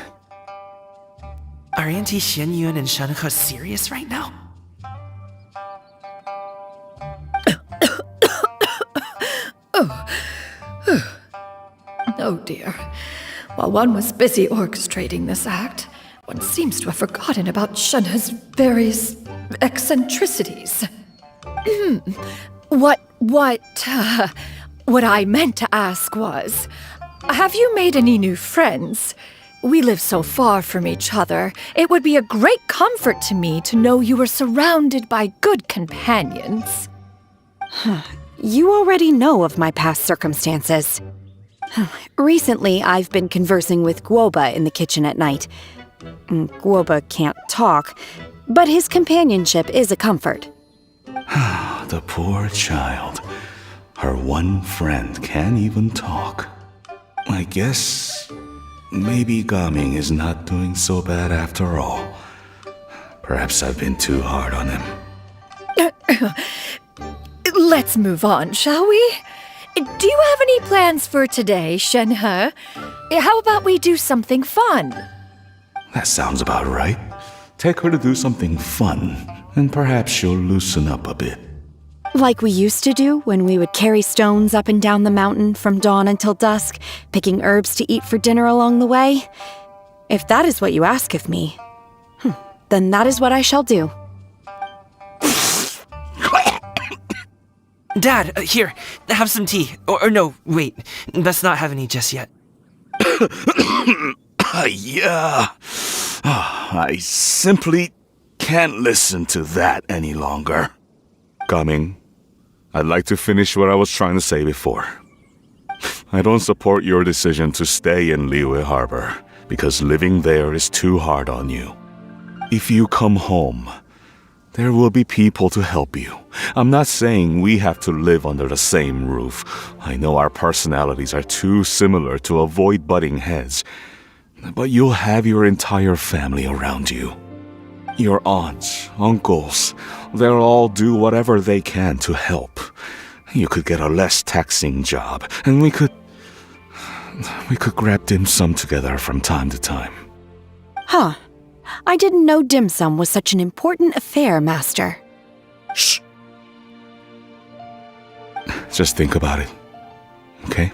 Auntie Xianyun and Shenhe serious right now? Oh dear. While one was busy orchestrating this act, one seems to have forgotten about Shenhe's various eccentricities. What I meant to ask was, have you made any new friends? We live so far from each other. It would be a great comfort to me to know you were surrounded by good companions. You already know of my past circumstances. Recently, I've been conversing with Guoba in the kitchen at night. Guoba can't talk, but his companionship is a comfort. The poor child. Her one friend can't even talk. I guess maybe Gaming is not doing so bad after all. Perhaps I've been too hard on him. Let's move on, shall we? Do you have any plans for today, Shenhe? How about we do something fun? That sounds about right. Take her to do something fun, and perhaps she'll loosen up a bit. Like we used to do when we would carry stones up and down the mountain from dawn until dusk, picking herbs to eat for dinner along the way. If that is what you ask of me, then that is what I shall do. Dad, here, have some tea. Or no, wait, let's not have any just yet. Yeah. I simply can't listen to that any longer. Gaming, I'd like to finish what I was trying to say before. I don't support your decision to stay in Liyue Harbor, because living there is too hard on you. If you come home, there will be people to help you. I'm not saying we have to live under the same roof. I know our personalities are too similar to avoid butting heads. But you'll have your entire family around you. Your aunts, uncles, they'll all do whatever they can to help. You could get a less taxing job, and we could grab dim sum together from time to time. Huh. I didn't know dim sum was such an important affair, Master. Shh. Just think about it, okay?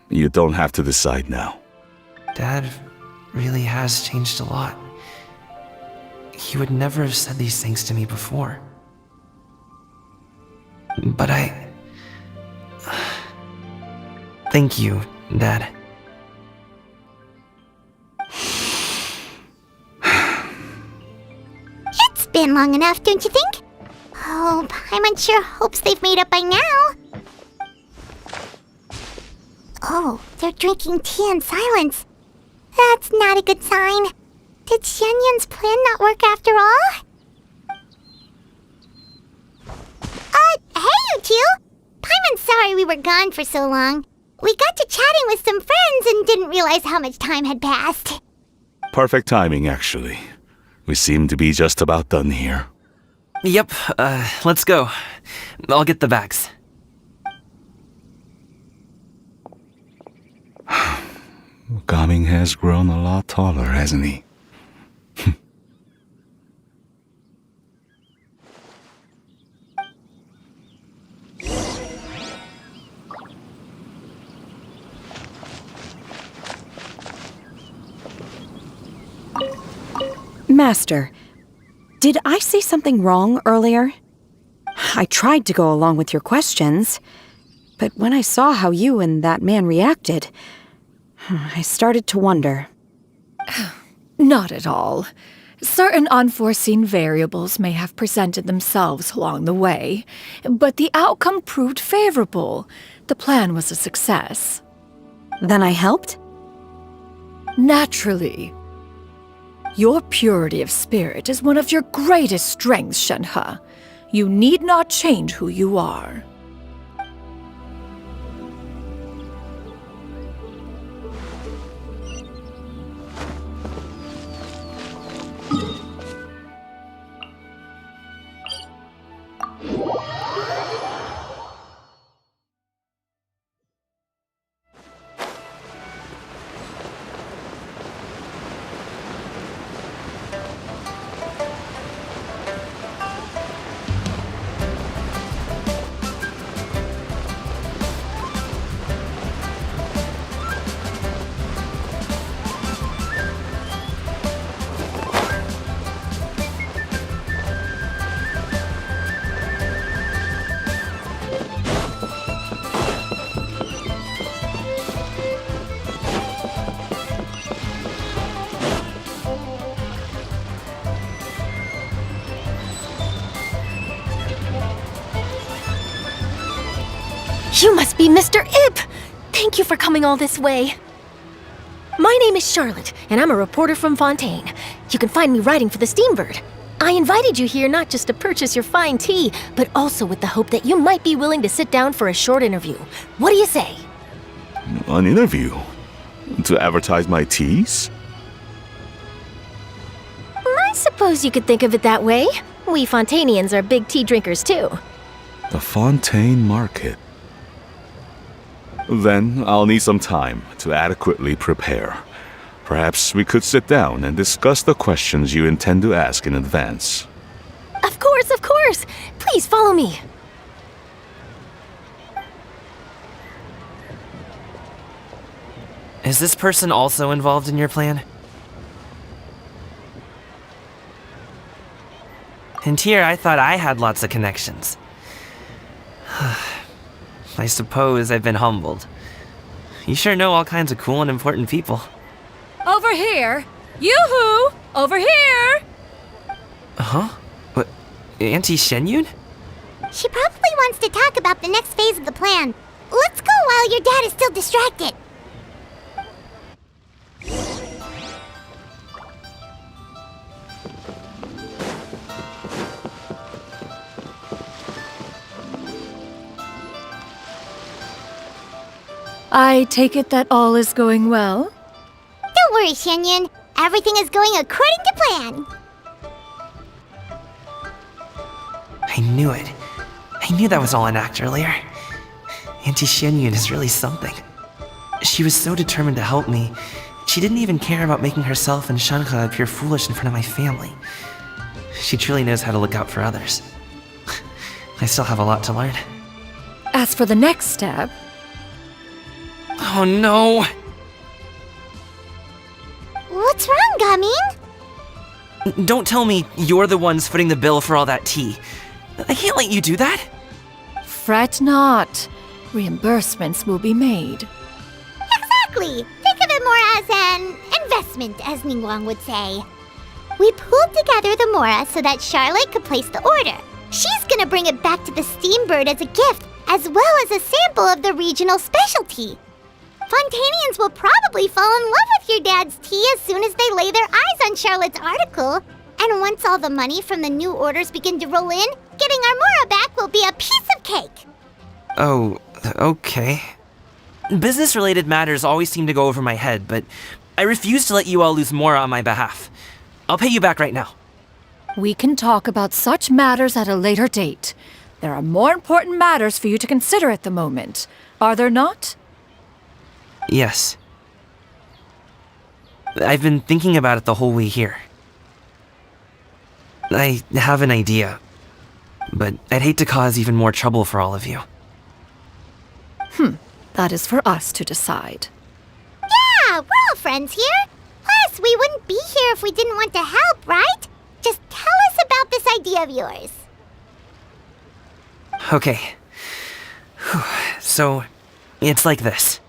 You don't have to decide now. Dad really has changed a lot. He would never have said these things to me before. But thank you, Dad. It's been long enough, don't you think? Oh, Paimon sure hopes they've made up by now. Oh, they're drinking tea in silence. That's not a good sign. Did Xianyun's plan not work after all? Hey you two! Paimon's sorry we were gone for so long. We got to chatting with some friends and didn't realize how much time had passed. Perfect timing, actually. We seem to be just about done here. Yep, let's go. I'll get the bags. Gaming has grown a lot taller, hasn't he? Master, did I say something wrong earlier? I tried to go along with your questions, but when I saw how you and that man reacted, I started to wonder. Not at all. Certain unforeseen variables may have presented themselves along the way, but the outcome proved favorable. The plan was a success. Then I helped? Naturally. Your purity of spirit is one of your greatest strengths, Shenhe. You need not change who you are. You must be Mr. Ip! Thank you for coming all this way. My name is Charlotte, and I'm a reporter from Fontaine. You can find me writing for the Steambird. I invited you here not just to purchase your fine tea, but also with the hope that you might be willing to sit down for a short interview. What do you say? An interview? To advertise my teas? I suppose you could think of it that way. We Fontainians are big tea drinkers too. The Fontaine Market. Then I'll need some time to adequately prepare. Perhaps we could sit down and discuss the questions you intend to ask in advance. Of course, of course! Please follow me. Is this person also involved in your plan? And here I thought I had lots of connections. I suppose I've been humbled. You sure know all kinds of cool and important people. Over here! Yoo-hoo! Over here! Huh? What? Auntie Shenyun? She probably wants to talk about the next phase of the plan. Let's go while your dad is still distracted. I take it that all is going well? Don't worry, Shenyun. Everything is going according to plan. I knew it. I knew that was all an act earlier. Auntie Shenyun is really something. She was so determined to help me. She didn't even care about making herself and Shenhe appear foolish in front of my family. She truly knows how to look out for others. I still have a lot to learn. As for the next step... Oh no! What's wrong, Gaming? Don't tell me you're the ones footing the bill for all that tea. I can't let you do that. Fret not. Reimbursements will be made. Exactly! Think of it more as an investment, as Ningguang would say. We pooled together the Mora so that Charlotte could place the order. She's gonna bring it back to the Steambird as a gift, as well as a sample of the regional specialty. Fontainians will probably fall in love with your dad's tea as soon as they lay their eyes on Charlotte's article. And once all the money from the new orders begin to roll in, getting our Mora back will be a piece of cake. Oh, okay. Business-related matters always seem to go over my head, but I refuse to let you all lose Mora on my behalf. I'll pay you back right now. We can talk about such matters at a later date. There are more important matters for you to consider at the moment, are there not? Yes. I've been thinking about it the whole way here. I have an idea, but I'd hate to cause even more trouble for all of you. That is for us to decide. Yeah, we're all friends here. Plus, we wouldn't be here if we didn't want to help, right? Just tell us about this idea of yours. Okay. So, it's like this.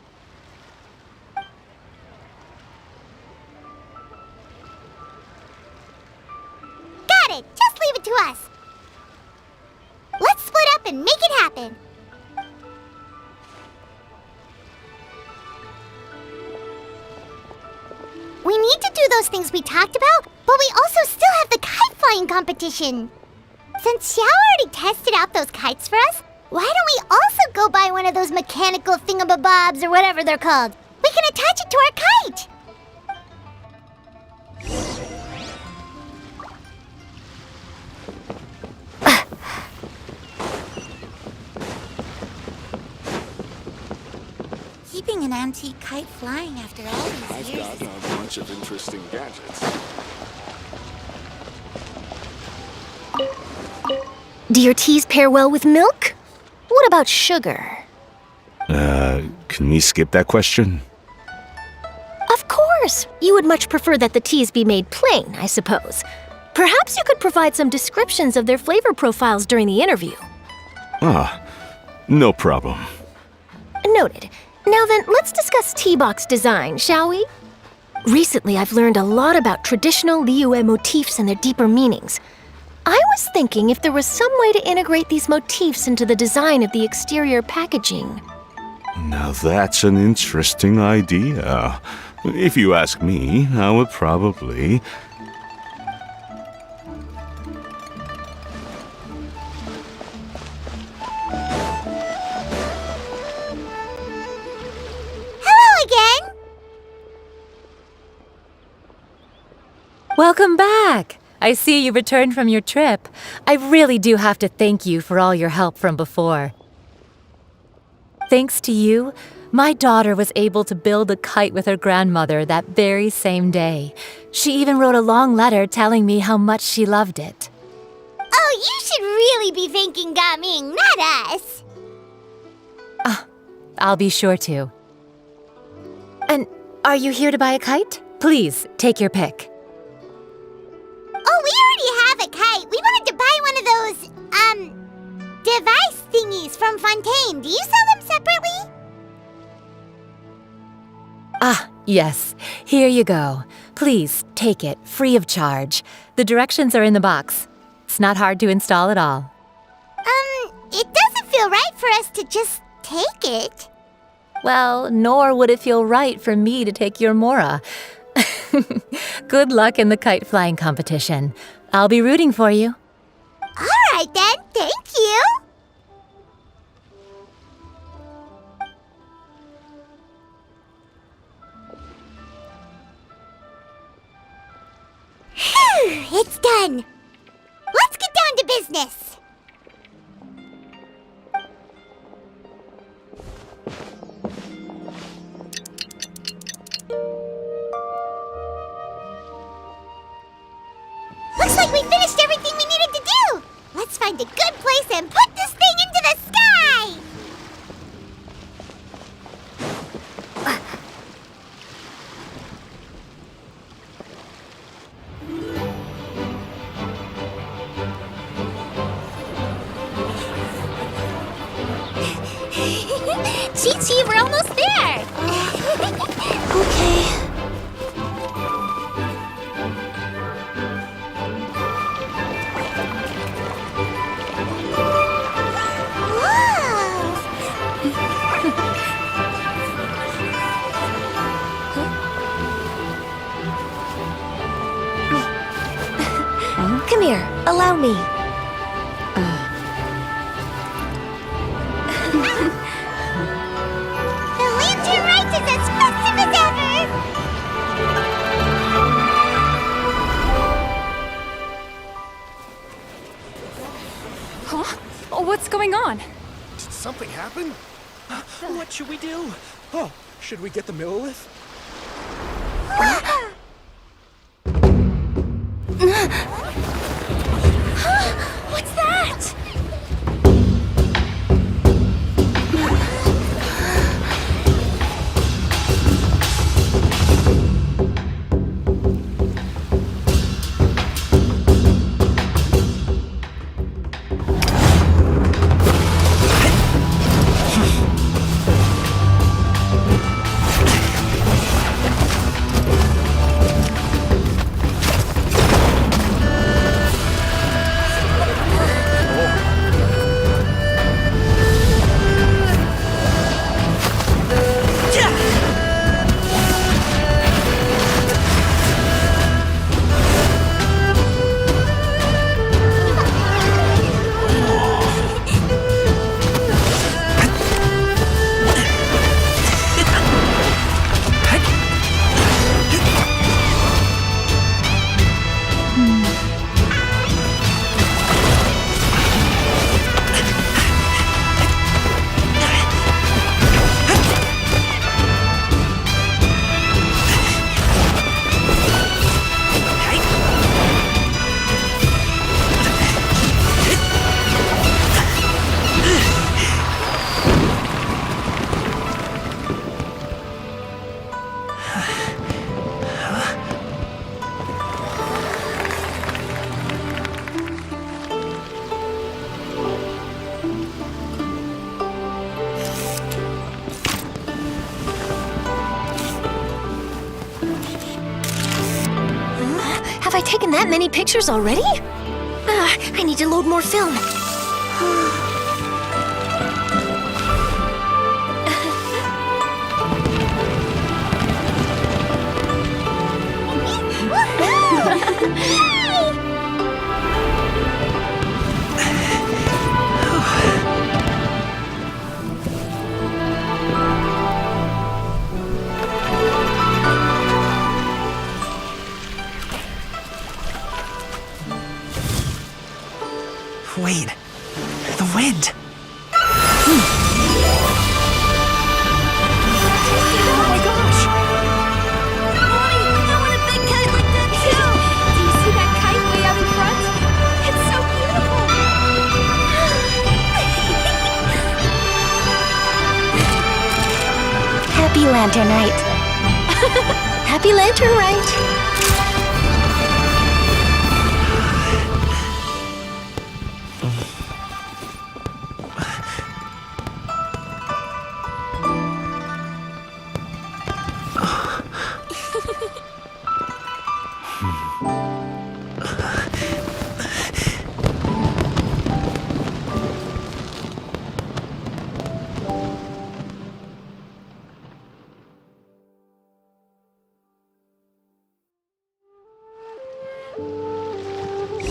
about it. Just leave it to us. Let's split up and make it happen. We need to do those things we talked about, but we also still have the kite flying competition. Since Xiao already tested out those kites for us, why don't we also go buy one of those mechanical thingamabobs or whatever they're called? We can attach it to our kite. Keeping an antique kite flying after all these years. I've got a bunch of interesting gadgets. Do your teas pair well with milk? What about sugar? Can we skip that question? Of course! You would much prefer that the teas be made plain, I suppose. Perhaps you could provide some descriptions of their flavor profiles during the interview. Ah, no problem. Noted. Now then, let's discuss tea box design, shall we? Recently, I've learned a lot about traditional Liyue motifs and their deeper meanings. I was thinking if there was some way to integrate these motifs into the design of the exterior packaging. Now that's an interesting idea. If you ask me, I would probably... Welcome back! I see you returned from your trip. I really do have to thank you for all your help from before. Thanks to you, my daughter was able to build a kite with her grandmother that very same day. She even wrote a long letter telling me how much she loved it. Oh, you should really be thanking Gaming, not us. I'll be sure to. And are you here to buy a kite? Please, take your pick. Oh, we already have a kite. We wanted to buy one of those, device thingies from Fontaine. Do you sell them separately? Yes. Here you go. Please, take it, free of charge. The directions are in the box. It's not hard to install at all. It doesn't feel right for us to just take it. Well, nor would it feel right for me to take your Mora. Good luck in the kite flying competition. I'll be rooting for you. All right then, thank you. Phew, it's done. Let's get down to business. Looks like we finished everything we needed to do! Let's find a good place and put this thing into the sky! Chi-Chi, we're almost there! Okay. Come here, allow me. The lantern Rite is as festive as ever! Huh? Oh, what's going on? Did something happen? What should we do? Oh, should we get the Millilith? What's that? that many pictures already? I need to load more film. Wait, the wind. Oh my gosh! Mommy, I want a big kite like that too! Do you see that kite way out in front? It's so beautiful! Happy Lantern Rite. Happy Lantern Rite.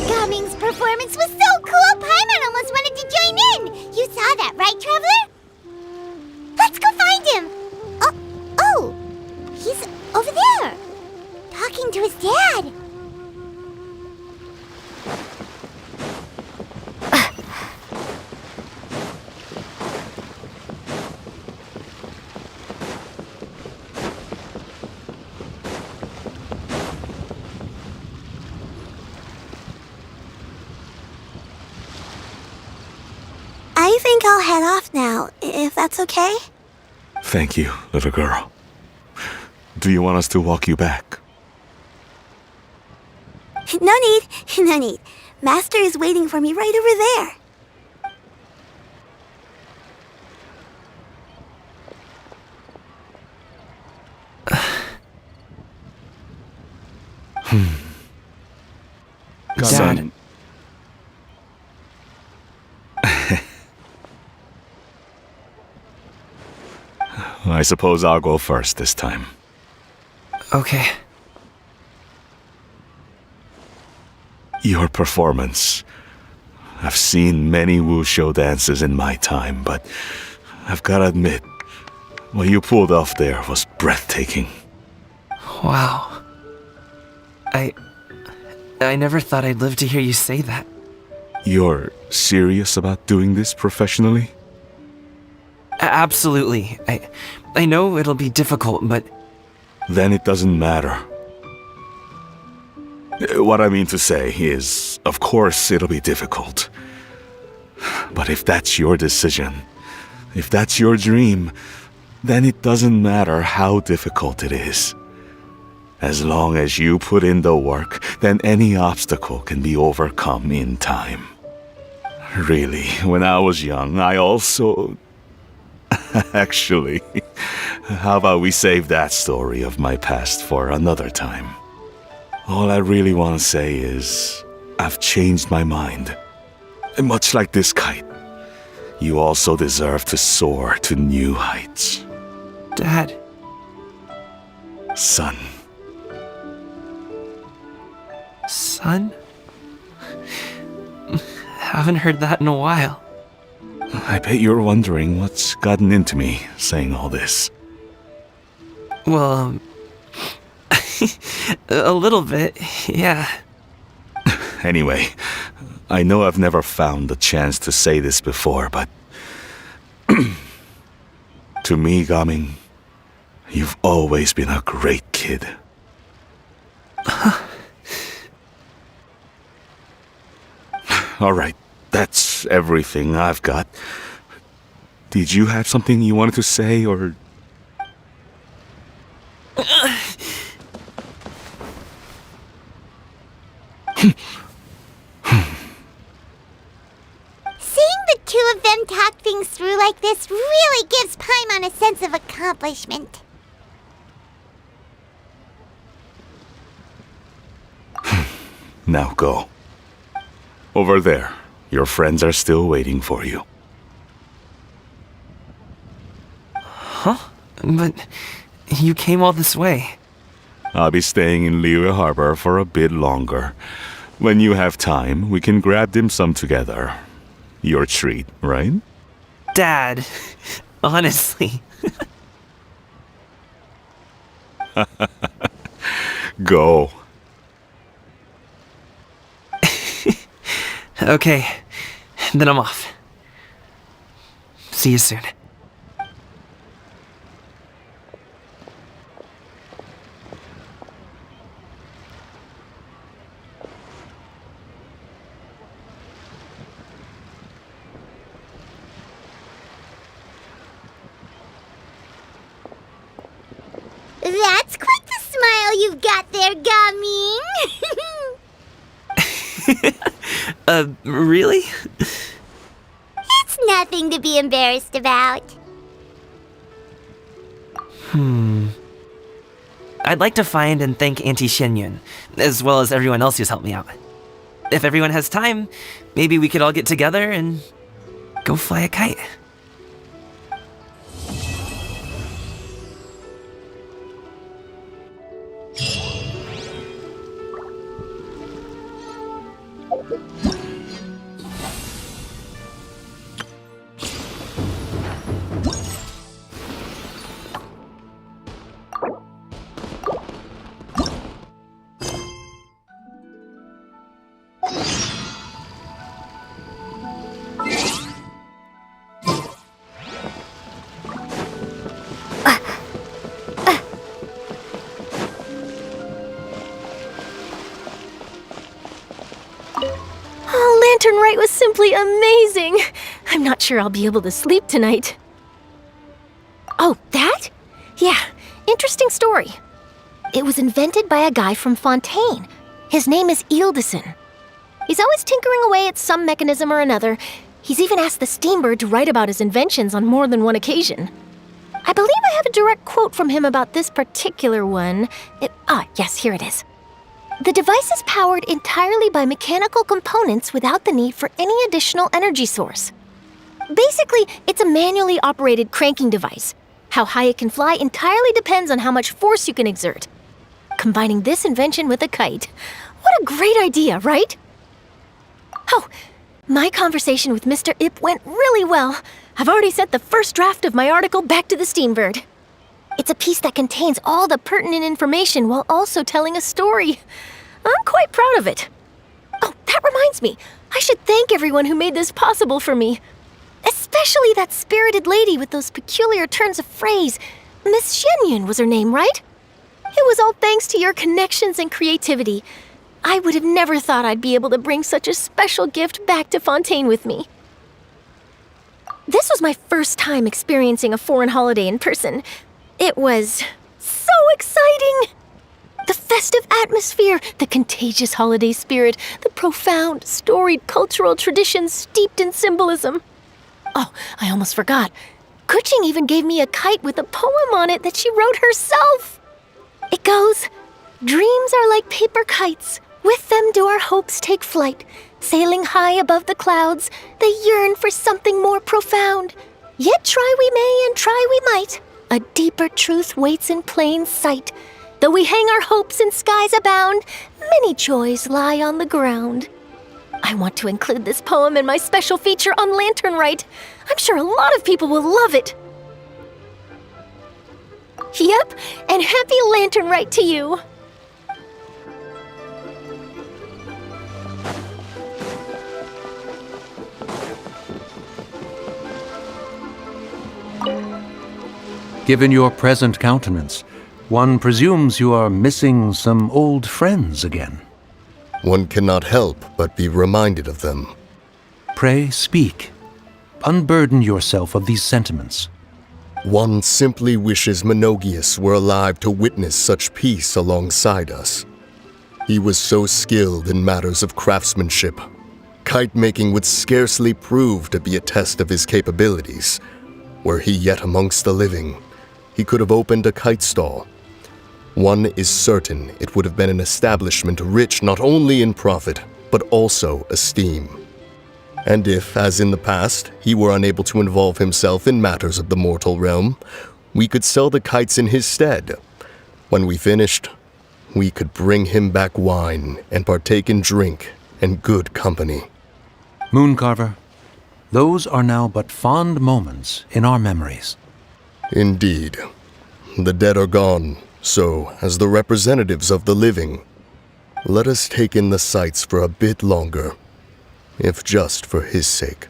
Gaming's performance was so cool, Paimon almost wanted to join in! You saw that, right, Traveler? Let's go find him! Oh! He's over there! Talking to his dad! I think I'll head off now, if that's okay. Thank you, little girl. Do you want us to walk you back? No need. Master is waiting for me right over there. Dad. I suppose I'll go first this time. Okay. Your performance. I've seen many wushou dances in my time, but I've gotta admit, what you pulled off there was breathtaking. Wow. I never thought I'd live to hear you say that. You're serious about doing this professionally? Absolutely. I know it'll be difficult, but... Then it doesn't matter. What I mean to say is, of course it'll be difficult. But if that's your decision, if that's your dream, then it doesn't matter how difficult it is. As long as you put in the work, then any obstacle can be overcome in time. Really, when I was young, I also... Actually, how about we save that story of my past for another time? All I really want to say is, I've changed my mind. And much like this kite, you also deserve to soar to new heights. Dad. Son. Son? Haven't heard that in a while. I bet you're wondering what's gotten into me saying all this. Well, a little bit, yeah. Anyway, I know I've never found the chance to say this before, but... to me, Gaming, you've always been a great kid. Alright, that's everything I've got. Did you have something you wanted to say, or... Seeing the two of them talk things through like this really gives Paimon a sense of accomplishment. Now go. Over there. Your friends are still waiting for you. Huh? But you came all this way. I'll be staying in Liyue Harbor for a bit longer. When you have time, we can grab dim sum together. Your treat, right? Dad, honestly. Go. Okay, then I'm off. See you soon. That's quite the smile you've got there, Gaming. Really? It's nothing to be embarrassed about. I'd like to find and thank Auntie Xinyun, as well as everyone else who's helped me out. If everyone has time, maybe we could all get together and go fly a kite. Lantern Rite was simply amazing! I'm not sure I'll be able to sleep tonight. Oh, that? Yeah, interesting story. It was invented by a guy from Fontaine. His name is Ildison. He's always tinkering away at some mechanism or another. He's even asked the Steambird to write about his inventions on more than one occasion. I believe I have a direct quote from him about this particular one. Yes, here it is. The device is powered entirely by mechanical components without the need for any additional energy source. Basically, it's a manually operated cranking device. How high it can fly entirely depends on how much force you can exert. Combining this invention with a kite. What a great idea, right? Oh, my conversation with Mr. Ip went really well. I've already sent the first draft of my article back to the Steambird. It's a piece that contains all the pertinent information while also telling a story. I'm quite proud of it. Oh, that reminds me. I should thank everyone who made this possible for me. Especially that spirited lady with those peculiar turns of phrase. Miss Xinyun was her name, right? It was all thanks to your connections and creativity. I would have never thought I'd be able to bring such a special gift back to Fontaine with me. This was my first time experiencing a foreign holiday in person. It was so exciting! The festive atmosphere, the contagious holiday spirit, the profound, storied cultural traditions steeped in symbolism. Oh, I almost forgot. Kuching even gave me a kite with a poem on it that she wrote herself. It goes, "Dreams are like paper kites. With them do our hopes take flight. Sailing high above the clouds, they yearn for something more profound. Yet try we may and try we might. A deeper truth waits in plain sight. Though we hang our hopes in skies abound, many joys lie on the ground." I want to include this poem in my special feature on Lantern Rite. I'm sure a lot of people will love it. Yep, and happy Lantern Rite to you. Given your present countenance, one presumes you are missing some old friends again. One cannot help but be reminded of them. Pray speak. Unburden yourself of these sentiments. One simply wishes Menogius were alive to witness such peace alongside us. He was so skilled in matters of craftsmanship. Kite-making would scarcely prove to be a test of his capabilities. Were he yet amongst the living, he could have opened a kite stall. One is certain it would have been an establishment rich not only in profit, but also esteem. And if, as in the past, he were unable to involve himself in matters of the mortal realm, we could sell the kites in his stead. When we finished, we could bring him back wine and partake in drink and good company. Mooncarver, those are now but fond moments in our memories. Indeed. The dead are gone, so, as the representatives of the living, let us take in the sights for a bit longer, if just for his sake.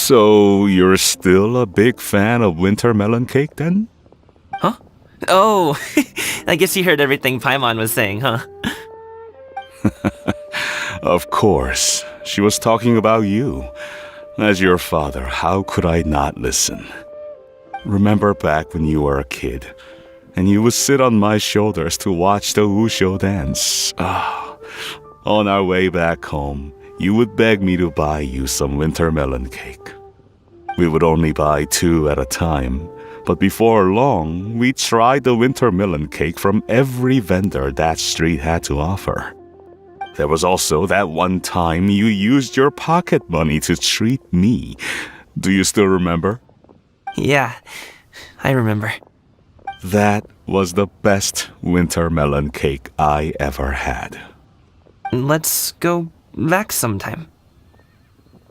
So, you're still a big fan of winter melon cake then? Huh? Oh, I guess you heard everything Paimon was saying, huh? Of course. She was talking about you. As your father, how could I not listen? Remember back when you were a kid, and you would sit on my shoulders to watch the Wushu dance. On our way back home, you would beg me to buy you some winter melon cake. We would only buy 2 at a time, but before long, we tried the winter melon cake from every vendor that street had to offer. There was also that one time you used your pocket money to treat me. Do you still remember? Yeah, I remember. That was the best winter melon cake I ever had. Let's go back sometime.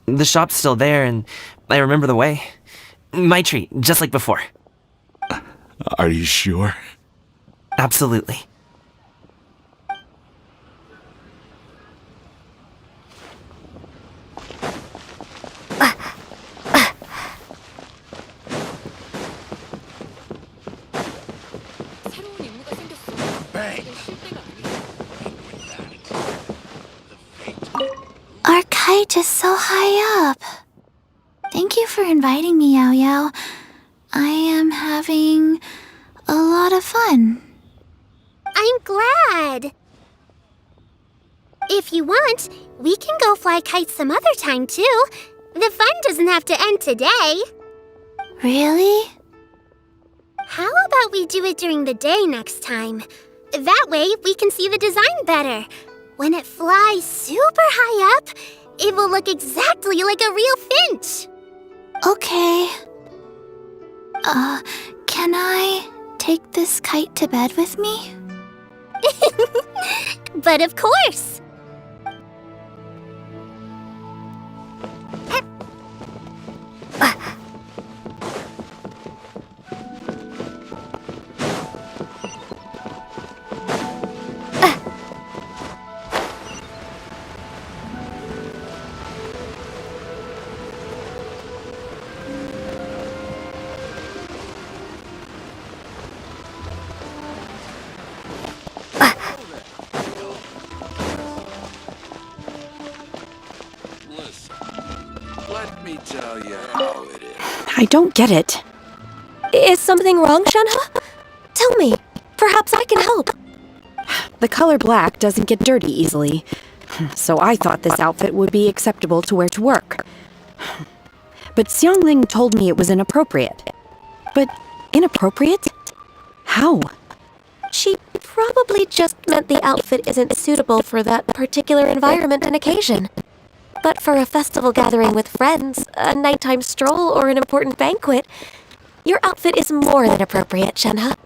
The shop's still there, and I remember the way. My treat, just like before. Are you sure? Absolutely. Our kite is so high up. Thank you for inviting me, Yao Yao. I am having a lot of fun. I'm glad. If you want, we can go fly kites some other time, too. The fun doesn't have to end today. Really? How about we do it during the day next time? That way, we can see the design better. When it flies super high up, it will look exactly like a real finch. Okay. Can I take this kite to bed with me? But of course. Let me tell you how it is. I don't get it. Is something wrong, Shenhe? Tell me. Perhaps I can help. The color black doesn't get dirty easily, so I thought this outfit would be acceptable to wear to work. But Xiangling told me it was inappropriate. But inappropriate? How? She probably just meant the outfit isn't suitable for that particular environment and occasion. But for a festival gathering with friends, a nighttime stroll, or an important banquet, your outfit is more than appropriate, Shenhe.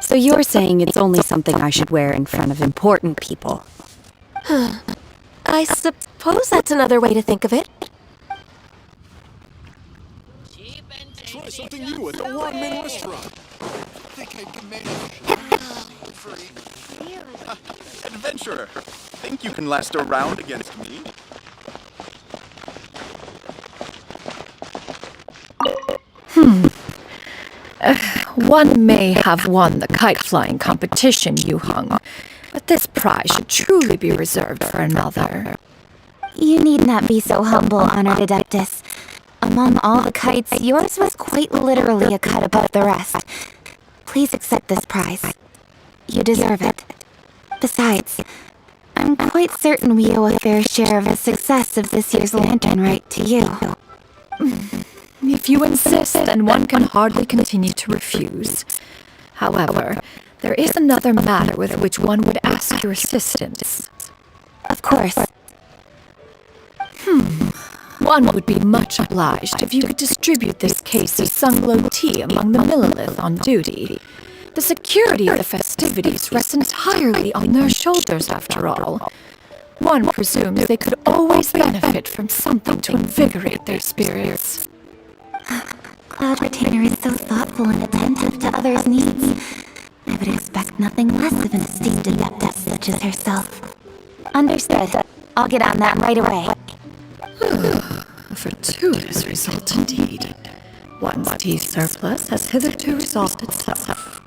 So you're saying it's only something I should wear in front of important people? I suppose that's another way to think of it. Try something new at the one-man restaurant. I think I can manage. Adventurer, think you can last a round against me? One may have won the kite flying competition you hung, but this prize should truly be reserved for another. You need not be so humble, Honored Adeptus. Among all the kites, yours was quite literally a cut above the rest. Please accept this prize. You deserve it. Besides, I'm quite certain we owe a fair share of the success of this year's lantern rite to you. If you insist, then one can hardly continue to refuse. However, there is another matter with which one would ask your assistance. Of course. One would be much obliged if you could distribute this case of Sunglow tea among the Millilith on duty. The security of the festivities rests entirely on their shoulders, after all. One presumes they could always benefit from something to invigorate their spirits. Cloud Retainer is so thoughtful and attentive to others' needs. I would expect nothing less of an esteemed adeptus such as herself. Understood. I'll get on that right away. A fortuitous result indeed. One's tea surplus has hitherto resolved itself.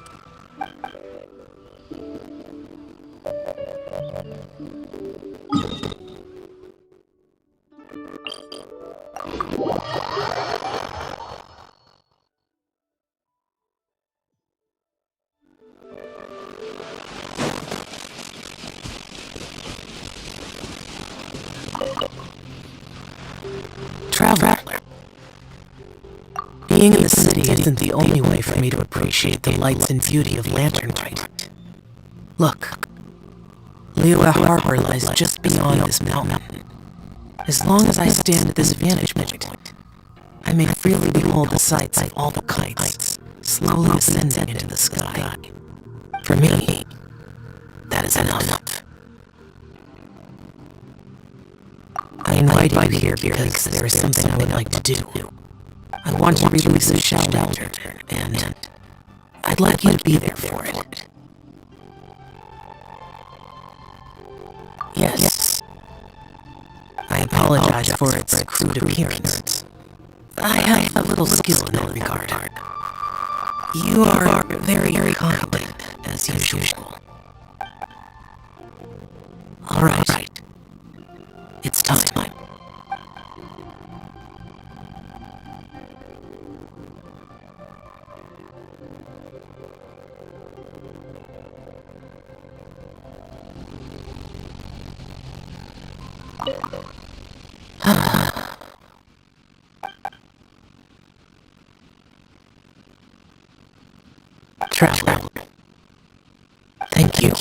Traveler. Being in the city isn't the only way for me to appreciate the lights and beauty of Lantern Rite. Look, Liyue Harbor lies just beyond this mountain. As long as I stand at this vantage point, I may freely behold the sights of all the kites slowly ascending into the sky. For me, that is enough. I invited you here because there is something I would like to do. I want to release a shell lantern, and I'd like you to be there for it. Yes. I apologize for its crude appearance. I have a little skill in that regard. You are very, very kind, as usual. Alright. It's time. Traveler. Thank you.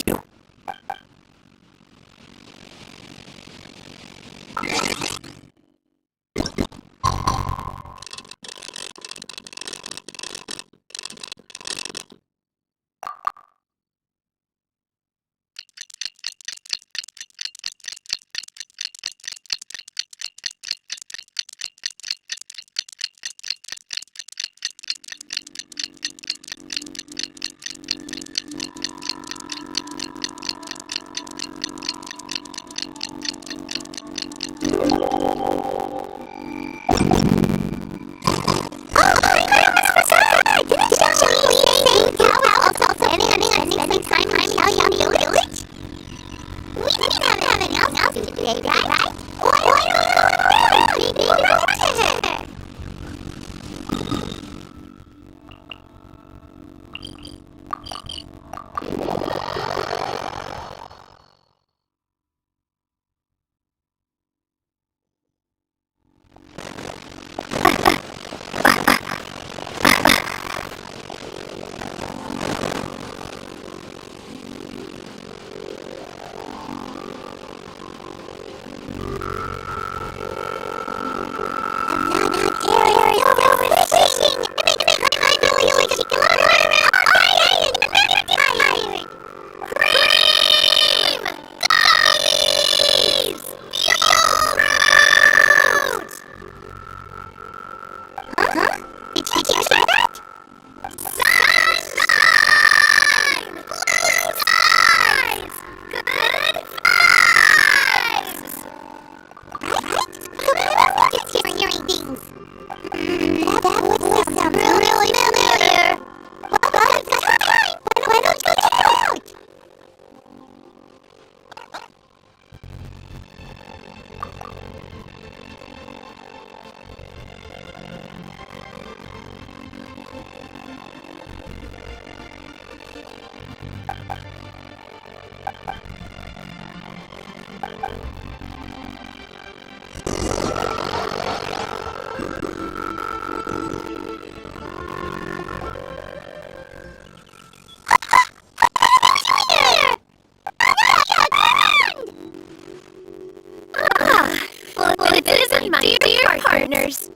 dear partners.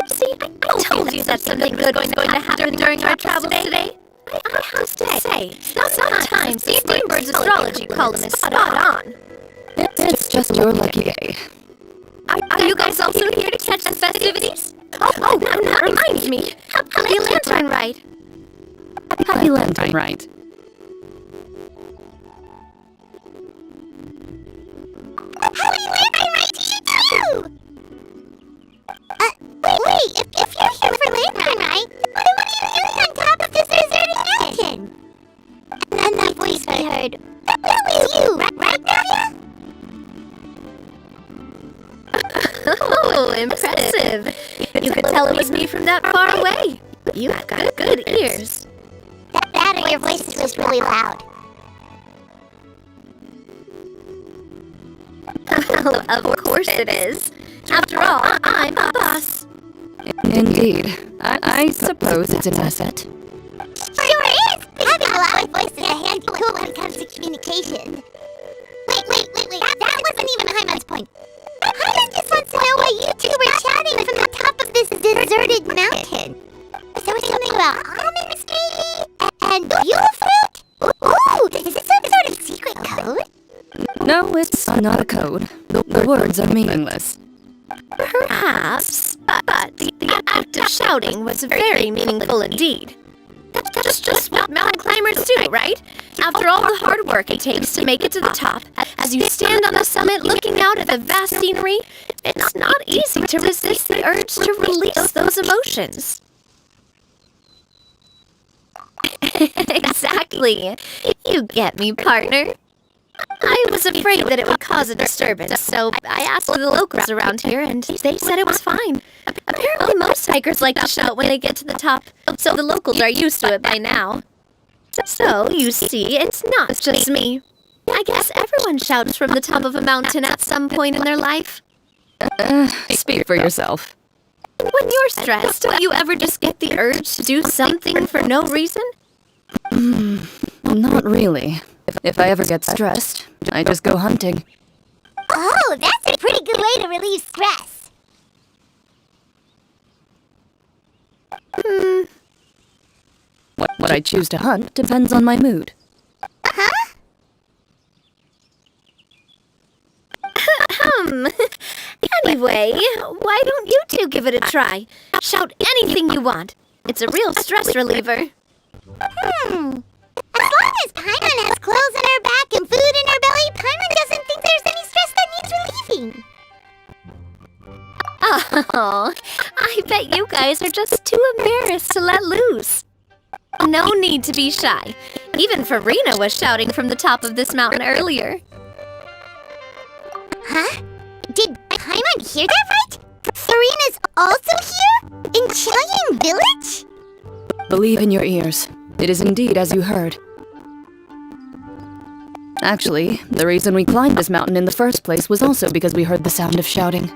See, I told you that something good was going to happen during our travels today. I have to say, sometimes the Steambird's astrology column is spot on. It's just your lucky day. Are you guys also here to catch the festivities? Oh, and that reminds me. Happy Lantern Rite. Happy Lantern Rite. Happy Lantern Rite to you too! Wait, if you're here for Lantern Rite, then what are you doing on top of this deserted mountain? And that voice I heard, that was you, right, Nadia? Oh, impressive. You could tell it was me from that far away. You've got good ears. That or your voice is just really loud. Of course it is. After all, I'm a boss. Indeed. I suppose it's an asset. Sure is! Having a loud voice is a handy tool when it comes to communication. Wait. That wasn't even Hyman's point. Hyman just wants to know why you two were chatting from the top of this deserted mountain. There was something about almonds, maybe? And yule fruit? Ooh, is this some sort of secret code? No, it's not a code. The words are meaningless. Perhaps, but the act of shouting was very meaningful indeed. That's just what mountain climbers do, right? After all the hard work it takes to make it to the top, as you stand on the summit looking out at the vast scenery, it's not easy to resist the urge to release those emotions. Exactly. You get me, partner. I was afraid that it would cause a disturbance, so I asked the locals around here, and they said it was fine. Apparently most hikers like to shout when they get to the top, so the locals are used to it by now. So, you see, it's not just me. I guess everyone shouts from the top of a mountain at some point in their life. Speak for yourself. When you're stressed, do you ever just get the urge to do something for no reason? Not really. If I ever get stressed, I just go hunting. Oh, that's a pretty good way to relieve stress. What I choose to hunt depends on my mood. Anyway, why don't you two give it a try? Shout anything you want. It's a real stress reliever. As long as Paimon has clothes in her back and food in her belly, Paimon doesn't think there's any stress that needs relieving. Oh, I bet you guys are just too embarrassed to let loose. No need to be shy. Even Farina was shouting from the top of this mountain earlier. Huh? Did Paimon hear that right? Farina's also here? In Qiaoying Village? Believe in your ears. It is indeed as you heard. Actually, the reason we climbed this mountain in the first place was also because we heard the sound of shouting.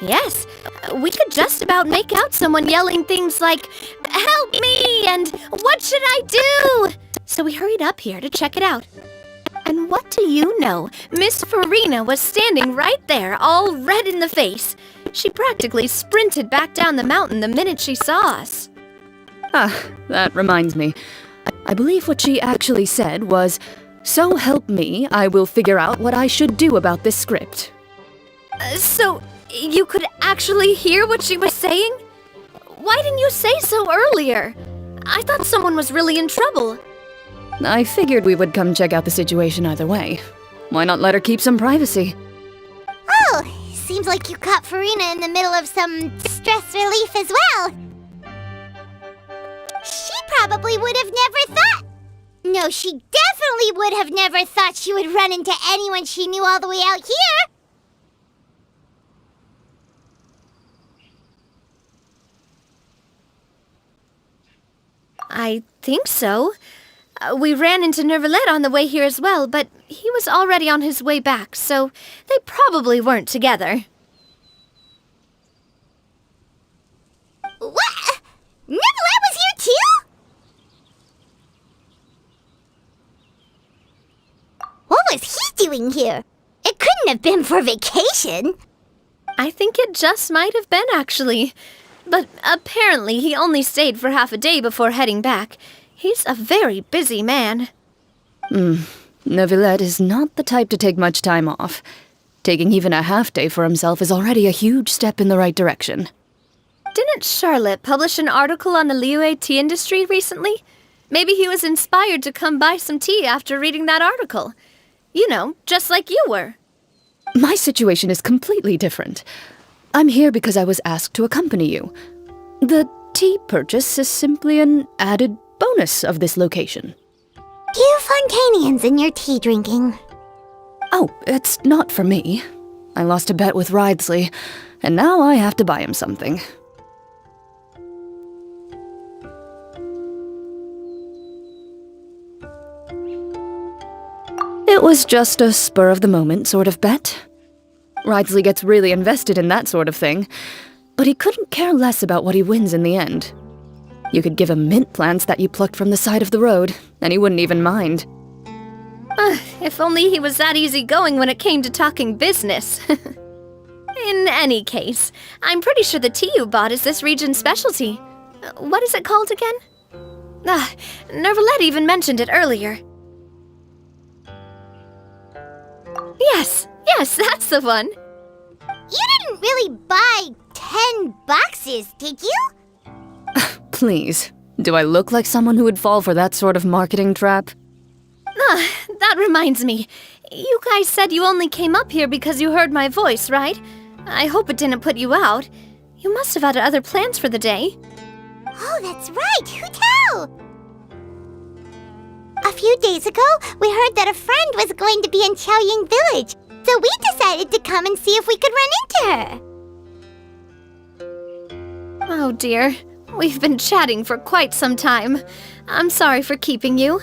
Yes, we could just about make out someone yelling things like, "Help me!" and "What should I do?" So we hurried up here to check it out. And what do you know? Miss Farina was standing right there, all red in the face. She practically sprinted back down the mountain the minute she saw us. That reminds me. I believe what she actually said was, "So help me, I will figure out what I should do about this script." So, you could actually hear what she was saying? Why didn't you say so earlier? I thought someone was really in trouble. I figured we would come check out the situation either way. Why not let her keep some privacy? Oh, seems like you caught Farina in the middle of some stress relief as well. She probably would have never thought. No, she definitely would have never thought she would run into anyone she knew all the way out here. I think so. We ran into Nervalet on the way here as well, but he was already on his way back, so they probably weren't together. What? Nervalet was here too? What was he doing here? It couldn't have been for vacation. I think it just might have been, actually. But apparently he only stayed for half a day before heading back. He's a very busy man. Neuvillette is not the type to take much time off. Taking even a half day for himself is already a huge step in the right direction. Didn't Charlotte publish an article on the Liyue tea industry recently? Maybe he was inspired to come buy some tea after reading that article. You know, just like you were. My situation is completely different. I'm here because I was asked to accompany you. The tea purchase is simply an added bonus of this location. You Fontanians and your tea drinking. Oh, it's not for me. I lost a bet with Ridesley, and now I have to buy him something. It was just a spur-of-the-moment sort of bet. Ridesley gets really invested in that sort of thing, but he couldn't care less about what he wins in the end. You could give him mint plants that you plucked from the side of the road, and he wouldn't even mind. If only he was that easygoing when it came to talking business. In any case, I'm pretty sure the tea you bought is this region's specialty. What is it called again? Neuvillette even mentioned it earlier. Yes, that's the one. You didn't really buy 10 boxes, did you? Please, do I look like someone who would fall for that sort of marketing trap? That reminds me. You guys said you only came up here because you heard my voice, right? I hope it didn't put you out. You must have had other plans for the day. Oh, that's right. Who tell? A few days ago, we heard that a friend was going to be in Chaoying Village, so we decided to come and see if we could run into her. Oh dear. We've been chatting for quite some time. I'm sorry for keeping you.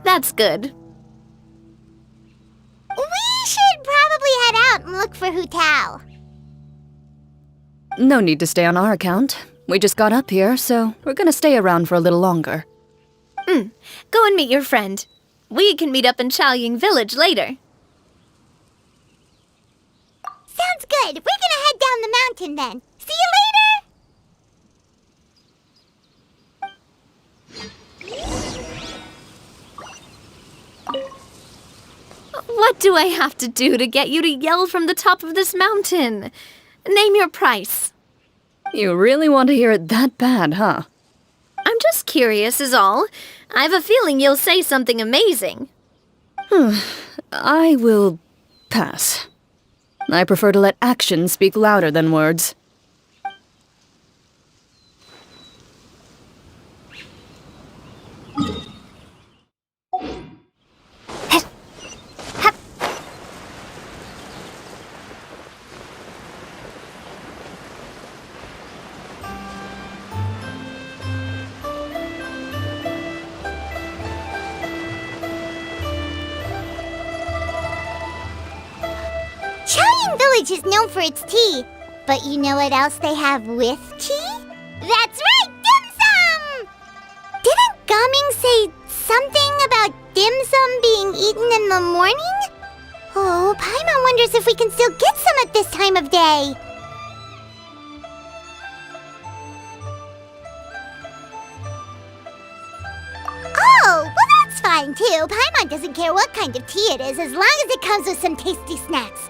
That's good. We should probably head out and look for Hu Tao. No need to stay on our account. We just got up here, so we're gonna stay around for a little longer. Go and meet your friend. We can meet up in Chaoying Village later. Sounds good. We're gonna head down the mountain then. See you later! What do I have to do to get you to yell from the top of this mountain? Name your price. You really want to hear it that bad, huh? I'm just curious is all. I have a feeling you'll say something amazing. I will pass. I prefer to let actions speak louder than words. Chaoying Village is known for its tea, but you know what else they have with tea? That's right, dim sum! Didn't Gaming say something about dim sum being eaten in the morning? Oh, Paimon wonders if we can still get some at this time of day. Oh, well that's fine too. Paimon doesn't care what kind of tea it is as long as it comes with some tasty snacks.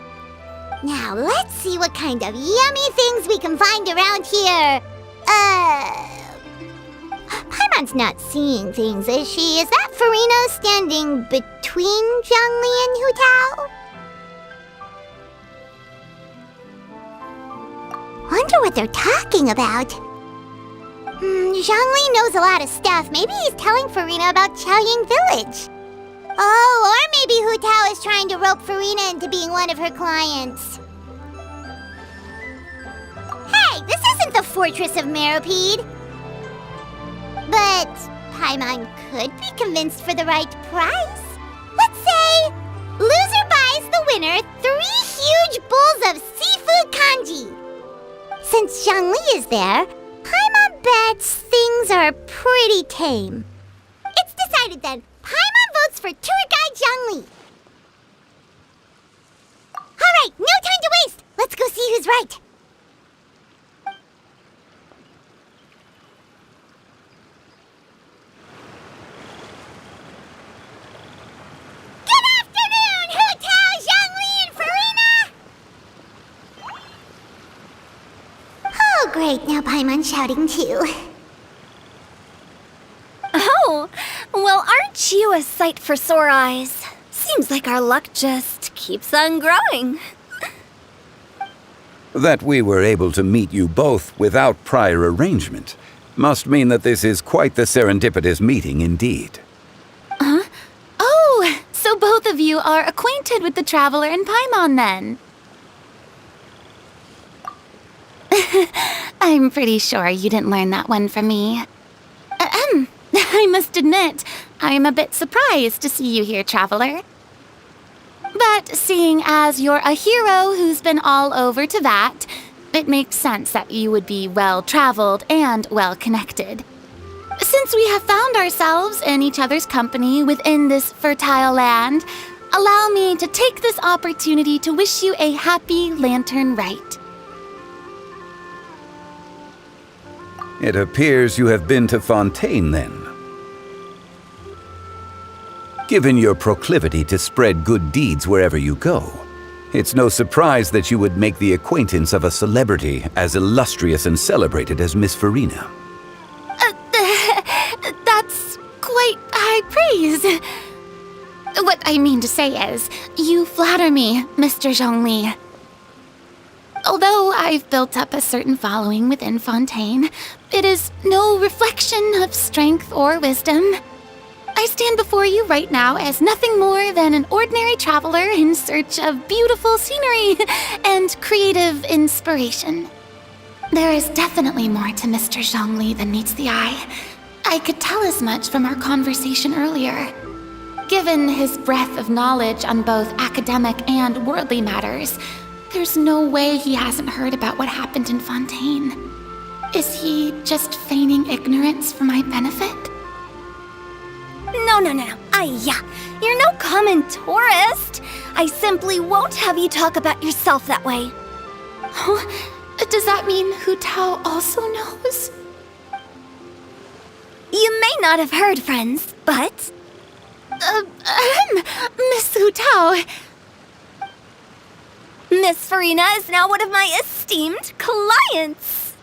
Now, let's see what kind of yummy things we can find around here. Paimon's not seeing things, is she? Is that Farino standing between Zhongli and Hu Tao? Wonder what they're talking about. Zhongli knows a lot of stuff. Maybe he's telling Farina about Chaoying Village. Oh, or maybe Hu Tao is trying to rope Farina into being one of her clients. Hey, this isn't the Fortress of Meropide. But Paimon could be convinced for the right price. Let's say, loser buys the winner 3 huge bowls of seafood kanji. Since Zhongli is there, Paimon bets things are pretty tame. It's decided then. Paimon votes for tour guide Zhongli. Alright, no time to waste! Let's go see who's right. Good afternoon, Hu Tao, Zhongli, and Farina! Oh, great, now Paimon's shouting too. Oh, well, aren't you a sight for sore eyes? Seems like our luck just keeps on growing. That we were able to meet you both without prior arrangement must mean that this is quite the serendipitous meeting indeed. Huh? Oh, so both of you are acquainted with the Traveler and Paimon then? I'm pretty sure you didn't learn that one from me. I must admit, I'm a bit surprised to see you here, Traveler. But seeing as you're a hero who's been all over Teyvat, it makes sense that you would be well-traveled and well-connected. Since we have found ourselves in each other's company within this fertile land, allow me to take this opportunity to wish you a happy Lantern Rite. It appears you have been to Fontaine, then. Given your proclivity to spread good deeds wherever you go, it's no surprise that you would make the acquaintance of a celebrity as illustrious and celebrated as Miss Farina. That's quite high praise. What I mean to say is, you flatter me, Mr. Zhongli. Although I've built up a certain following within Fontaine, it is no reflection of strength or wisdom. I stand before you right now as nothing more than an ordinary traveler in search of beautiful scenery and creative inspiration. There is definitely more to Mr. Zhongli than meets the eye. I could tell as much from our conversation earlier. Given his breadth of knowledge on both academic and worldly matters, there's no way he hasn't heard about what happened in Fontaine. Is he just feigning ignorance for my benefit? No. You're no common tourist. I simply won't have you talk about yourself that way. Oh, does that mean Hu Tao also knows? You may not have heard, friends, but... Miss Hu Tao... Miss Farina is now one of my esteemed clients.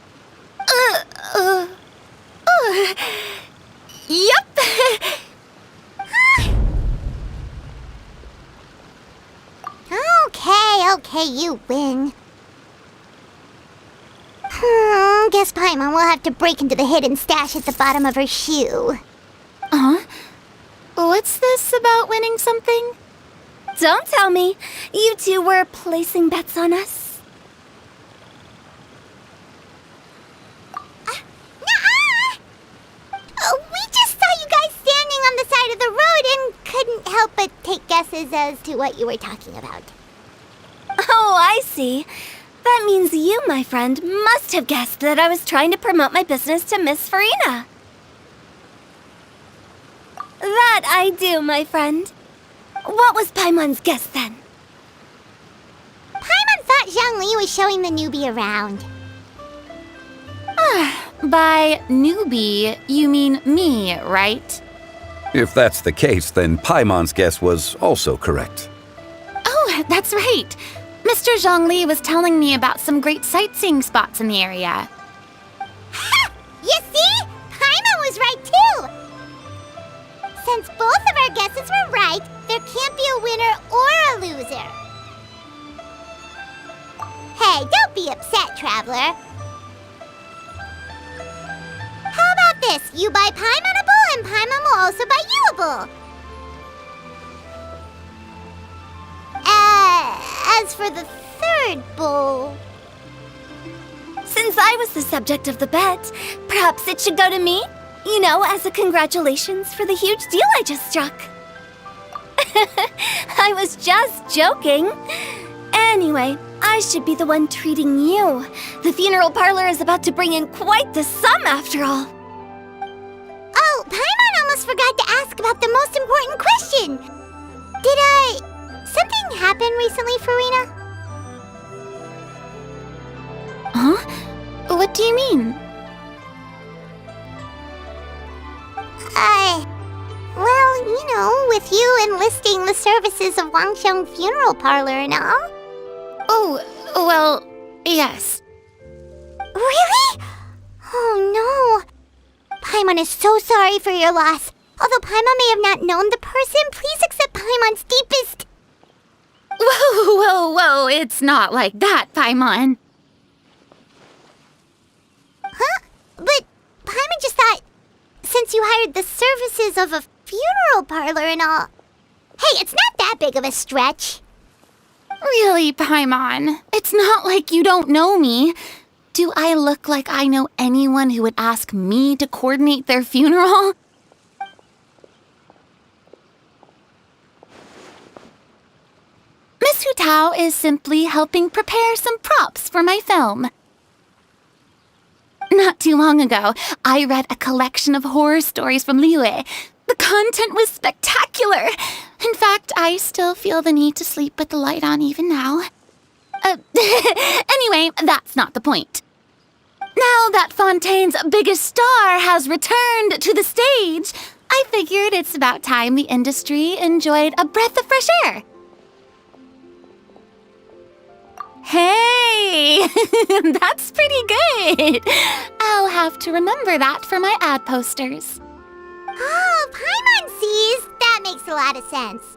Yep. Okay, you win. Guess Paimon will have to break into the hidden stash at the bottom of her shoe. What's this about winning something? Don't tell me. You two were placing bets on us. We just saw you guys standing on the side of the road and couldn't help but take guesses as to what you were talking about. Oh, I see. That means you, my friend, must have guessed that I was trying to promote my business to Miss Farina. That I do, my friend. What was Paimon's guess then? Paimon thought Zhongli was showing the newbie around. By newbie, you mean me, right? If that's the case, then Paimon's guess was also correct. Oh, that's right. Mr. Zhongli was telling me about some great sightseeing spots in the area. Ha! You see? Paimon was right too! Since both of our guesses were right, there can't be a winner or a loser. Hey, don't be upset, Traveler. How about this? You buy Paimon a bowl, and Paimon will also buy you a bowl. As for the third bowl... Since I was the subject of the bet, perhaps it should go to me? You know, as a congratulations for the huge deal I just struck. I was just joking. Anyway, I should be the one treating you. The funeral parlor is about to bring in quite the sum after all. Oh, Paimon almost forgot to ask about the most important question. Did something happen recently, Farina? Huh? What do you mean? Well, you know, with you enlisting the services of Wangsheng Funeral Parlor and all. Oh, well, yes. Really? Oh no. Paimon is so sorry for your loss. Although Paimon may have not known the person, please accept Paimon's deepest... Whoa, it's not like that, Paimon. Huh? But Paimon just thought, since you hired the services of a funeral parlor and all... Hey, it's not that big of a stretch. Really, Paimon? It's not like you don't know me. Do I look like I know anyone who would ask me to coordinate their funeral? Miss Hu Tao is simply helping prepare some props for my film. Not too long ago, I read a collection of horror stories from Liyue. The content was spectacular. In fact, I still feel the need to sleep with the light on even now. Anyway, that's not the point. Now that Fontaine's biggest star has returned to the stage, I figured it's about time the industry enjoyed a breath of fresh air. Hey, that's pretty good. I'll have to remember that for my ad posters. Oh, Paimon sees. That makes a lot of sense.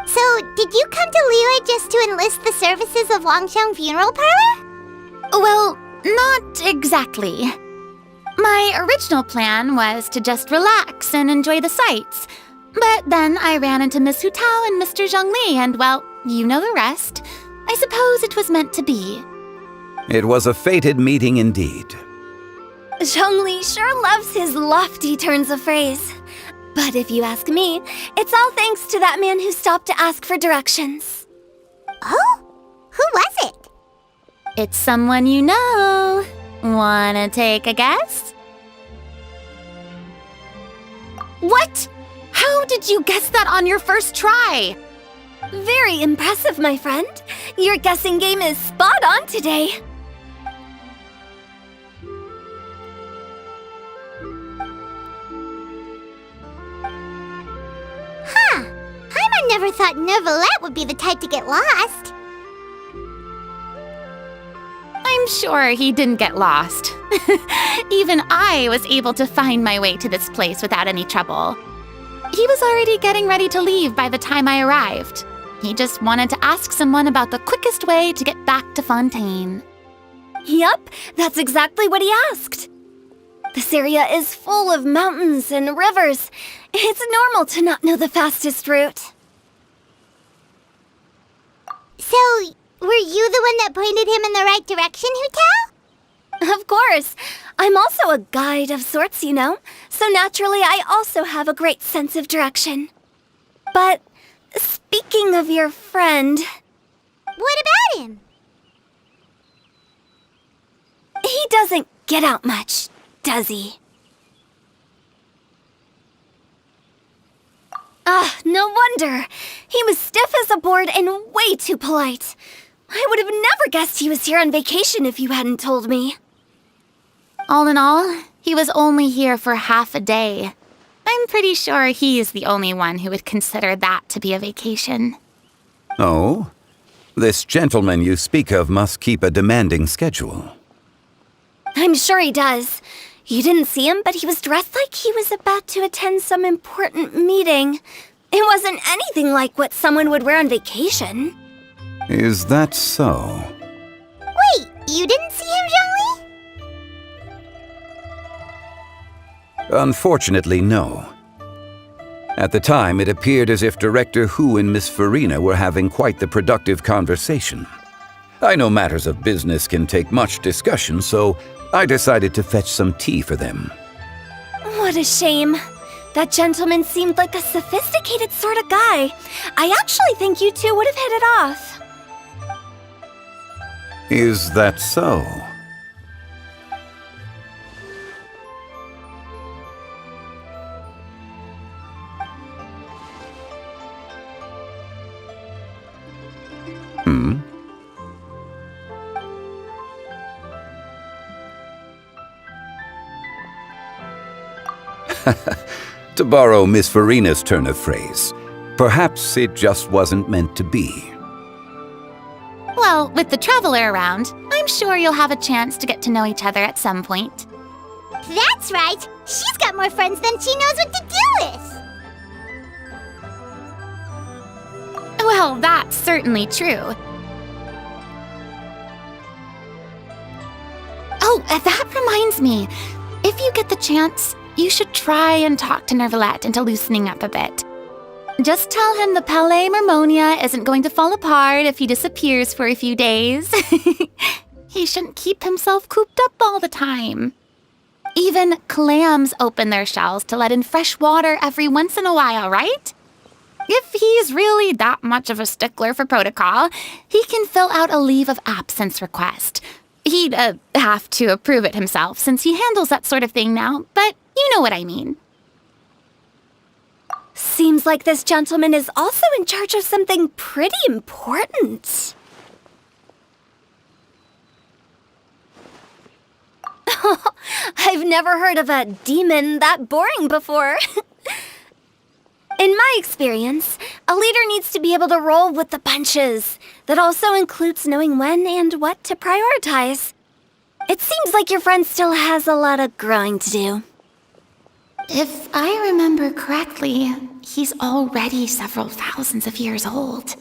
So, did you come to Liyue just to enlist the services of Wangsheng Funeral Parlor? Well, not exactly. My original plan was to just relax and enjoy the sights. But then I ran into Miss Hu Tao and Mr. Zhongli, and well, you know the rest. I suppose it was meant to be. It was a fated meeting indeed. Zhongli sure loves his lofty turns of phrase. But if you ask me, it's all thanks to that man who stopped to ask for directions. Oh? Who was it? It's someone you know. Wanna take a guess? What? How did you guess that on your first try? Very impressive, my friend. Your guessing game is spot on today. Huh. Paimon never thought Neuvillette would be the type to get lost. I'm sure he didn't get lost. Even I was able to find my way to this place without any trouble. He was already getting ready to leave by the time I arrived. He just wanted to ask someone about the quickest way to get back to Fontaine. Yup, that's exactly what he asked. This area is full of mountains and rivers. It's normal to not know the fastest route. So, were you the one that pointed him in the right direction, Hu Tao? Of course. I'm also a guide of sorts, you know. So naturally, I also have a great sense of direction. But speaking of your friend... What about him? He doesn't get out much, does he? No wonder. He was stiff as a board and way too polite. I would have never guessed he was here on vacation if you hadn't told me. All in all, he was only here for half a day. I'm pretty sure he is the only one who would consider that to be a vacation. Oh? This gentleman you speak of must keep a demanding schedule. I'm sure he does. You didn't see him, but he was dressed like he was about to attend some important meeting. It wasn't anything like what someone would wear on vacation. Is that so? Wait, you didn't see him, Zhongli? Unfortunately, no. At the time, it appeared as if Director Hu and Miss Farina were having quite the productive conversation. I know matters of business can take much discussion, so I decided to fetch some tea for them. What a shame. That gentleman seemed like a sophisticated sort of guy. I actually think you two would have hit it off. Is that so? To borrow Miss Farina's turn of phrase, perhaps it just wasn't meant to be. Well, with the Traveler around, I'm sure you'll have a chance to get to know each other at some point. That's right. She's got more friends than she knows what to do with. Well, that's certainly true. Oh, that reminds me. If you get the chance, you should try and talk to Nervalette into loosening up a bit. Just tell him the Palais Mermonia isn't going to fall apart if he disappears for a few days. He shouldn't keep himself cooped up all the time. Even clams open their shells to let in fresh water every once in a while, right? If he's really that much of a stickler for protocol, he can fill out a leave of absence request. He'd have to approve it himself since he handles that sort of thing now, but you know what I mean. Seems like this gentleman is also in charge of something pretty important. I've never heard of a demon that boring before. In my experience, a leader needs to be able to roll with the punches. That also includes knowing when and what to prioritize. It seems like your friend still has a lot of growing to do. If I remember correctly, he's already several thousands of years old.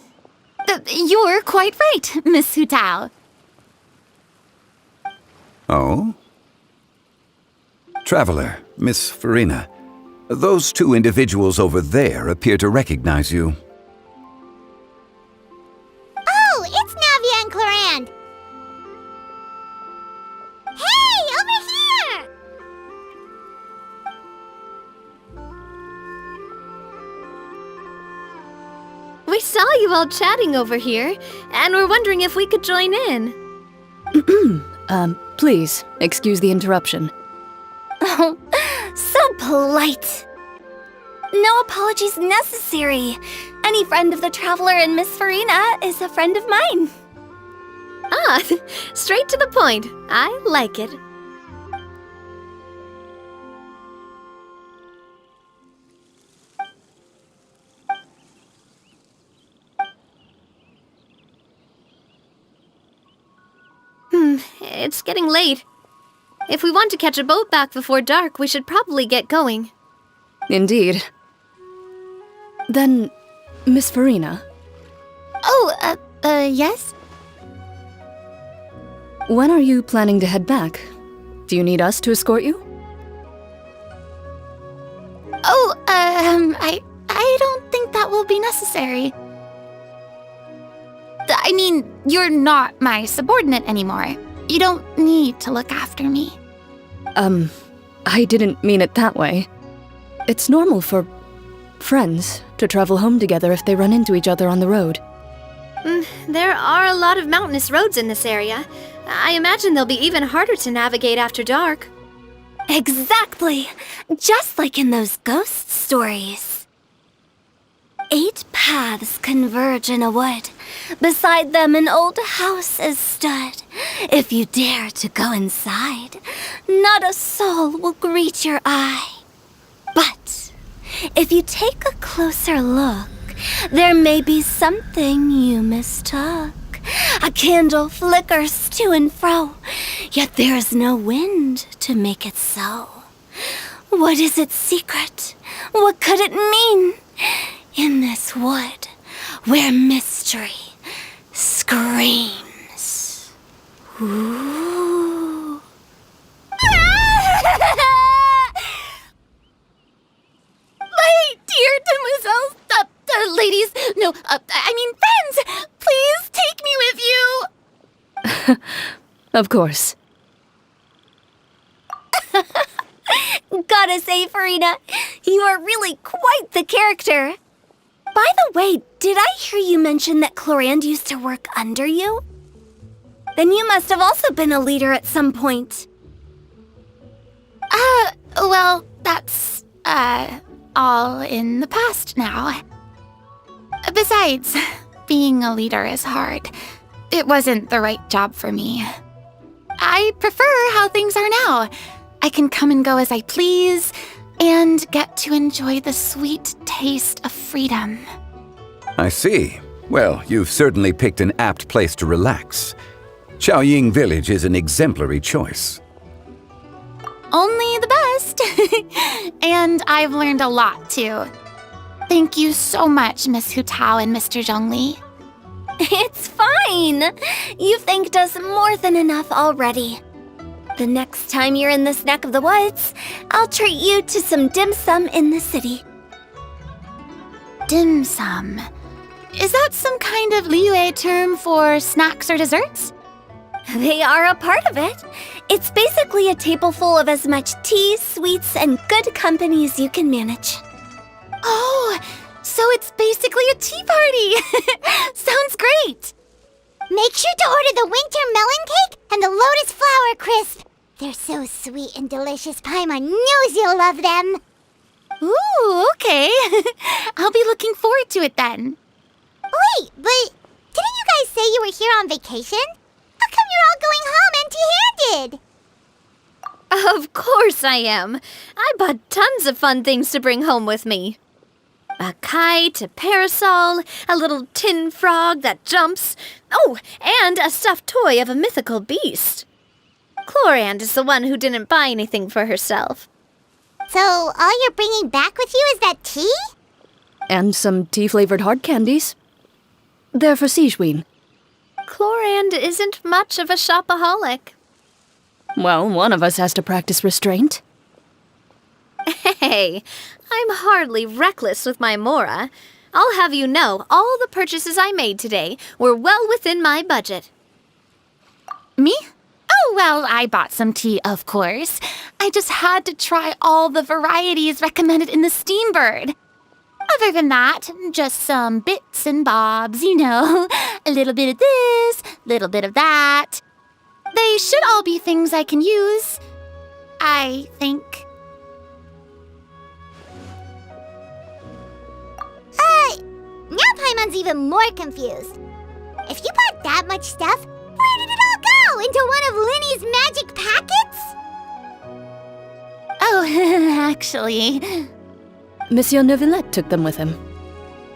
You're quite right, Miss Hu Tao. Oh? Traveler, Miss Farina, those two individuals over there appear to recognize you. Oh, it's Navia and Clarand. Hey, over here! We saw you all chatting over here, and we're wondering if we could join in. Please, excuse the interruption. Oh, so polite. No apologies necessary. Any friend of the Traveler and Miss Farina is a friend of mine. Ah, straight to the point. I like it. It's getting late. If we want to catch a boat back before dark, we should probably get going. Indeed. Then, Miss Farina? Oh, yes? When are you planning to head back? Do you need us to escort you? Oh, I don't think that will be necessary. I mean, you're not my subordinate anymore. You don't need to look after me. I didn't mean it that way. It's normal for friends to travel home together if they run into each other on the road. There are a lot of mountainous roads in this area. I imagine they'll be even harder to navigate after dark. Exactly! Just like in those ghost stories. 8 paths converge in a wood. Beside them an old house is stood. If you dare to go inside, not a soul will greet your eye. But if you take a closer look, there may be something you mistook. A candle flickers to and fro, yet there is no wind to make it so. What is its secret? What could it mean? In this wood, where mystery screams. Ooh. My dear demoiselles, ladies, no, I mean friends, please take me with you. Of course. Gotta say, Farina, you are really quite the character. By the way, did I hear you mention that Clarand used to work under you? Then you must have also been a leader at some point. Well, that's, all in the past now. Besides, being a leader is hard. It wasn't the right job for me. I prefer how things are now. I can come and go as I please. and get to enjoy the sweet taste of freedom. I see. Well, you've certainly picked an apt place to relax. Xiaoying Village is an exemplary choice. Only the best. And I've learned a lot, too. Thank you so much, Miss Hu Tao and Mr. Zhongli. It's fine. You've thanked us more than enough already. The next time you're in this neck of the woods, I'll treat you to some dim sum in the city. Dim sum. Is that some kind of Liyue term for snacks or desserts? They are a part of it. It's basically a table full of as much tea, sweets, and good company as you can manage. Oh, so it's basically a tea party. Sounds great. Make sure to order the winter melon cake and the lotus flower crisp. They're so sweet and delicious. Paimon knows you'll love them. Ooh, okay. I'll be looking forward to it then. Wait, but didn't you guys say you were here on vacation? How come you're all going home empty-handed? Of course I am. I bought tons of fun things to bring home with me. A kite, a parasol, a little tin frog that jumps. Oh, and a stuffed toy of a mythical beast. Chlorand is the one who didn't buy anything for herself. So all you're bringing back with you is that tea? And some tea-flavored hard candies. They're for Sijwin. Chlorand isn't much of a shopaholic. Well, one of us has to practice restraint. Hey, I'm hardly reckless with my Mora. I'll have you know, all the purchases I made today were well within my budget. Me? Oh, well, I bought some tea, of course. I just had to try all the varieties recommended in the Steambird. Other than that, just some bits and bobs, you know. A little bit of this, little bit of that. They should all be things I can use, I think. Now Paimon's even more confused. If you bought that much stuff, where did it all go? Into one of Linny's magic packets? Oh, actually... Monsieur Neuvillette took them with him.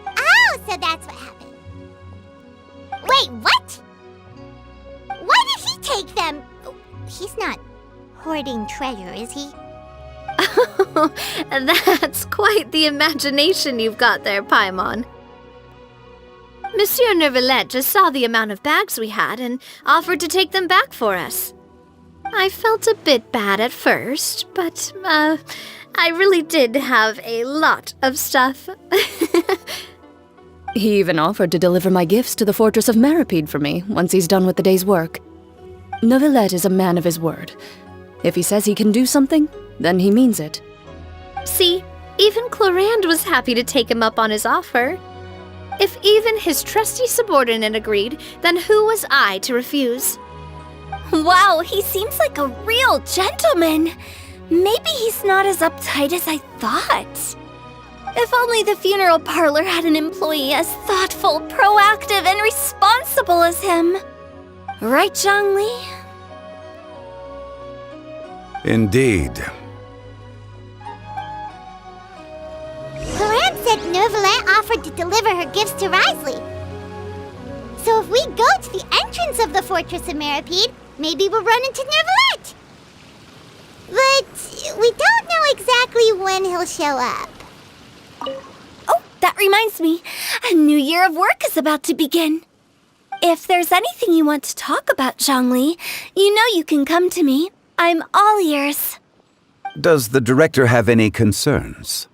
Oh, so that's what happened. Wait, what? Why did he take them? He's not hoarding treasure, is he? That's quite the imagination you've got there, Paimon. Monsieur Neuvillette just saw the amount of bags we had and offered to take them back for us. I felt a bit bad at first, but, I really did have a lot of stuff. He even offered to deliver my gifts to the Fortress of Maripede for me once he's done with the day's work. Neuvillette is a man of his word. If he says he can do something, then he means it. See, even Chlorand was happy to take him up on his offer. If even his trusty subordinate agreed, then who was I to refuse? Wow, he seems like a real gentleman. Maybe he's not as uptight as I thought. If only the funeral parlor had an employee as thoughtful, proactive, and responsible as him. Right, Zhongli? Indeed. Chlorand said Neuvillette offered to deliver her gifts to Risley. So if we go to the entrance of the Fortress of Maripede, maybe we'll run into Neuvillette. But we don't know exactly when he'll show up. Oh, that reminds me. A new year of work is about to begin. If there's anything you want to talk about, Zhongli, you know you can come to me. I'm all ears. Does the director have any concerns?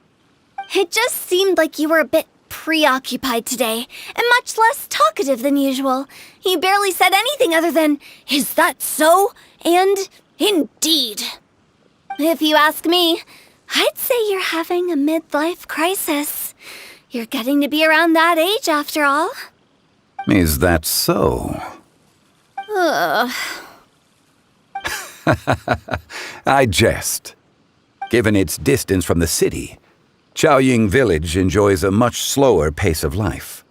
It just seemed like you were a bit preoccupied today, and much less talkative than usual. You barely said anything other than, "Is that so?" and "Indeed." If you ask me, I'd say you're having a midlife crisis. You're getting to be around that age after all. Is that so? Ugh. I jest. Given its distance from the city, Xiaoying Village enjoys a much slower pace of life.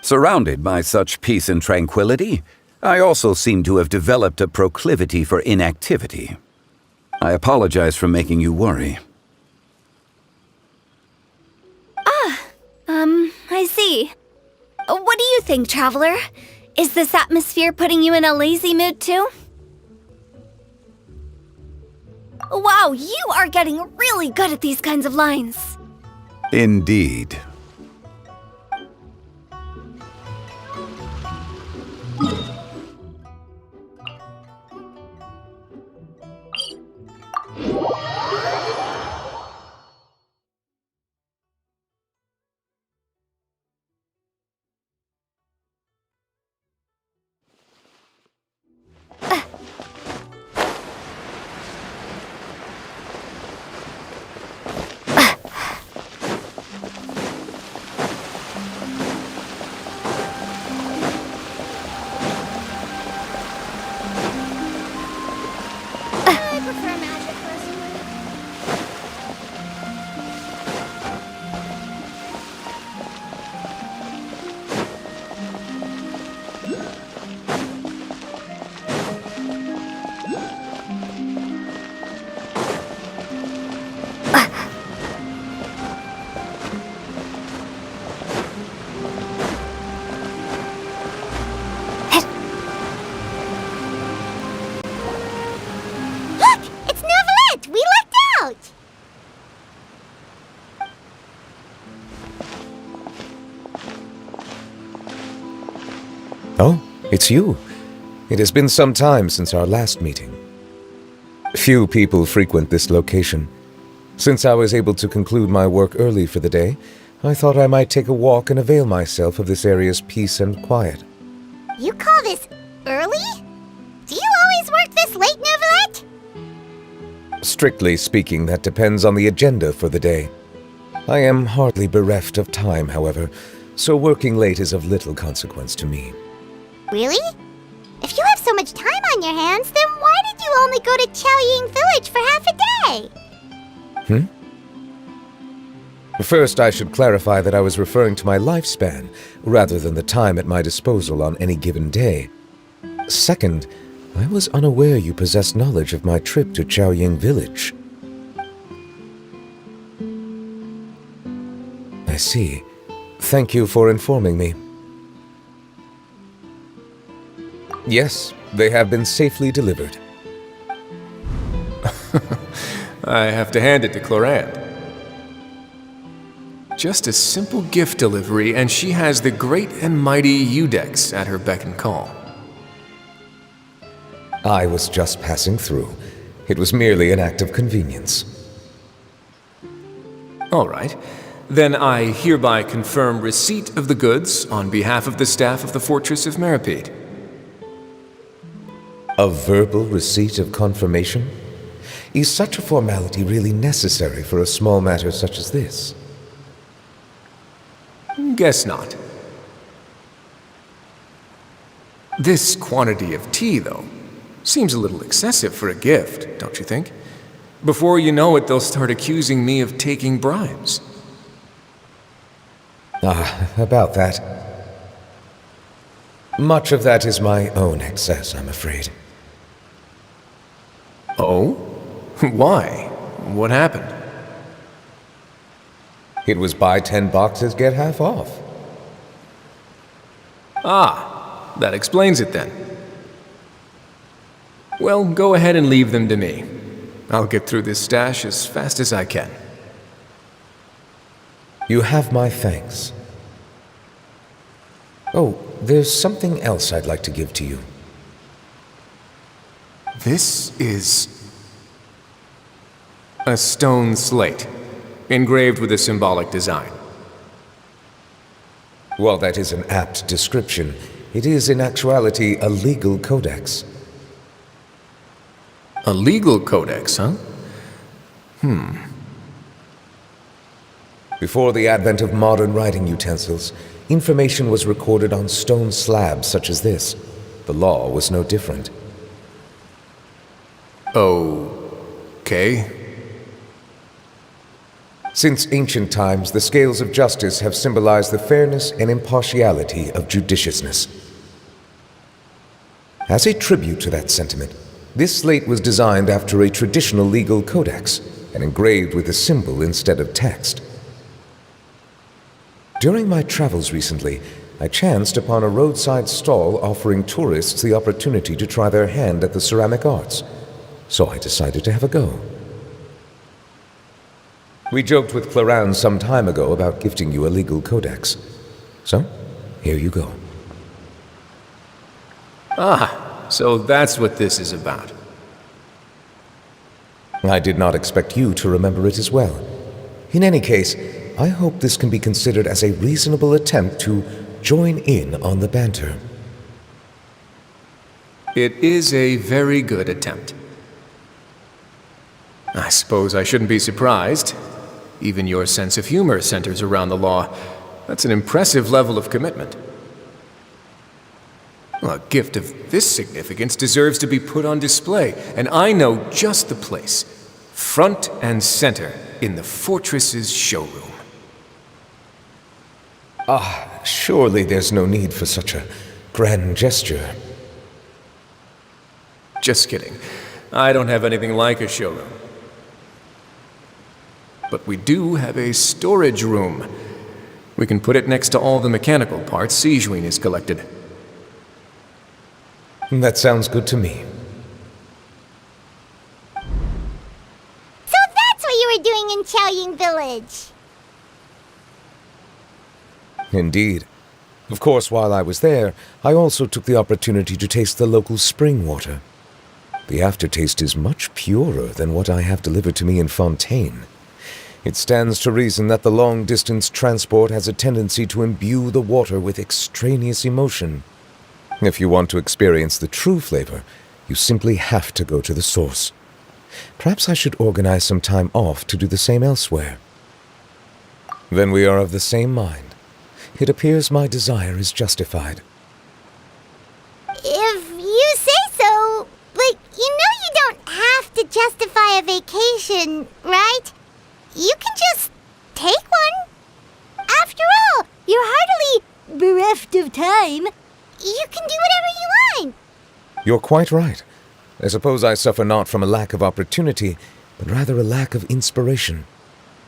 Surrounded by such peace and tranquility, I also seem to have developed a proclivity for inactivity. I apologize for making you worry. I see. What do you think, Traveler? Is this atmosphere putting you in a lazy mood too? Wow, you are getting really good at these kinds of lines. Indeed. I prefer magic personally. Look! It's Neverlet! We lucked out! Oh, it's you. It has been some time since our last meeting. Few people frequent this location. Since I was able to conclude my work early for the day, I thought I might take a walk and avail myself of this area's peace and quiet. You call this early? Do you always work this late, Neverlet? Strictly speaking, that depends on the agenda for the day. I am hardly bereft of time, however, so working late is of little consequence to me. Really? If you have so much time on your hands, then why did you only go to Chaoying Village for half a day? First, I should clarify that I was referring to my lifespan, rather than the time at my disposal on any given day. Second, I was unaware you possessed knowledge of my trip to Chaoying Village. I see. Thank you for informing me. Yes, they have been safely delivered. I have to hand it to Clorant. Just a simple gift delivery, and she has the great and mighty Udex at her beck and call. I was just passing through. It was merely an act of convenience. All right. Then I hereby confirm receipt of the goods on behalf of the staff of the Fortress of Meripede. A verbal receipt of confirmation? Is such a formality really necessary for a small matter such as this? Guess not. This quantity of tea, though, seems a little excessive for a gift, don't you think? Before you know it, they'll start accusing me of taking bribes. About that. Much of that is my own excess, I'm afraid. Oh? Why? What happened? It was buy 10 boxes, get half off. Ah, that explains it then. Well, go ahead and leave them to me. I'll get through this stash as fast as I can. You have my thanks. Oh, there's something else I'd like to give to you. This is a stone slate, engraved with a symbolic design. While that is an apt description, it is in actuality a legal codex. A legal codex, huh? Before the advent of modern writing utensils, information was recorded on stone slabs such as this. The law was no different. Okay. Since ancient times, the scales of justice have symbolized the fairness and impartiality of judiciousness. As a tribute to that sentiment, this slate was designed after a traditional legal codex and engraved with a symbol instead of text. During my travels recently, I chanced upon a roadside stall offering tourists the opportunity to try their hand at the ceramic arts, so I decided to have a go. We joked with Clarence some time ago about gifting you a legal codex. So, here you go. Ah, so that's what this is about. I did not expect you to remember it as well. In any case, I hope this can be considered as a reasonable attempt to join in on the banter. It is a very good attempt. I suppose I shouldn't be surprised. Even your sense of humor centers around the law. That's an impressive level of commitment. Well, a gift of this significance deserves to be put on display, and I know just the place. Front and center in the Fortress's showroom. Ah, surely there's no need for such a grand gesture. Just kidding. I don't have anything like a showroom. But we do have a storage room. We can put it next to all the mechanical parts Sijuin has collected. That sounds good to me. So that's what you were doing in Chaoying Village. Indeed. Of course, while I was there, I also took the opportunity to taste the local spring water. The aftertaste is much purer than what I have delivered to me in Fontaine. It stands to reason that the long-distance transport has a tendency to imbue the water with extraneous emotion. If you want to experience the true flavor, you simply have to go to the source. Perhaps I should organize some time off to do the same elsewhere. Then we are of the same mind. It appears my desire is justified. If you say so, but you know you don't have to justify a vacation, right? You can just take one. After all, you're hardly bereft of time. You can do whatever you want. You're quite right. I suppose I suffer not from a lack of opportunity, but rather a lack of inspiration.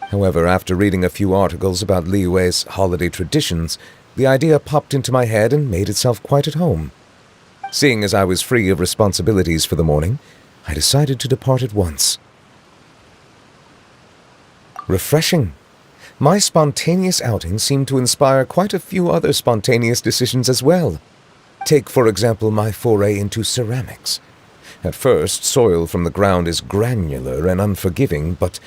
However, after reading a few articles about Liyue's holiday traditions, the idea popped into my head and made itself quite at home. Seeing as I was free of responsibilities for the morning, I decided to depart at once. Refreshing. My spontaneous outing seemed to inspire quite a few other spontaneous decisions as well. Take, for example, my foray into ceramics. At first, soil from the ground is granular and unforgiving, but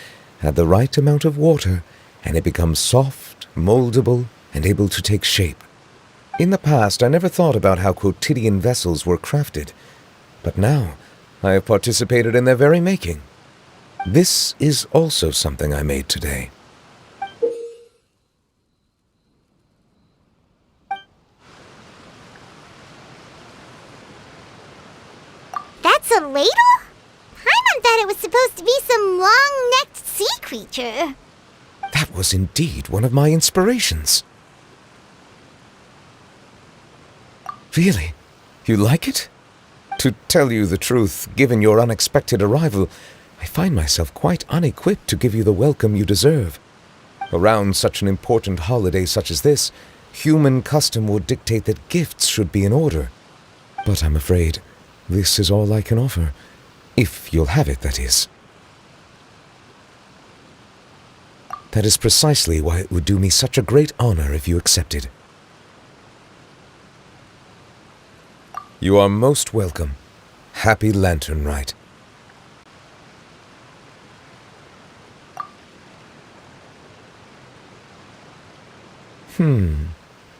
add the right amount of water, and it becomes soft, moldable, and able to take shape. In the past, I never thought about how quotidian vessels were crafted, but now I have participated in their very making. This is also something I made today. That's a ladle? Paimon thought it was supposed to be some long-necked sea creature. That was indeed one of my inspirations. Really? You like it? To tell you the truth, given your unexpected arrival, I find myself quite unequipped to give you the welcome you deserve. Around such an important holiday such as this, human custom would dictate that gifts should be in order. But I'm afraid this is all I can offer. If you'll have it, that is. That is precisely why it would do me such a great honor if you accepted. You are most welcome. Happy Lantern Rite.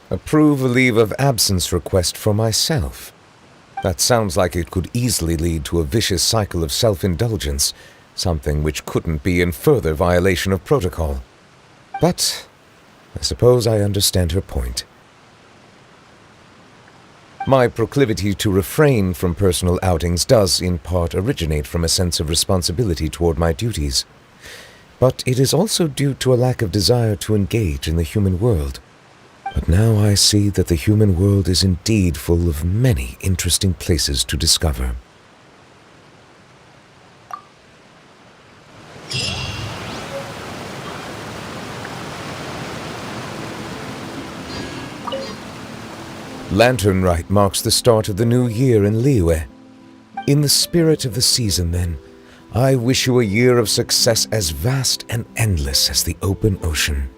Approve a leave of absence request for myself. That sounds like it could easily lead to a vicious cycle of self-indulgence, something which couldn't be in further violation of protocol. But I suppose I understand her point. My proclivity to refrain from personal outings does in part originate from a sense of responsibility toward my duties. But it is also due to a lack of desire to engage in the human world. But now I see that the human world is indeed full of many interesting places to discover. Lantern Rite marks the start of the new year in Liyue. In the spirit of the season, then, I wish you a year of success as vast and endless as the open ocean.